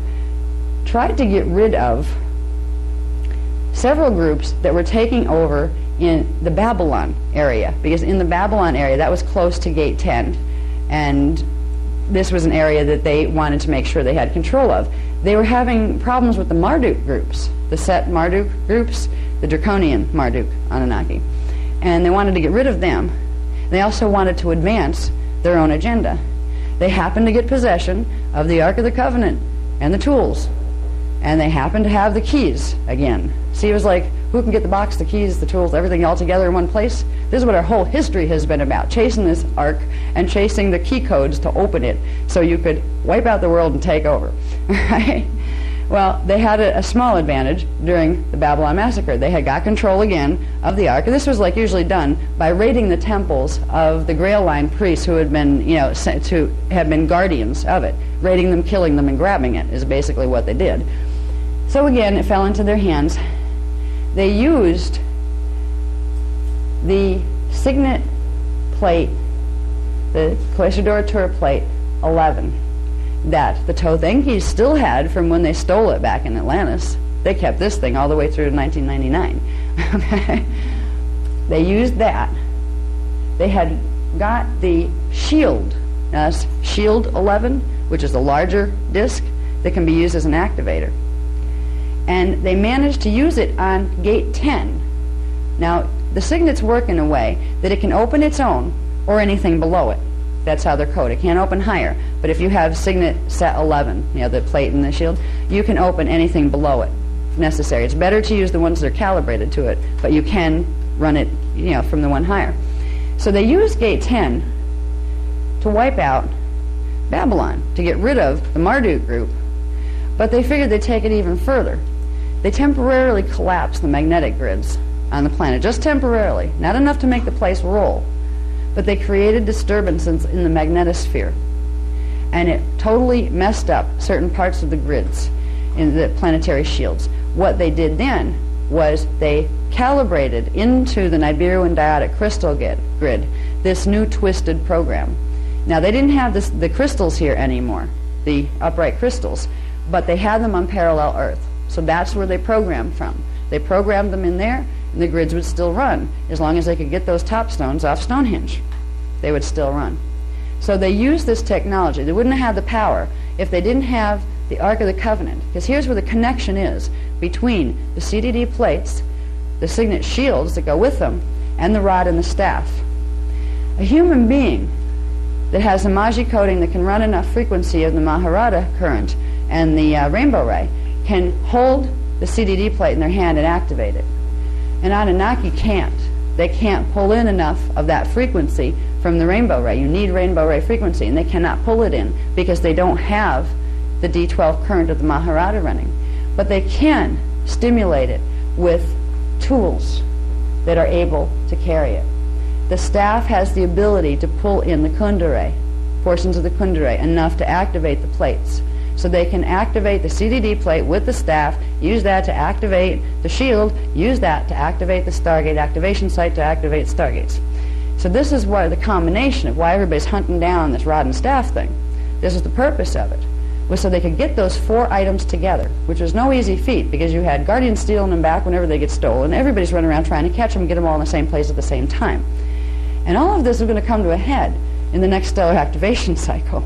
tried to get rid of several groups that were taking over in the Babylon area, because in the Babylon area, that was close to Gate 10, and this was an area that they wanted to make sure they had control of. They were having problems with the Marduk groups, the Set Marduk groups, the Draconian Marduk Anunnaki, and they wanted to get rid of them. They also wanted to advance their own agenda. They happened to get possession of the Ark of the Covenant and the tools, and they happened to have the keys again. See, it was like, who can get the box, the keys, the tools, everything all together in one place? This is what our whole history has been about, chasing this ark and chasing the key codes to open it so you could wipe out the world and take over. Right? Well, they had a small advantage during the Babylon massacre. They had got control again of the ark. And this was like usually done by raiding the temples of the Grail Line priests who had been, sent to have been guardians of it. Raiding them, killing them, and grabbing it is basically what they did. So again, it fell into their hands. They used the signet plate, the Cloister Duratura plate 11, that the Tothenkis still had from when they stole it back in Atlantis. They kept this thing all the way through to 1999. Okay. They used that. They had got the shield. Now that's shield 11, which is a larger disc that can be used as an activator. And they managed to use it on Gate 10. Now, the signets work in a way that it can open its own or anything below it. That's how they're coded. It can't open higher. But if you have signet set 11, the plate and the shield, you can open anything below it if necessary. It's better to use the ones that are calibrated to it, but you can run it, from the one higher. So they used Gate 10 to wipe out Babylon, to get rid of the Marduk group. But they figured they'd take it even further. They temporarily collapsed the magnetic grids on the planet, just temporarily, not enough to make the place roll, but they created disturbances in the magnetosphere, and it totally messed up certain parts of the grids in the planetary shields. What they did then was they calibrated into the Nibiru Diotic crystal grid this new twisted program. Now, they didn't have the crystals here anymore, the upright crystals, but they had them on parallel Earth. So that's where they programmed from. They programmed them in there, and the grids would still run. As long as they could get those top stones off Stonehenge, they would still run. So they used this technology. They wouldn't have had the power if they didn't have the Ark of the Covenant. Because here's where the connection is between the CDD plates, the signet shields that go with them, and the rod and the staff. A human being that has a Magi coding that can run enough frequency of the Maharada current and the rainbow ray can hold the CDD plate in their hand and activate it. And Anunnaki can't. They can't pull in enough of that frequency from the rainbow ray. You need rainbow ray frequency, and they cannot pull it in because they don't have the D12 current of the Maharada running. But they can stimulate it with tools that are able to carry it. The staff has the ability to pull in the Kundalini, portions of the Kundalini, enough to activate the plates. So they can activate the CDD plate with the staff, use that to activate the shield, use that to activate the Stargate activation site to activate Stargates. So this is why the combination of why everybody's hunting down this rod and staff thing. This is the purpose of it, was so they could get those 4 items together, which was no easy feat because you had Guardians stealing them back whenever they get stolen. Everybody's running around trying to catch them and get them all in the same place at the same time. And all of this is going to come to a head in the next stellar activation cycle.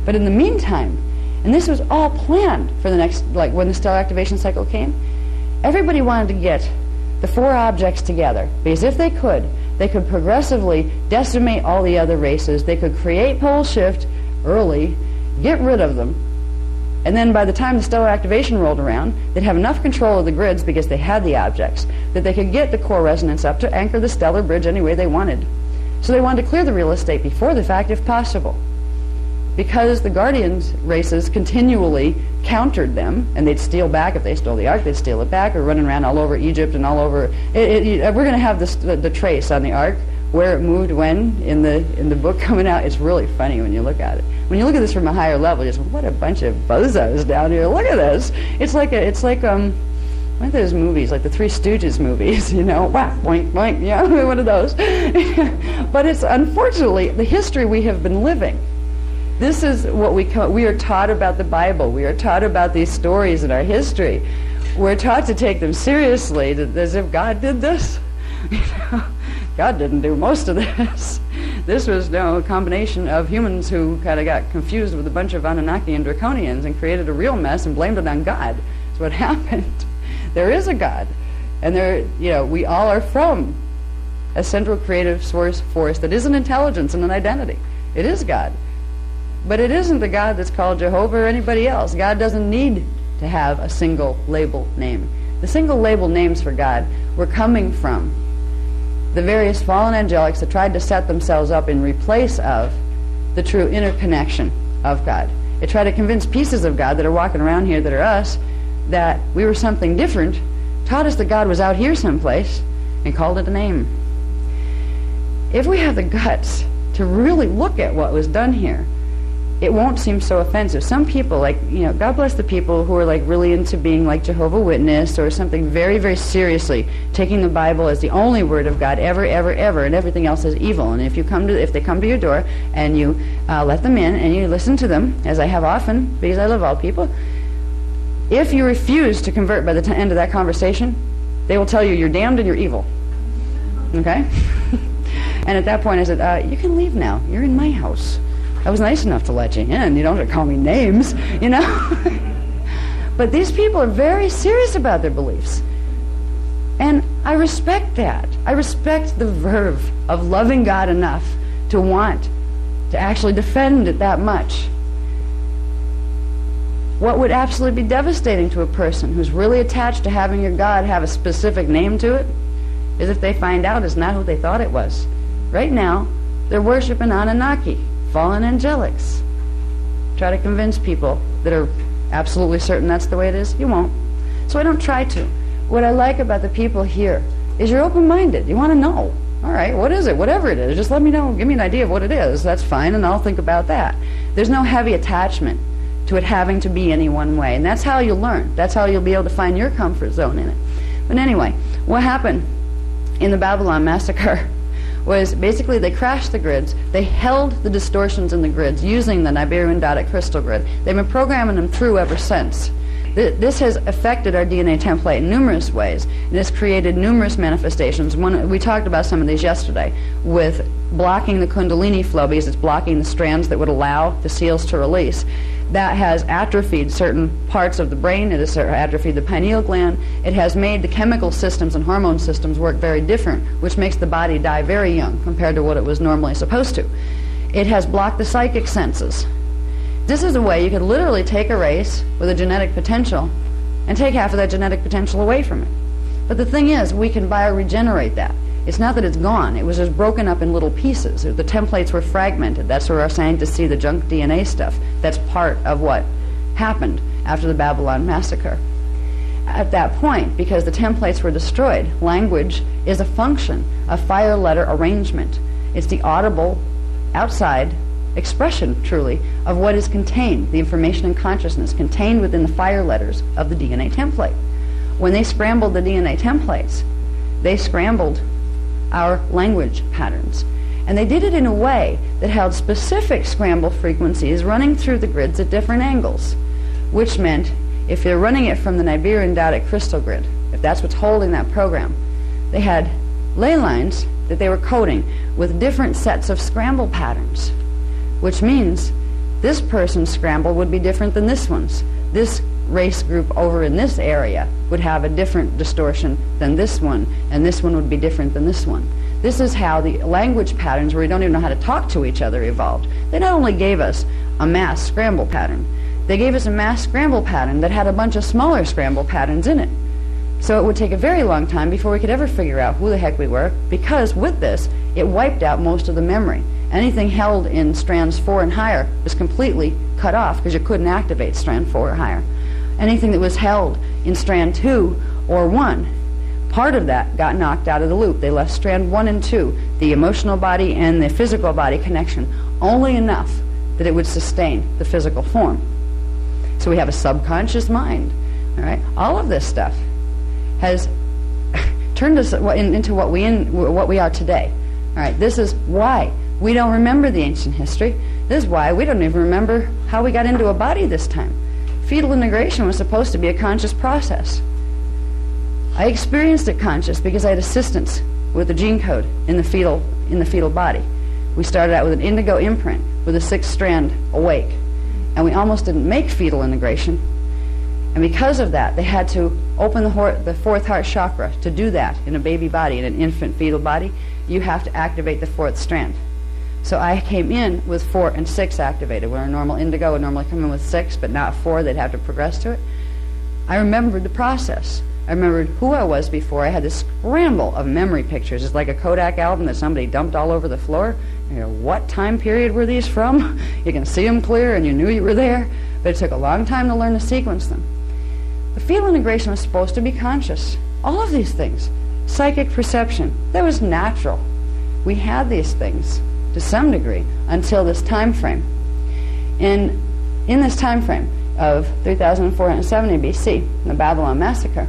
But in the meantime, and this was all planned for the next, like when the stellar activation cycle came, everybody wanted to get the 4 objects together, because if they could progressively decimate all the other races. They could create pole shift early, get rid of them, And then by the time the stellar activation rolled around, they'd have enough control of the grids because they had the objects, that they could get the core resonance up to anchor the stellar bridge any way they wanted. So they wanted to clear the real estate before the fact if possible. Because the Guardians races continually countered them, and they'd steal back. If they stole the Ark, they'd steal it back, or running around all over Egypt and all over. We're going to have the trace on the Ark, where it moved when, in the book coming out. It's really funny when you look at it. When you look at this from a higher level, you just, what a bunch of bozos down here. Look at this. It's like one of those movies, like the Three Stooges movies, you know, whack, boink, boink, yeah, one of those. But it's unfortunately the history we have been living. This is what we are taught about the Bible. We are taught about these stories in our history. We're taught to take them seriously, as if God did this. You know, God didn't do most of this. This was a combination of humans who kind of got confused with a bunch of Anunnaki and Draconians and created a real mess and blamed it on God. That's what happened. There is a God, and we all are from a central creative source force that is an intelligence and an identity. It is God. But it isn't the God that's called Jehovah or anybody else. God doesn't need to have a single label name. The single label names for God were coming from the various fallen angelics that tried to set themselves up in replace of the true interconnection of God. They try to convince pieces of God that are walking around here that are us that we were something different, taught us that God was out here someplace, and called it a name. If we have the guts to really look at what was done here, it won't seem so offensive. Some people, God bless the people who are really into being like Jehovah's Witness or something very, very seriously, taking the Bible as the only word of God ever, ever, ever, and everything else is evil. And if they come to your door and you let them in and you listen to them, as I have often, because I love all people, if you refuse to convert by the end of that conversation, they will tell you you're damned and you're evil. Okay? And at that point I said, you can leave now. You're in my house. I was nice enough to let you in. You don't have to call me names, you know. But these people are very serious about their beliefs. And I respect that. I respect the verve of loving God enough to want to actually defend it that much. What would absolutely be devastating to a person who's really attached to having your God have a specific name to it is if they find out it's not who they thought it was. Right now, they're worshiping Anunnaki, fallen angelics. Try to convince people that are absolutely certain that's the way it is. You won't. So I don't try to. What I like about the people here is you're open-minded. You want to know. All right, what is it? Whatever it is, just let me know. Give me an idea of what it is. That's fine, and I'll think about that. There's no heavy attachment to it having to be any one way. And that's how you'll learn. That's how you'll be able to find your comfort zone in it. But anyway, what happened in the Babylon massacre was basically they crashed the grids. They held the distortions in the grids using the Nibirian Dodic crystal grid. They've been programming them through ever since. This has affected our DNA template in numerous ways. It has created numerous manifestations. We talked about some of these yesterday, with blocking the Kundalini flow because it's blocking the strands that would allow the seals to release. That has atrophied certain parts of the brain. It has atrophied the pineal gland. It has made the chemical systems and hormone systems work very different, which makes the body die very young compared to what it was normally supposed to. It has blocked the psychic senses. This is a way you could literally take a race with a genetic potential and take half of that genetic potential away from it. But the thing is, we can bioregenerate that. It's not that it's gone. It was just broken up in little pieces. The templates were fragmented. That's where our scientists see the junk DNA stuff. That's part of what happened after the Babylon massacre. At that point, because the templates were destroyed, language is a function of fire letter arrangement. It's the audible, outside expression, truly, of what is contained, the information and consciousness contained within the fire letters of the DNA template. When they scrambled the DNA templates, they scrambled our language patterns. And they did it in a way that held specific scramble frequencies running through the grids at different angles, which meant if they're running it from the Nibirian Dodic crystal grid, if that's what's holding that program, they had ley lines that they were coding with different sets of scramble patterns, which means this person's scramble would be different than this one's. This race group over in this area would have a different distortion than this one, and this one would be different than this one. This is how the language patterns, where we don't even know how to talk to each other, evolved. They not only gave us a mass scramble pattern, they gave us a mass scramble pattern that had a bunch of smaller scramble patterns in it. So it would take a very long time before we could ever figure out who the heck we were, because with this, it wiped out most of the memory. Anything held in strands 4 and higher was completely cut off because you couldn't activate strand 4 or higher. Anything that was held in strand 2 or 1, part of that got knocked out of the loop. They left strand 1 and 2, the emotional body and the physical body connection, only enough that it would sustain the physical form. So we have a subconscious mind. All right, all of this stuff has turned us into what we are today. All right, this is why we don't remember the ancient history. This is why we don't even remember how we got into a body this time. Fetal integration was supposed to be a conscious process. I experienced it conscious because I had assistance with the gene code in the fetal body. We started out with an indigo imprint with a 6th strand awake, and we almost didn't make fetal integration. And because of that, they had to open the 4th heart chakra. To do that in a baby body, in an infant fetal body, you have to activate the 4th strand. So I came in with 4 and 6 activated. Where a normal indigo would normally come in with 6, but not 4, they'd have to progress to it. I remembered the process. I remembered who I was before. I had this scramble of memory pictures. It's like a Kodak album that somebody dumped all over the floor. You know, what time period were these from? You can see them clear and you knew you were there, but it took a long time to learn to sequence them. The fetal integration was supposed to be conscious. All of these things. Psychic perception, that was natural. We had these things to some degree until this time frame. In this time frame of 3470 BC, the Babylon Massacre,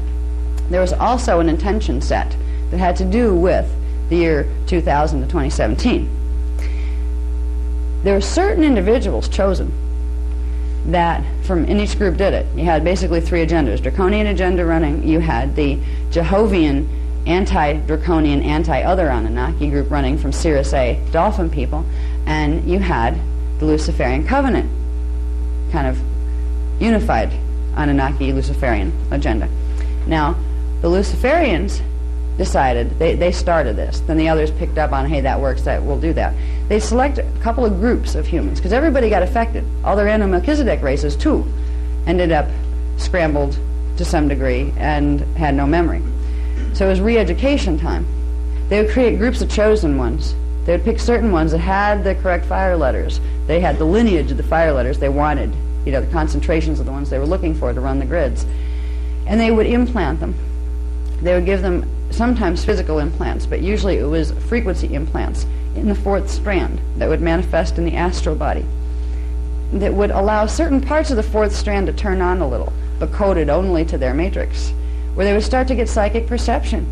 there was also an intention set that had to do with the year 2000 to 2017. There were certain individuals chosen that in each group did it. You had basically 3 agendas. Draconian agenda running. You had the Jehovian anti-Draconian, anti-other Anunnaki group running from Sirius A, Dolphin people, and you had the Luciferian Covenant, kind of unified Anunnaki Luciferian agenda. Now, the Luciferians decided, they started this, then the others picked up on, hey, that works, we'll do that. They selected a couple of groups of humans, because everybody got affected. All their Melchizedek races, too, ended up scrambled to some degree and had no memory. So it was re-education time. They would create groups of chosen ones. They would pick certain ones that had the correct fire letters. They had the lineage of the fire letters they wanted, the concentrations of the ones they were looking for to run the grids. And they would implant them. They would give them sometimes physical implants, but usually it was frequency implants in the 4th strand that would manifest in the astral body, that would allow certain parts of the 4th strand to turn on a little, but coded only to their matrix, where they would start to get psychic perception.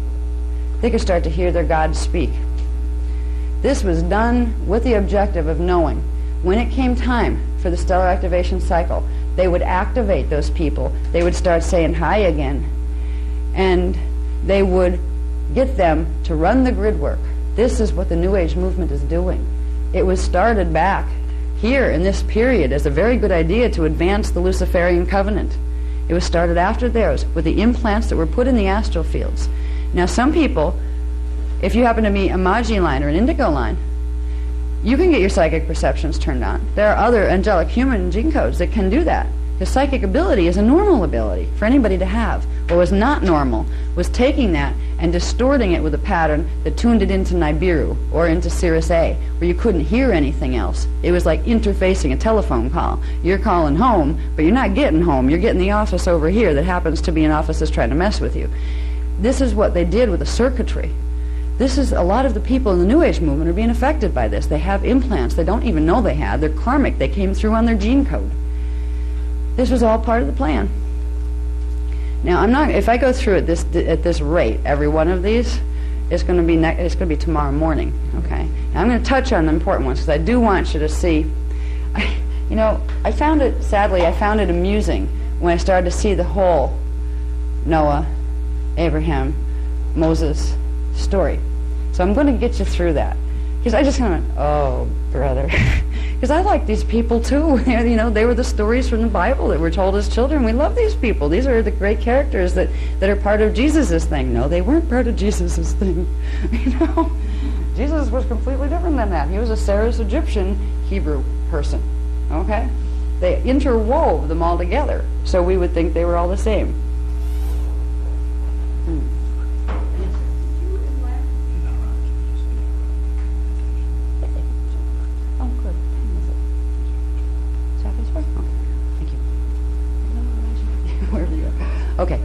They could start to hear their gods speak. This was done with the objective of knowing when it came time for the stellar activation cycle, they would activate those people. They would start saying hi again, and they would get them to run the grid work. This is what the New Age movement is doing. It was started back here in this period as a very good idea to advance the Luciferian Covenant. It was started after theirs with the implants that were put in the astral fields. Now some people, if you happen to be a Magi line or an Indigo line, you can get your psychic perceptions turned on. There are other angelic human gene codes that can do that. The psychic ability is a normal ability for anybody to have. What was not normal was taking that and distorting it with a pattern that tuned it into Nibiru or into Sirius A, where you couldn't hear anything else. It was like interfacing a telephone call. You're calling home, but you're not getting home. You're getting the office over here that happens to be an office that's trying to mess with you. This is what they did with the circuitry. This is a lot of the people in the New Age movement are being affected by this. They have implants they don't even know they had. They're karmic. They came through on their gene code. This was all part of the plan. Now, if I go through it at this rate, every one of these, it's going to be tomorrow morning. Okay. Now, I'm going to touch on the important ones because I do want you to see. I found it amusing when I started to see the whole Noah, Abraham, Moses story. So I'm going to get you through that. Because I just kind of went, oh, brother. Because I like these people too. They were the stories from the Bible that were told as children. We love these people. These are the great characters that are part of Jesus' thing. No, they weren't part of Jesus' thing. Jesus was completely different than that. He was a Sarah's Egyptian Hebrew person. Okay? they interwove them all together. So we would think they were all the same. Oh, good. Is that this way? Oh, thank you. Wherever you go. Okay.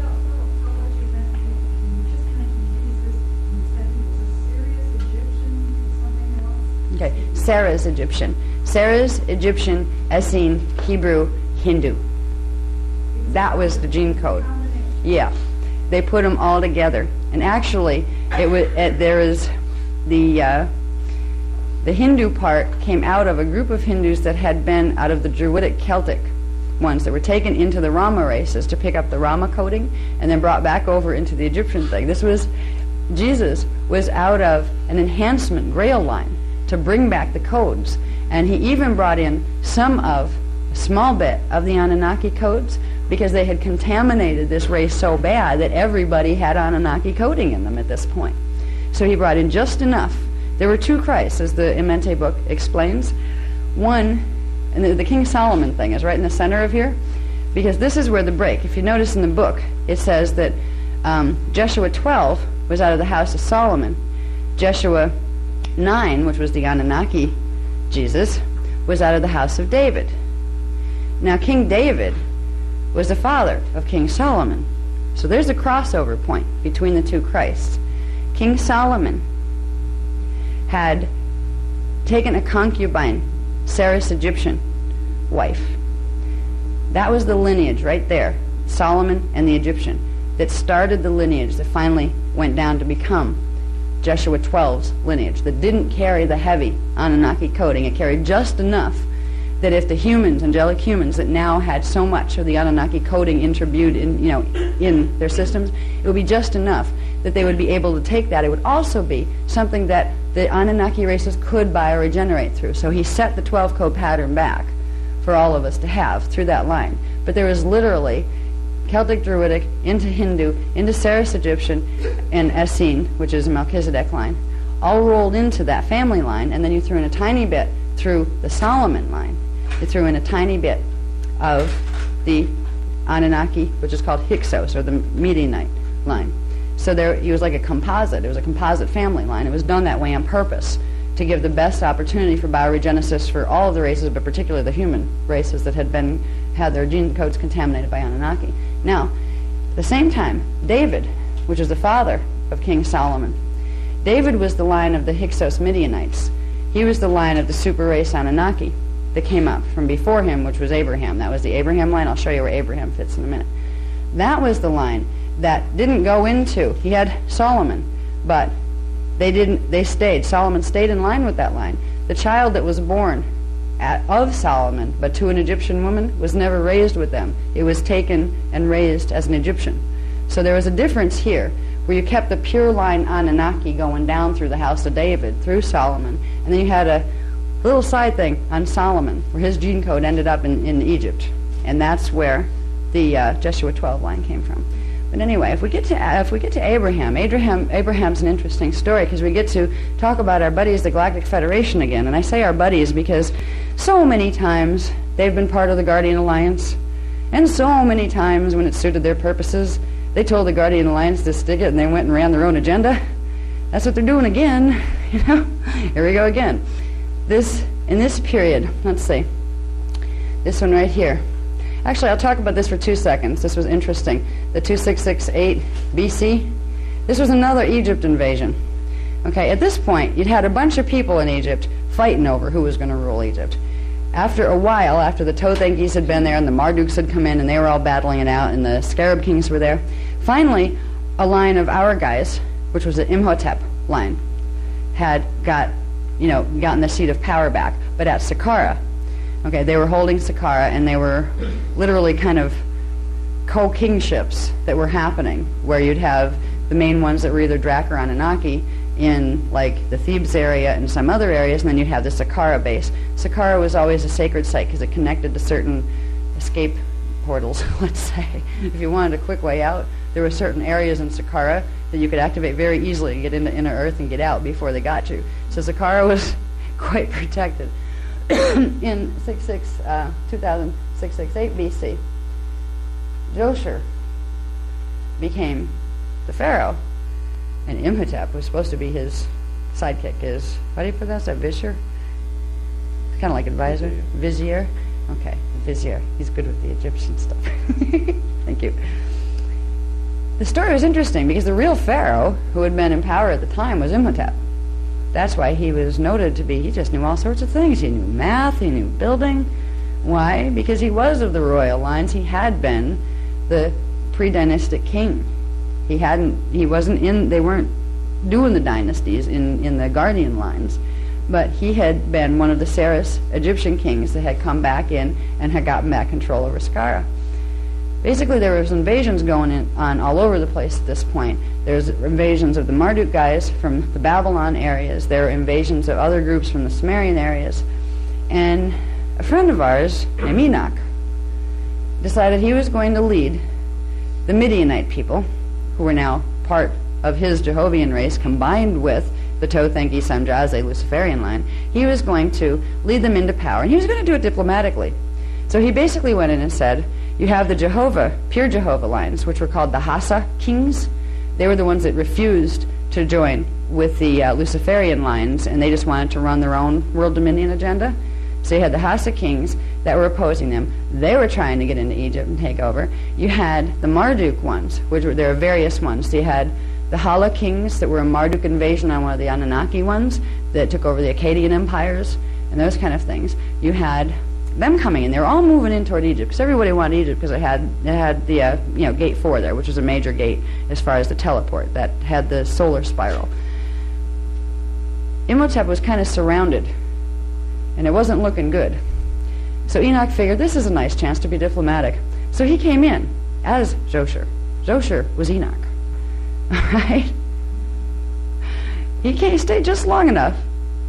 Okay, Sarah's Egyptian. Sarah's Egyptian, Essene, Hebrew, Hindu. That was the gene code. Yeah, they put them all together, and actually, there is the Hindu part came out of a group of Hindus that had been out of the Druidic Celtic ones that were taken into the Rama races to pick up the Rama coding, and then brought back over into the Egyptian thing. Jesus was out of an enhancement Grail line to bring back the codes. And he even brought in a small bit of the Anunnaki codes, because they had contaminated this race so bad that everybody had Anunnaki coding in them at this point. So he brought in just enough. There were two Christs, as the Emente book explains. One, and the King Solomon thing is right in the center of here, because this is where the break. If you notice in the book, it says that Jeshua 12 was out of the house of Solomon. Jeshua 9, which was the Anunnaki Jesus, was out of the house of David. Now, King David was the father of King Solomon. So there's a crossover point between the two Christs. King Solomon had taken a concubine, Sarah's Egyptian wife. That was the lineage right there, Solomon and the Egyptian, that started the lineage that finally went down to become Jeshua 12's lineage, that didn't carry the heavy Anunnaki coding. It carried just enough that if the humans, angelic humans, that now had so much of the Anunnaki coding interbued in their systems, it would be just enough that they would be able to take that. It would also be something that the Anunnaki races could bioregenerate through. So he set the 12 code pattern back for all of us to have through that line. But there was literally Celtic Druidic into Hindu, into Sarah's Egyptian, and Essene, which is a Melchizedek line, all rolled into that family line, and then you threw in a tiny bit through the Solomon line. You threw in a tiny bit of the Anunnaki, which is called Hyksos, or the Midianite line. So he was like a composite. It was a composite family line. It was done that way on purpose to give the best opportunity for bioregenesis for all of the races, but particularly the human races that had their gene codes contaminated by Anunnaki. Now, at the same time, David, which is the father of King Solomon, David was the line of the Hyksos Midianites. He was the line of the super race Anunnaki that came up from before him, which was Abraham. That was the Abraham line. I'll show you where Abraham fits in a minute. That was the line that didn't go into, he had Solomon, but they stayed. Solomon stayed in line with that line. The child that was born of Solomon, but to an Egyptian woman, was never raised with them. It was taken and raised as an Egyptian. So there was a difference here, where you kept the pure line Anunnaki going down through the house of David, through Solomon, and then you had a little side thing on Solomon, where his gene code ended up in Egypt. And that's where the Jeshua 12 line came from. But anyway, if we get to Abraham's an interesting story, because we get to talk about our buddies, the Galactic Federation, again. And I say our buddies because so many times they've been part of the Guardian Alliance, and so many times when it suited their purposes, they told the Guardian Alliance to stick it, and they went and ran their own agenda. That's what they're doing again. Here we go again. In this period, let's see, this one right here. Actually, I'll talk about this for 2 seconds. This was interesting. The 2668 BC, this was another Egypt invasion. Okay, at this point, you'd had a bunch of people in Egypt fighting over who was going to rule Egypt. After a while, after the Tothenkis had been there and the Marduks had come in and they were all battling it out and the Scarab Kings were there, finally, a line of our guys, which was the Imhotep line, had gotten the seat of power back, but at Saqqara. Okay, they were holding Saqqara, and they were literally kind of co-kingships that were happening, where you'd have the main ones that were either Drak or Anunnaki in like the Thebes area and some other areas, and then you'd have the Saqqara base. Saqqara was always a sacred site because it connected to certain escape portals, let's say. If you wanted a quick way out, there were certain areas in Saqqara that you could activate very easily to get into inner Earth and get out before they got you. So Saqqara was quite protected. in 2668 BC, Joshur became the pharaoh, and Imhotep was supposed to be his sidekick. His, how do you pronounce that? Vizier? Kind of like advisor. Vizier. Okay, vizier. He's good with the Egyptian stuff. Thank you. The story was interesting because the real pharaoh who had been in power at the time was Imhotep. That's why he was noted to be, he just knew all sorts of things. He knew math, he knew building. Why? Because he was of the royal lines. He had been the pre-dynastic king. He wasn't in, they weren't doing the dynasties in the guardian lines. But he had been one of the Saras Egyptian kings that had come back in and had gotten back control over Skara. Basically, there was invasions going on all over the place at this point. There's invasions of the Marduk guys from the Babylon areas. There were invasions of other groups from the Sumerian areas. And a friend of ours, named Enoch, decided he was going to lead the Midianite people, who were now part of his Jehovian race, combined with the Tothenki Samjaze Luciferian line. He was going to lead them into power, and he was going to do it diplomatically. So he basically went in and said, you have the Jehovah, pure Jehovah lines, which were called the Hassa kings. They were the ones that refused to join with the Luciferian lines, and they just wanted to run their own world dominion agenda. So you had the Hassa kings that were opposing them. They were trying to get into Egypt and take over. You had the Marduk ones, which were, there are various ones. So you had the Hala kings that were a Marduk invasion on one of the Anunnaki ones that took over the Akkadian empires and those kind of things. You had them coming in. They were all moving in toward Egypt because everybody wanted Egypt because it had the gate 4 there, which was a major gate as far as the teleport that had the solar spiral. Imhotep was kind of surrounded, and it wasn't looking good. So Enoch figured this is a nice chance to be diplomatic. So he came in as Joshur. Joshur was Enoch. All right? He stayed just long enough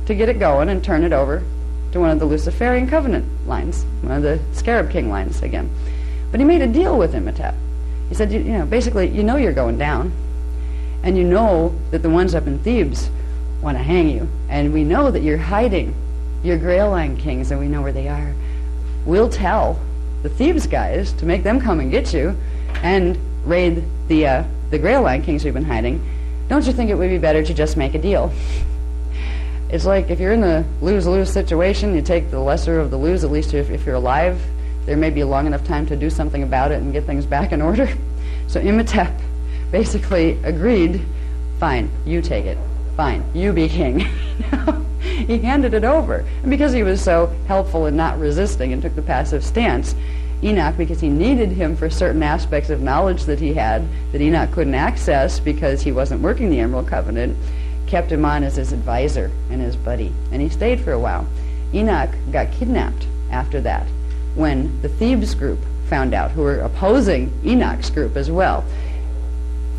to get it going and turn it over to one of the Luciferian covenant lines, one of the Scarab King lines again. But he made a deal with Imhotep. He said, basically, you're going down, and you know that the ones up in Thebes want to hang you, and we know that you're hiding your Grail Line kings, and we know where they are. We'll tell the Thebes guys to make them come and get you and raid the Grail Line kings we've been hiding. Don't you think it would be better to just make a deal? It's like if you're in a lose-lose situation, you take the lesser of the lose. At least if you're alive, there may be a long enough time to do something about it and get things back in order. So Imhotep basically agreed, fine, you take it. Fine, you be king. He handed it over. And because he was so helpful in not resisting and took the passive stance, Enoch, because he needed him for certain aspects of knowledge that he had that Enoch couldn't access because he wasn't working the Emerald Covenant, kept him on as his advisor and his buddy. And he stayed for a while. Enoch got kidnapped after that when the Thebes group found out, who were opposing Enoch's group as well,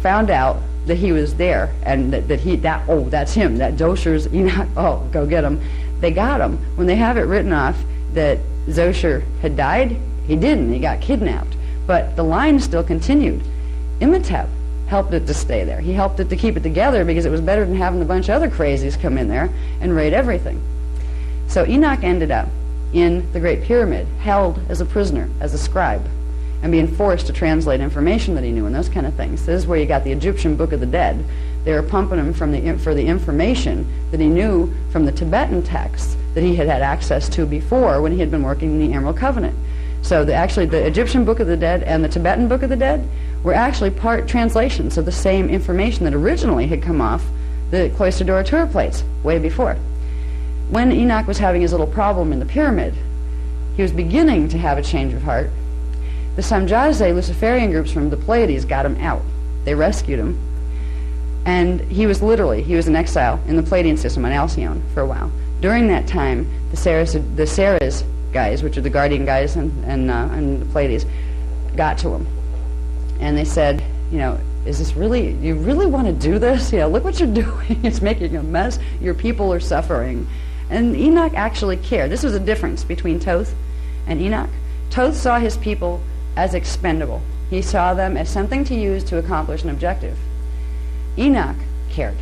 found out that he was there and that's him, that Joshur's Enoch, oh, go get him. They got him. When they have it written off that Joshur had died, he didn't. He got kidnapped. But the line still continued. Imhotep helped it to stay there. He helped it to keep it together because it was better than having a bunch of other crazies come in there and raid everything. So Enoch ended up in the Great Pyramid, held as a prisoner, as a scribe, and being forced to translate information that he knew and those kind of things. This is where you got the Egyptian Book of the Dead. They were pumping him for the information that he knew from the Tibetan texts that he had had access to before when he had been working in the Emerald Covenant. So actually the Egyptian Book of the Dead and the Tibetan Book of the Dead were actually part translations of the same information that originally had come off the Cloister Duratura plates way before. When Enoch was having his little problem in the pyramid, he was beginning to have a change of heart. The Samjaze Luciferian groups from the Pleiades got him out. They rescued him. And he was in exile in the Pleiadian system on Alcyone for a while. During that time, the Saras guys, which are the guardian guys and the Pleiades, got to him. And they said, is this really, you really want to do this? Look what you're doing. It's making a mess. Your people are suffering. And Enoch actually cared. This was a difference between Thoth and Enoch. Thoth saw his people as expendable. He saw them as something to use to accomplish an objective. Enoch cared.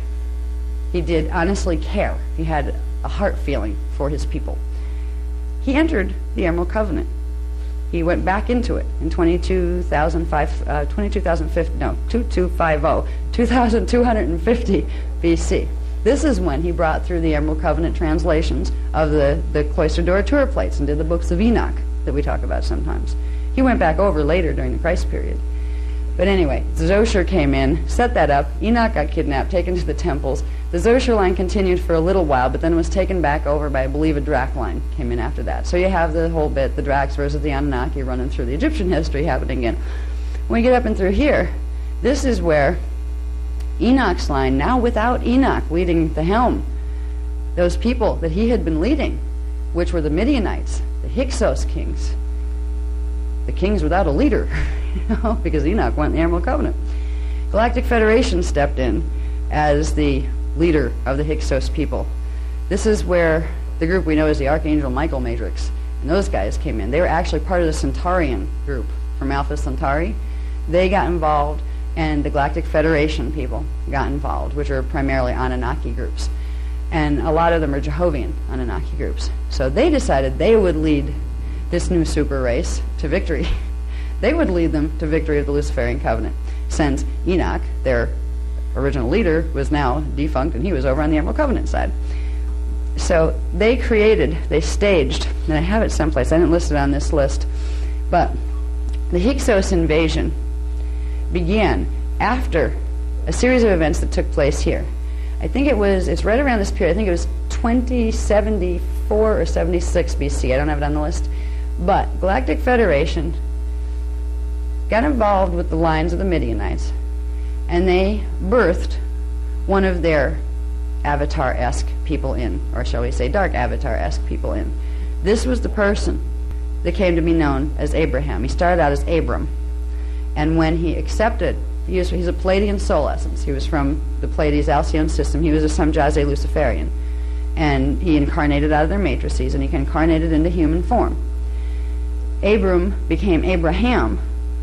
He did honestly care. He had a heart feeling for his people. he entered the Emerald Covenant. He went back into it in 2250 BC. This is when he brought through the Emerald Covenant translations of the Cloister Duratura plates and did the books of Enoch that we talk about sometimes. He went back over later during the Christ period. But anyway, Zoshar came in, set that up. Enoch got kidnapped, taken to the temples. The Zoshar line continued for a little while, but then was taken back over by, I believe, a Drac line came in after that. So you have the whole bit, the Dracs versus the Anunnaki running through the Egyptian history happening again. When we get up and through here, this is where Enoch's line, now without Enoch leading the helm, those people that he had been leading, which were the Midianites, the Hyksos kings, the kings without a leader, because Enoch went in the Emerald Covenant. Galactic Federation stepped in as the leader of the Hyksos people. This is where the group we know as the Archangel Michael Matrix, and those guys came in. They were actually part of the Centaurian group from Alpha Centauri. They got involved, and the Galactic Federation people got involved, which are primarily Anunnaki groups. And a lot of them are Jehovian Anunnaki groups. So they decided they would lead this new super race to victory. They would lead them to victory of the Luciferian Covenant, since Enoch, their original leader, was now defunct and he was over on the Emerald Covenant side. So they staged, and I have it someplace, I didn't list it on this list, but the Hyksos invasion began after a series of events that took place here. I think it's right around this period, I think it was 2074 or 76 BC, I don't have it on the list. But Galactic Federation got involved with the lines of the Midianites, and they birthed one of their Avatar-esque people in, or shall we say dark Avatar-esque people in. This was the person that came to be known as Abraham. He started out as Abram, and when he accepted, he's a Pleiadian soul essence. He was from the Pleiades Alcyone system. He was a Samjaze Luciferian, and he incarnated out of their matrices, and he incarnated into human form. Abram became Abraham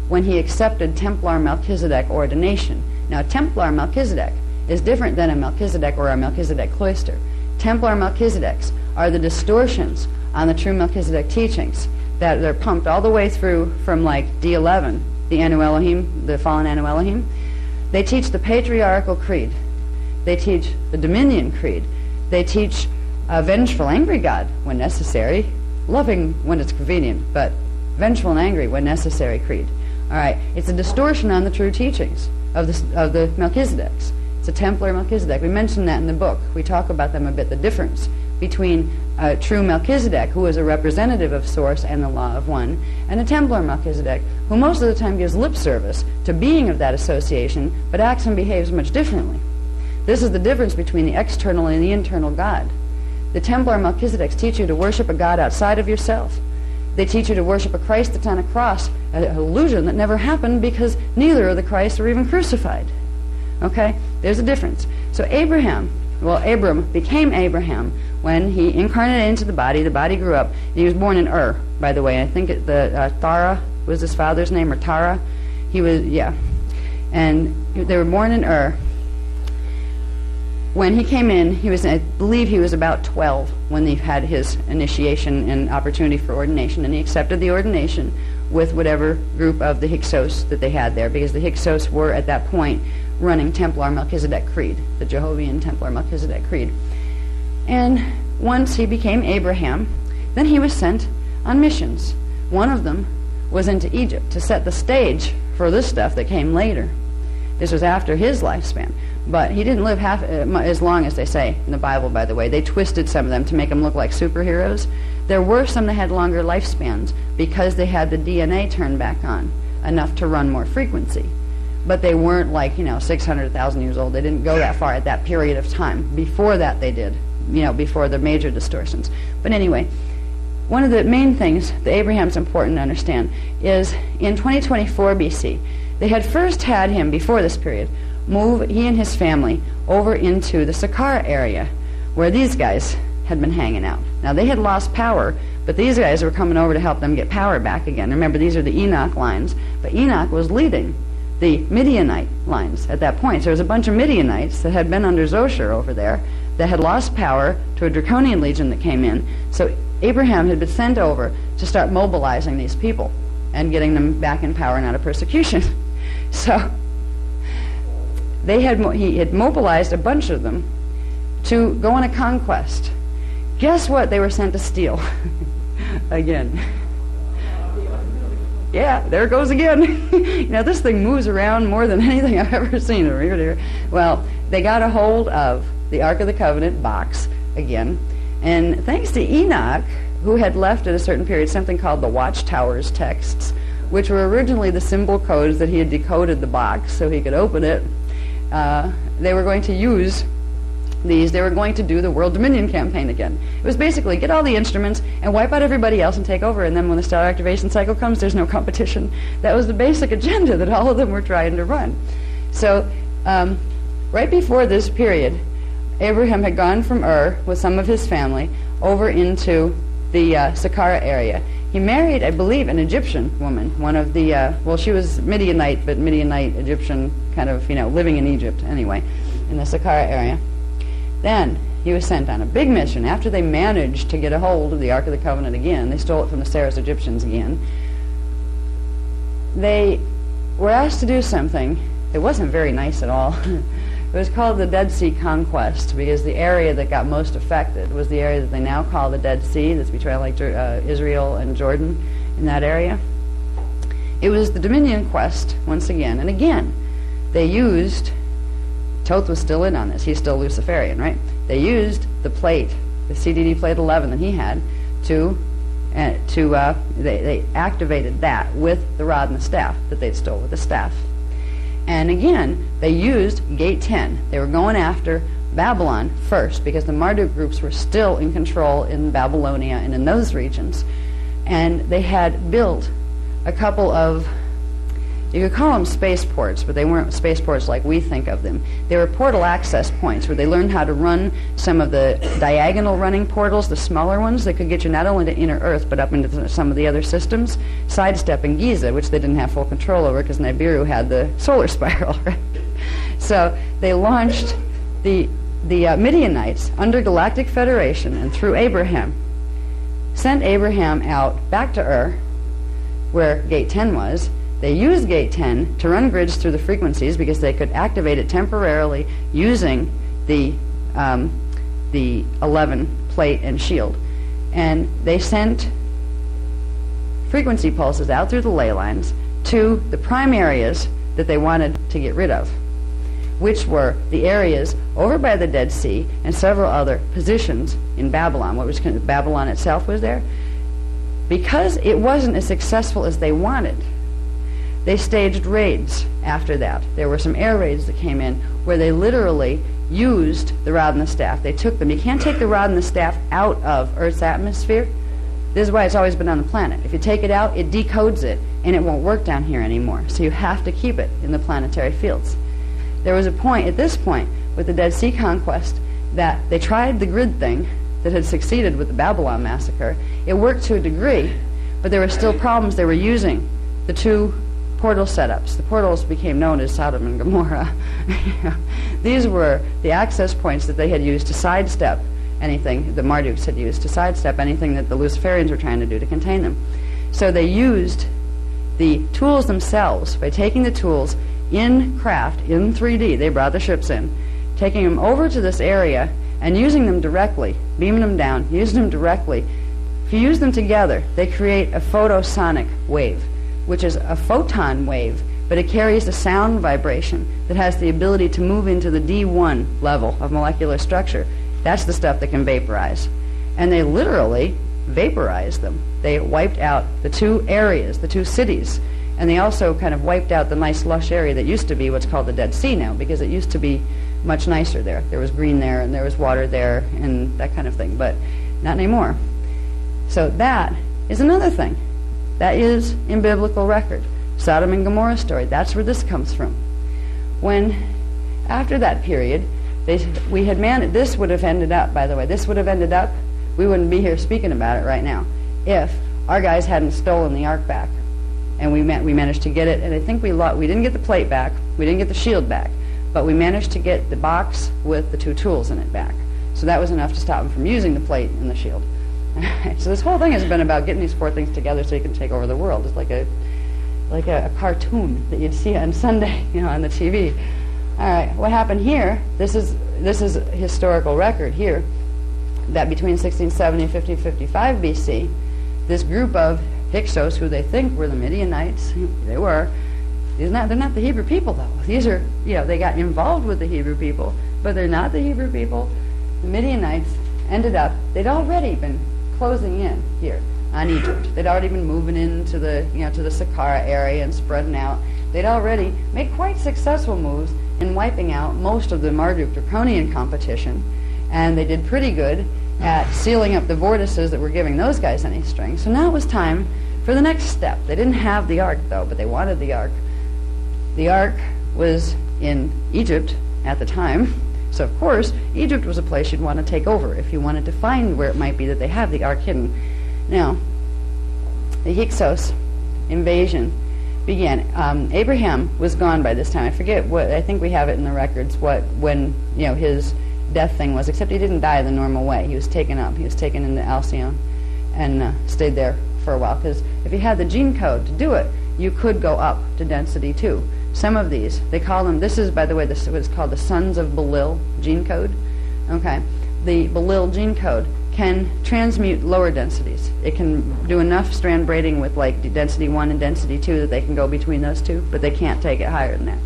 when he accepted Templar Melchizedek ordination. Now, Templar Melchizedek is different than a Melchizedek or a Melchizedek Cloister. Templar Melchizedeks are the distortions on the true Melchizedek teachings that they're pumped all the way through from like D11, the Anu Elohim, the fallen Anu Elohim. They teach the Patriarchal Creed. They teach the Dominion Creed. They teach a vengeful, angry God when necessary, loving when it's convenient, but vengeful and angry when necessary creed. All right, it's a distortion on the true teachings of the Melchizedeks. It's a Templar Melchizedek. We mentioned that in the book. We talk about them a bit, the difference between a true Melchizedek, who is a representative of Source and the Law of One, and a Templar Melchizedek, who most of the time gives lip service to being of that association, but acts and behaves much differently. This is the difference between the external and the internal God. The Templar Melchizedeks teach you to worship a God outside of yourself. They teach you to worship a Christ that's on a cross, an illusion that never happened because neither of the Christs were even crucified. Okay? There's a difference. So Abram became Abraham when he incarnated into the body. The body grew up. And he was born in Ur, by the way. I think Thara was his father's name, or Tara. And they were born in Ur. When he came in, I believe he was about 12 when he had his initiation and opportunity for ordination, and he accepted the ordination with whatever group of the Hyksos that they had there, because the Hyksos were at that point running Templar Melchizedek Creed, the Jehovian Templar Melchizedek Creed. And once he became Abraham, then he was sent on missions. One of them was into Egypt to set the stage for this stuff that came later. This was after his lifespan. But he didn't live half as long as they say in the Bible, by the way. They twisted some of them to make them look like superheroes. There were some that had longer lifespans because they had the DNA turned back on, enough to run more frequency. But they weren't like, 600,000 years old. They didn't go that far at that period of time. Before that they did, before the major distortions. But anyway, one of the main things that Abraham's important to understand is in 2024 BC, they had first had him, before this period, move he and his family over into the Saqqara area where these guys had been hanging out. Now they had lost power, but these guys were coming over to help them get power back again. Remember, these are the Enoch lines, but Enoch was leading the Midianite lines at that point. So there was a bunch of Midianites that had been under Zoshar over there that had lost power to a Draconian legion that came in. So Abraham had been sent over to start mobilizing these people and getting them back in power and out of persecution. So he had mobilized a bunch of them to go on a conquest. Guess what they were sent to steal? Again. Yeah, there it goes again. Now this thing moves around more than anything I've ever seen. Well, they got a hold of the Ark of the Covenant box again, and thanks to Enoch, who had left at a certain period something called the Watchtower's texts, which were originally the symbol codes that he had decoded the box so he could open it. They were going to use these. They were going to do the World Dominion campaign again. It was basically get all the instruments and wipe out everybody else and take over, and then when the star activation cycle comes, there's no competition. That was the basic agenda that all of them were trying to run. So right before this period, Abraham had gone from Ur with some of his family over into the Saqqara area. He married, I believe, an Egyptian woman, one of the, well, she was Midianite, but Midianite Egyptian, kind of, living in Egypt anyway, in the Saqqara area. Then he was sent on a big mission. After they managed to get a hold of the Ark of the Covenant again, they stole it from the Saras Egyptians again, they were asked to do something that wasn't very nice at all. It was called the Dead Sea Conquest, because the area that got most affected was the area that they now call the Dead Sea, that's between Israel and Jordan, in that area. It was the Dominion quest once again, and again they used, Toth was still in on this, he's still Luciferian, right? They used the plate, the CDD plate 11 that he had, they activated that with the rod and the staff that they'd stole with the staff. And again, they used Gate 10. They were going after Babylon first, because the Marduk groups were still in control in Babylonia and in those regions. And they had built a couple of, you could call them spaceports, but they weren't spaceports like we think of them. They were portal access points where they learned how to run some of the diagonal running portals, the smaller ones that could get you not only to inner Earth, but up into some of the other systems, sidestepping Giza, which they didn't have full control over because Nibiru had the solar spiral. Right? So they launched the Midianites under Galactic Federation and through Abraham, sent Abraham out back to Ur, where Gate 10 was. They used Gate 10 to run grids through the frequencies because they could activate it temporarily using the 11 plate and shield. And they sent frequency pulses out through the ley lines to the prime areas that they wanted to get rid of, which were the areas over by the Dead Sea and several other positions in Babylon. Babylon itself was there. Because it wasn't as successful as they wanted, they staged raids after that. There were some air raids that came in where they literally used the rod and the staff. They took them. You can't take the rod and the staff out of Earth's atmosphere. This is why it's always been on the planet. If you take it out, it decodes it, and it won't work down here anymore. So you have to keep it in the planetary fields. There was a point, at this point, with the Dead Sea Conquest, that they tried the grid thing that had succeeded with the Babylon massacre. It worked to a degree, but there were still problems. They were using the two portal setups. The portals became known as Sodom and Gomorrah. These were the access points that they had used to sidestep anything the Marduks had used to sidestep anything that the Luciferians were trying to do to contain them. So they used the tools themselves by taking the tools in craft, in 3D. They brought the ships in, taking them over to this area and using them directly, beaming them down, using them directly. If you use them together, they create a photosonic wave, which is a photon wave, but it carries a sound vibration that has the ability to move into the D1 level of molecular structure. That's the stuff that can vaporize. And they literally vaporized them. They wiped out the two areas, the two cities, and they also kind of wiped out the nice lush area that used to be what's called the Dead Sea now, because it used to be much nicer there. There was green there, and there was water there, and that kind of thing, but not anymore. So that is another thing. That is in biblical record. Sodom and Gomorrah story, that's where this comes from. When, after that period, we had managed, this would have ended up, by the way, this would have ended up, we wouldn't be here speaking about it right now, if our guys hadn't stolen the ark back. And we managed to get it, and I think we didn't get the plate back, we didn't get the shield back, but we managed to get the box with the two tools in it back. So that was enough to stop them from using the plate and the shield. So this whole thing has been about getting these four things together so you can take over the world. It's like a cartoon that you'd see on Sunday, on the TV. All right, what happened here? This is historical record here, that between 1670 and 1555 BC, this group of Hyksos, who they think were the Midianites, they're not the Hebrew people though. These are, they got involved with the Hebrew people, but they're not the Hebrew people. The Midianites ended up, they'd already been closing in here on Egypt. They'd already been moving into the, to the Saqqara area and spreading out. They'd already made quite successful moves in wiping out most of the Marduk-Draconian competition, and they did pretty good at sealing up the vortices that were giving those guys any strength. So now it was time for the next step. They didn't have the Ark, though, but they wanted the Ark. The Ark was in Egypt at the time, so of course Egypt was a place you'd want to take over if you wanted to find where it might be that they have the Ark hidden. Now, the Hyksos invasion began. Abraham was gone by this time. I forget what, I think we have it in the records, when his death thing was, except he didn't die the normal way. He was taken up. He was taken into Alcyon and stayed there for a while, because if you had the gene code to do it, you could go up to density 2. Some of these, they call them, this is, by the way, this is what's called the Sons of Belial gene code. Okay. The Belial gene code can transmute lower densities. It can do enough strand braiding with like density 1 and density 2 that they can go between those two, but they can't take it higher than that.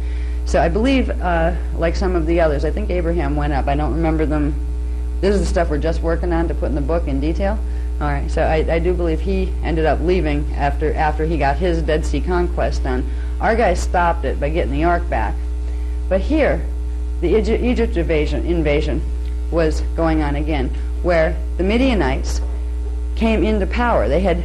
So I believe, like some of the others, I think Abraham went up. I don't remember them. This is the stuff we're just working on to put in the book in detail. All right, so I do believe he ended up leaving after he got his Dead Sea conquest done. Our guys stopped it by getting the Ark back. But here, the Egypt invasion was going on again, where the Midianites came into power. They had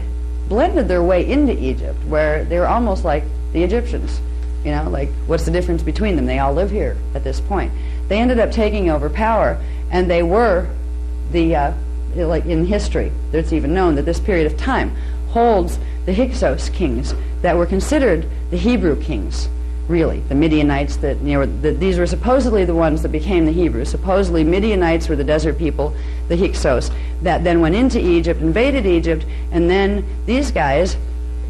blended their way into Egypt, where they were almost like the Egyptians. Like, what's the difference between them? They all live here at this point. They ended up taking over power, and they were like in history, it's even known that this period of time holds the Hyksos kings that were considered the Hebrew kings, really. The Midianites, these were supposedly the ones that became the Hebrews. Supposedly Midianites were the desert people, the Hyksos, that then went into Egypt, invaded Egypt, and then these guys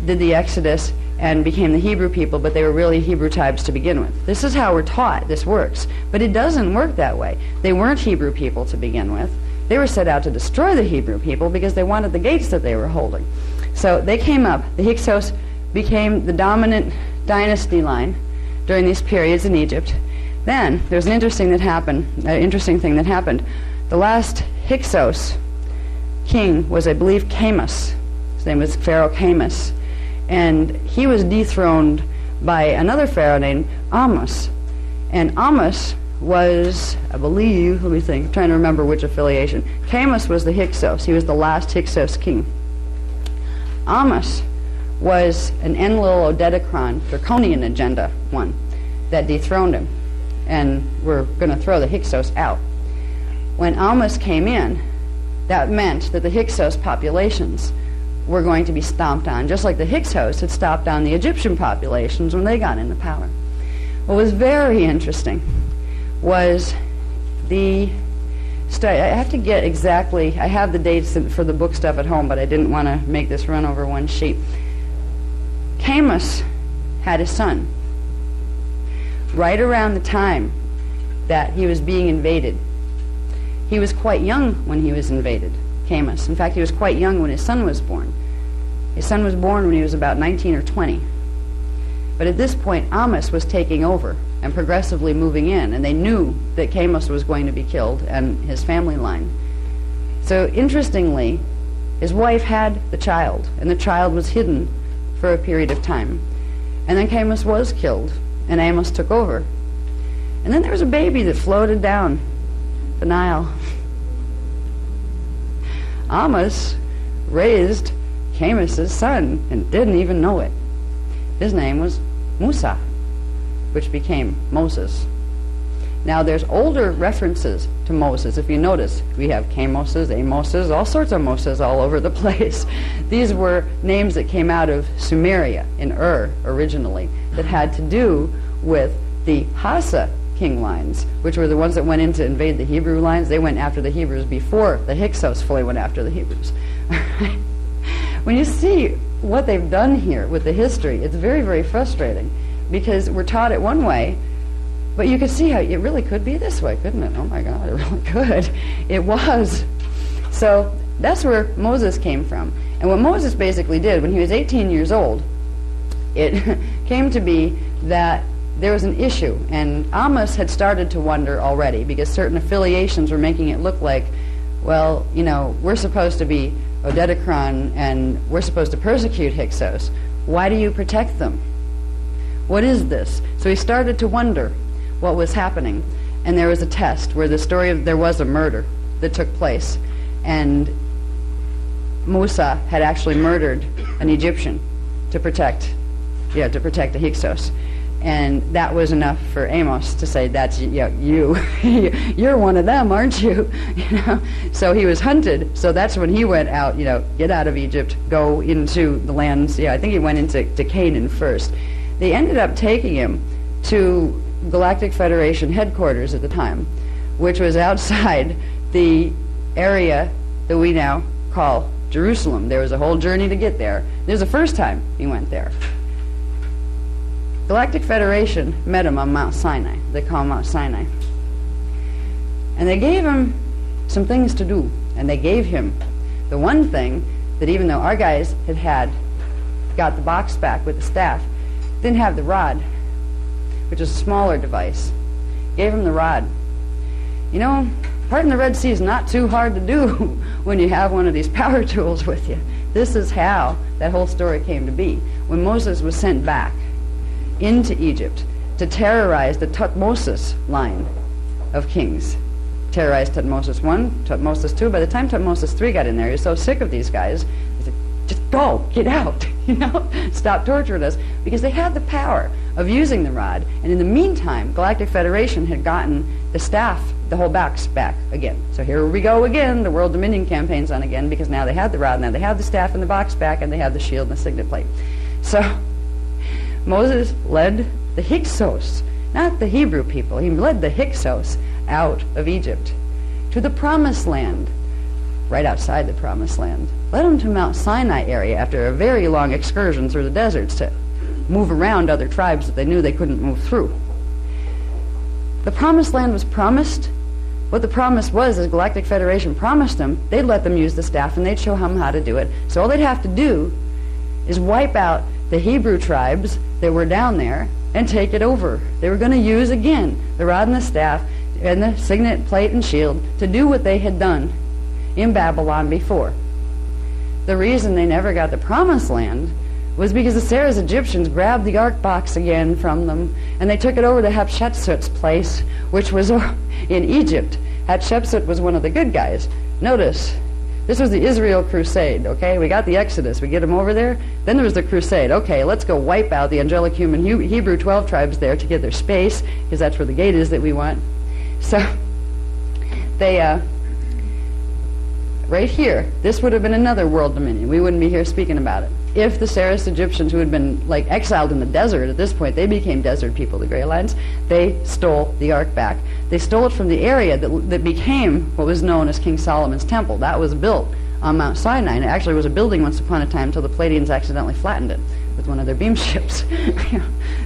did the Exodus and became the Hebrew people, but they were really Hebrew tribes to begin with. This is how we're taught this works, but it doesn't work that way. They weren't Hebrew people to begin with. They were set out to destroy the Hebrew people because they wanted the gates that they were holding. So they came up. The Hyksos became the dominant dynasty line during these periods in Egypt. Then there's an interesting thing that happened. The last Hyksos king was, I believe, Camus. His name was Pharaoh Camus. And he was dethroned by another pharaoh named Amos. And Amos was, I believe, let me think, I'm trying to remember which affiliation. Camus was the Hyksos. He was the last Hyksos king. Amos was an Enlil-Odedicron draconian agenda one that dethroned him. And we're going to throw the Hyksos out. When Amos came in, that meant that the Hyksos populations were going to be stomped on, just like the Hyksos had stomped on the Egyptian populations when they got into power. What was very interesting was I have to get exactly, I have the dates for the book stuff at home, but I didn't want to make this run over one sheet. Camus had a son right around the time that he was being invaded. He was quite young when he was invaded, Camus. In fact, he was quite young when his son was born. His son was born when he was about 19 or 20. But at this point, Amos was taking over and progressively moving in, and they knew that Camus was going to be killed and his family line. So interestingly, his wife had the child, and the child was hidden for a period of time. And then Camus was killed, and Amos took over. And then there was a baby that floated down the Nile. Amos raised Camus's son and didn't even know it. His name was Musa, which became Moses. Now there's older references to Moses. If you notice, we have Camoses, Amoses, all sorts of Moses all over the place. These were names that came out of Sumeria in Ur originally that had to do with the Hassa king lines, which were the ones that went in to invade the Hebrew lines. They went after the Hebrews before the Hyksos fully went after the Hebrews. When you see what they've done here with the history, it's very, very frustrating, because we're taught it one way, but you can see how it really could be this way, couldn't it? Oh my God, it really could. It was. So that's where Moses came from. And what Moses basically did when he was 18 years old, it came to be that there was an issue, and Amos had started to wonder already, because certain affiliations were making it look like, well, you know, we're supposed to be Odedicron and we're supposed to persecute Hyksos. Why do you protect them? What is this? So he started to wonder what was happening, and there was a test where the story of there was a murder that took place, and Musa had actually murdered an Egyptian to protect the Hyksos. And that was enough for Amos to say, "That's you. You're one of them, aren't you?" So he was hunted. So that's when he went out. Get out of Egypt, go into the lands. I think he went into Canaan first. They ended up taking him to Galactic Federation headquarters at the time, which was outside the area that we now call Jerusalem. There was a whole journey to get there. This was the first time he went there. Galactic Federation met him on Mount Sinai. They call Mount Sinai. And they gave him some things to do. And they gave him the one thing that, even though our guys got the box back with the staff, didn't have the rod, which is a smaller device. Gave him the rod. Parting the Red Sea is not too hard to do when you have one of these power tools with you. This is how that whole story came to be. When Moses was sent back into Egypt to terrorize the Tutmosis line of kings. Terrorized Tutmosis I, Tutmosis II. By the time Tutmosis III got in there, he was so sick of these guys, he said, "Just go, get out, stop torturing us," because they had the power of using the rod. And in the meantime, Galactic Federation had gotten the staff, the whole box back again. So here we go again, the World Dominion campaign's on again, because now they had the rod, now they have the staff and the box back, and they have the shield and the signet plate. So Moses led the Hyksos, not the Hebrew people. He led the Hyksos out of Egypt to the Promised Land, right outside the Promised Land. Led them to Mount Sinai area after a very long excursion through the deserts to move around other tribes that they knew they couldn't move through. The Promised Land was promised. What the promise was, as Galactic Federation promised them, they'd let them use the staff and they'd show them how to do it. So all they'd have to do is wipe out the Hebrew tribes that were down there and take it over. They were going to use again the rod and the staff and the signet plate and shield to do what they had done in Babylon before. The reason they never got the Promised Land was because the Sarah's Egyptians grabbed the Ark box again from them, and they took it over to Hatshepsut's place, which was in Egypt. Hatshepsut was one of the good guys. Notice, this was the Israel Crusade, okay? We got the Exodus. We get them over there. Then there was the Crusade. Okay, let's go wipe out the angelic human Hebrew 12 tribes there to get their space, because that's where the gate is that we want. So they, right here, this would have been another world dominion. We wouldn't be here speaking about it. If the Sarah's Egyptians, who had been exiled in the desert at this point, they became desert people, the Grail Lines, they stole the Ark back. They stole it from the area that became what was known as King Solomon's Temple. That was built on Mount Sinai, and it actually was a building once upon a time until the Palladians accidentally flattened it with one of their beam ships.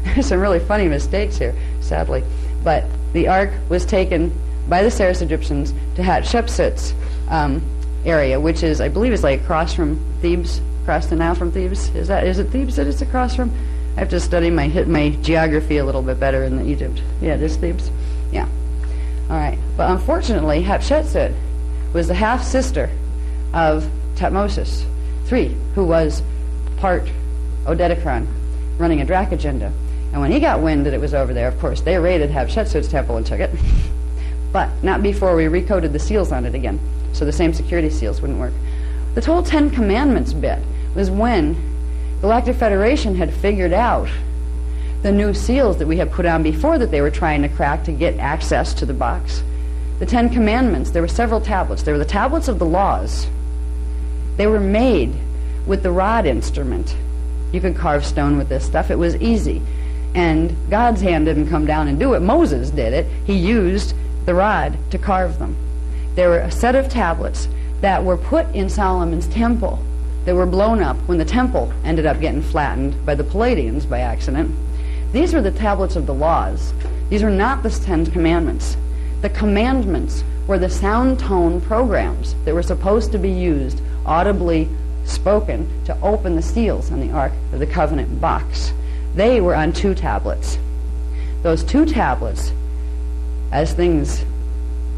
There's some really funny mistakes here, sadly. But the Ark was taken by the Sarah's Egyptians to Hatshepsut's area, which is, I believe, is across from Thebes. Across the Nile from Thebes? Is it Thebes that it's across from? I have to study my geography a little bit better in Egypt. Yeah, it is Thebes. Yeah. All right. But unfortunately, Hatshepsut was the half-sister of Tutmosis III, who was part Odedicron, running a Drac agenda. And when he got wind that it was over there, of course, they raided Hatshepsut's temple and took it. But not before we recoded the seals on it again, so the same security seals wouldn't work. The whole 10 Commandments bit was when Galactic Federation had figured out the new seals that we had put on before that they were trying to crack to get access to the box. The 10 Commandments, there were several tablets. There were the tablets of the laws. They were made with the rod instrument. You could carve stone with this stuff. It was easy. And God's hand didn't come down and do it. Moses did it. He used the rod to carve them. There were a set of tablets that were put in Solomon's temple that were blown up when the temple ended up getting flattened by the Palladians by accident. These were the tablets of the laws. These were not the 10 commandments. The commandments were the sound tone programs that were supposed to be used, audibly spoken, to open the seals on the Ark of the Covenant box. They were on 2 tablets. Those 2 tablets, as things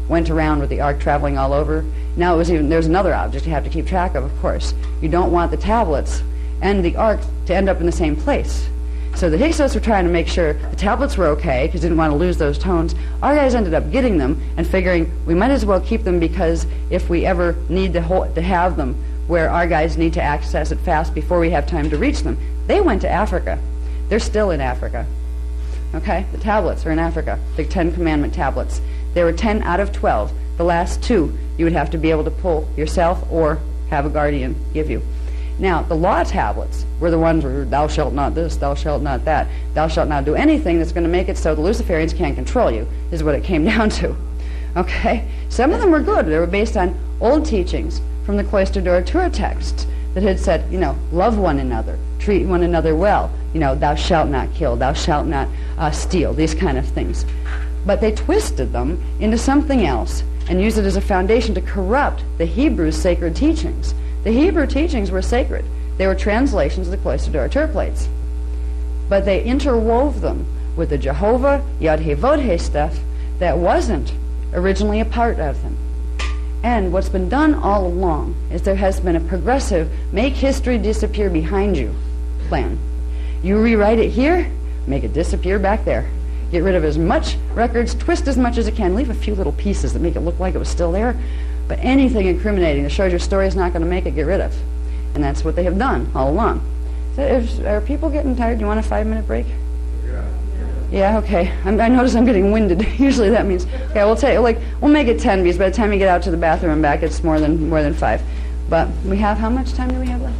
went around with the Ark traveling all over, now there's another object you have to keep track of course. You don't want the tablets and the Ark to end up in the same place. So the Hyksos were trying to make sure the tablets were okay because they didn't want to lose those tones. Our guys ended up getting them and figuring we might as well keep them, because if we ever need to have them where our guys need to access it fast before we have time to reach them. They went to Africa. They're still in Africa. Okay? The tablets are in Africa, the 10 Commandment tablets. There were 10 out of 12. The last 2 you would have to be able to pull yourself or have a guardian give you. Now, the law tablets were the ones where thou shalt not this, thou shalt not that, thou shalt not do anything that's going to make it so the Luciferians can't control you, is what it came down to. Okay? Some of them were good. They were based on old teachings from the Cloister d'Oratura texts that had said, love one another, treat one another well, thou shalt not kill, thou shalt not steal, these kind of things. But they twisted them into something else and used it as a foundation to corrupt the Hebrews' sacred teachings. The Hebrew teachings were sacred. They were translations of the Cloister d'Oratura plates. But they interwove them with the Jehovah, Yod-He-Vod-He stuff that wasn't originally a part of them. And what's been done all along is there has been a progressive make history disappear behind you plan. You rewrite it here, make it disappear back there. Get rid of as much records, twist as much as it can, leave a few little pieces that make it look like it was still there. But anything incriminating that shows your story is not going to make it, get rid of. And that's what they have done all along. So are people getting tired? Do you want a 5-minute break? Yeah, okay. I notice I'm getting winded. Usually that means, okay, we'll make it 10, because by the time you get out to the bathroom and back, it's more than 5. But we have, how much time do we have left?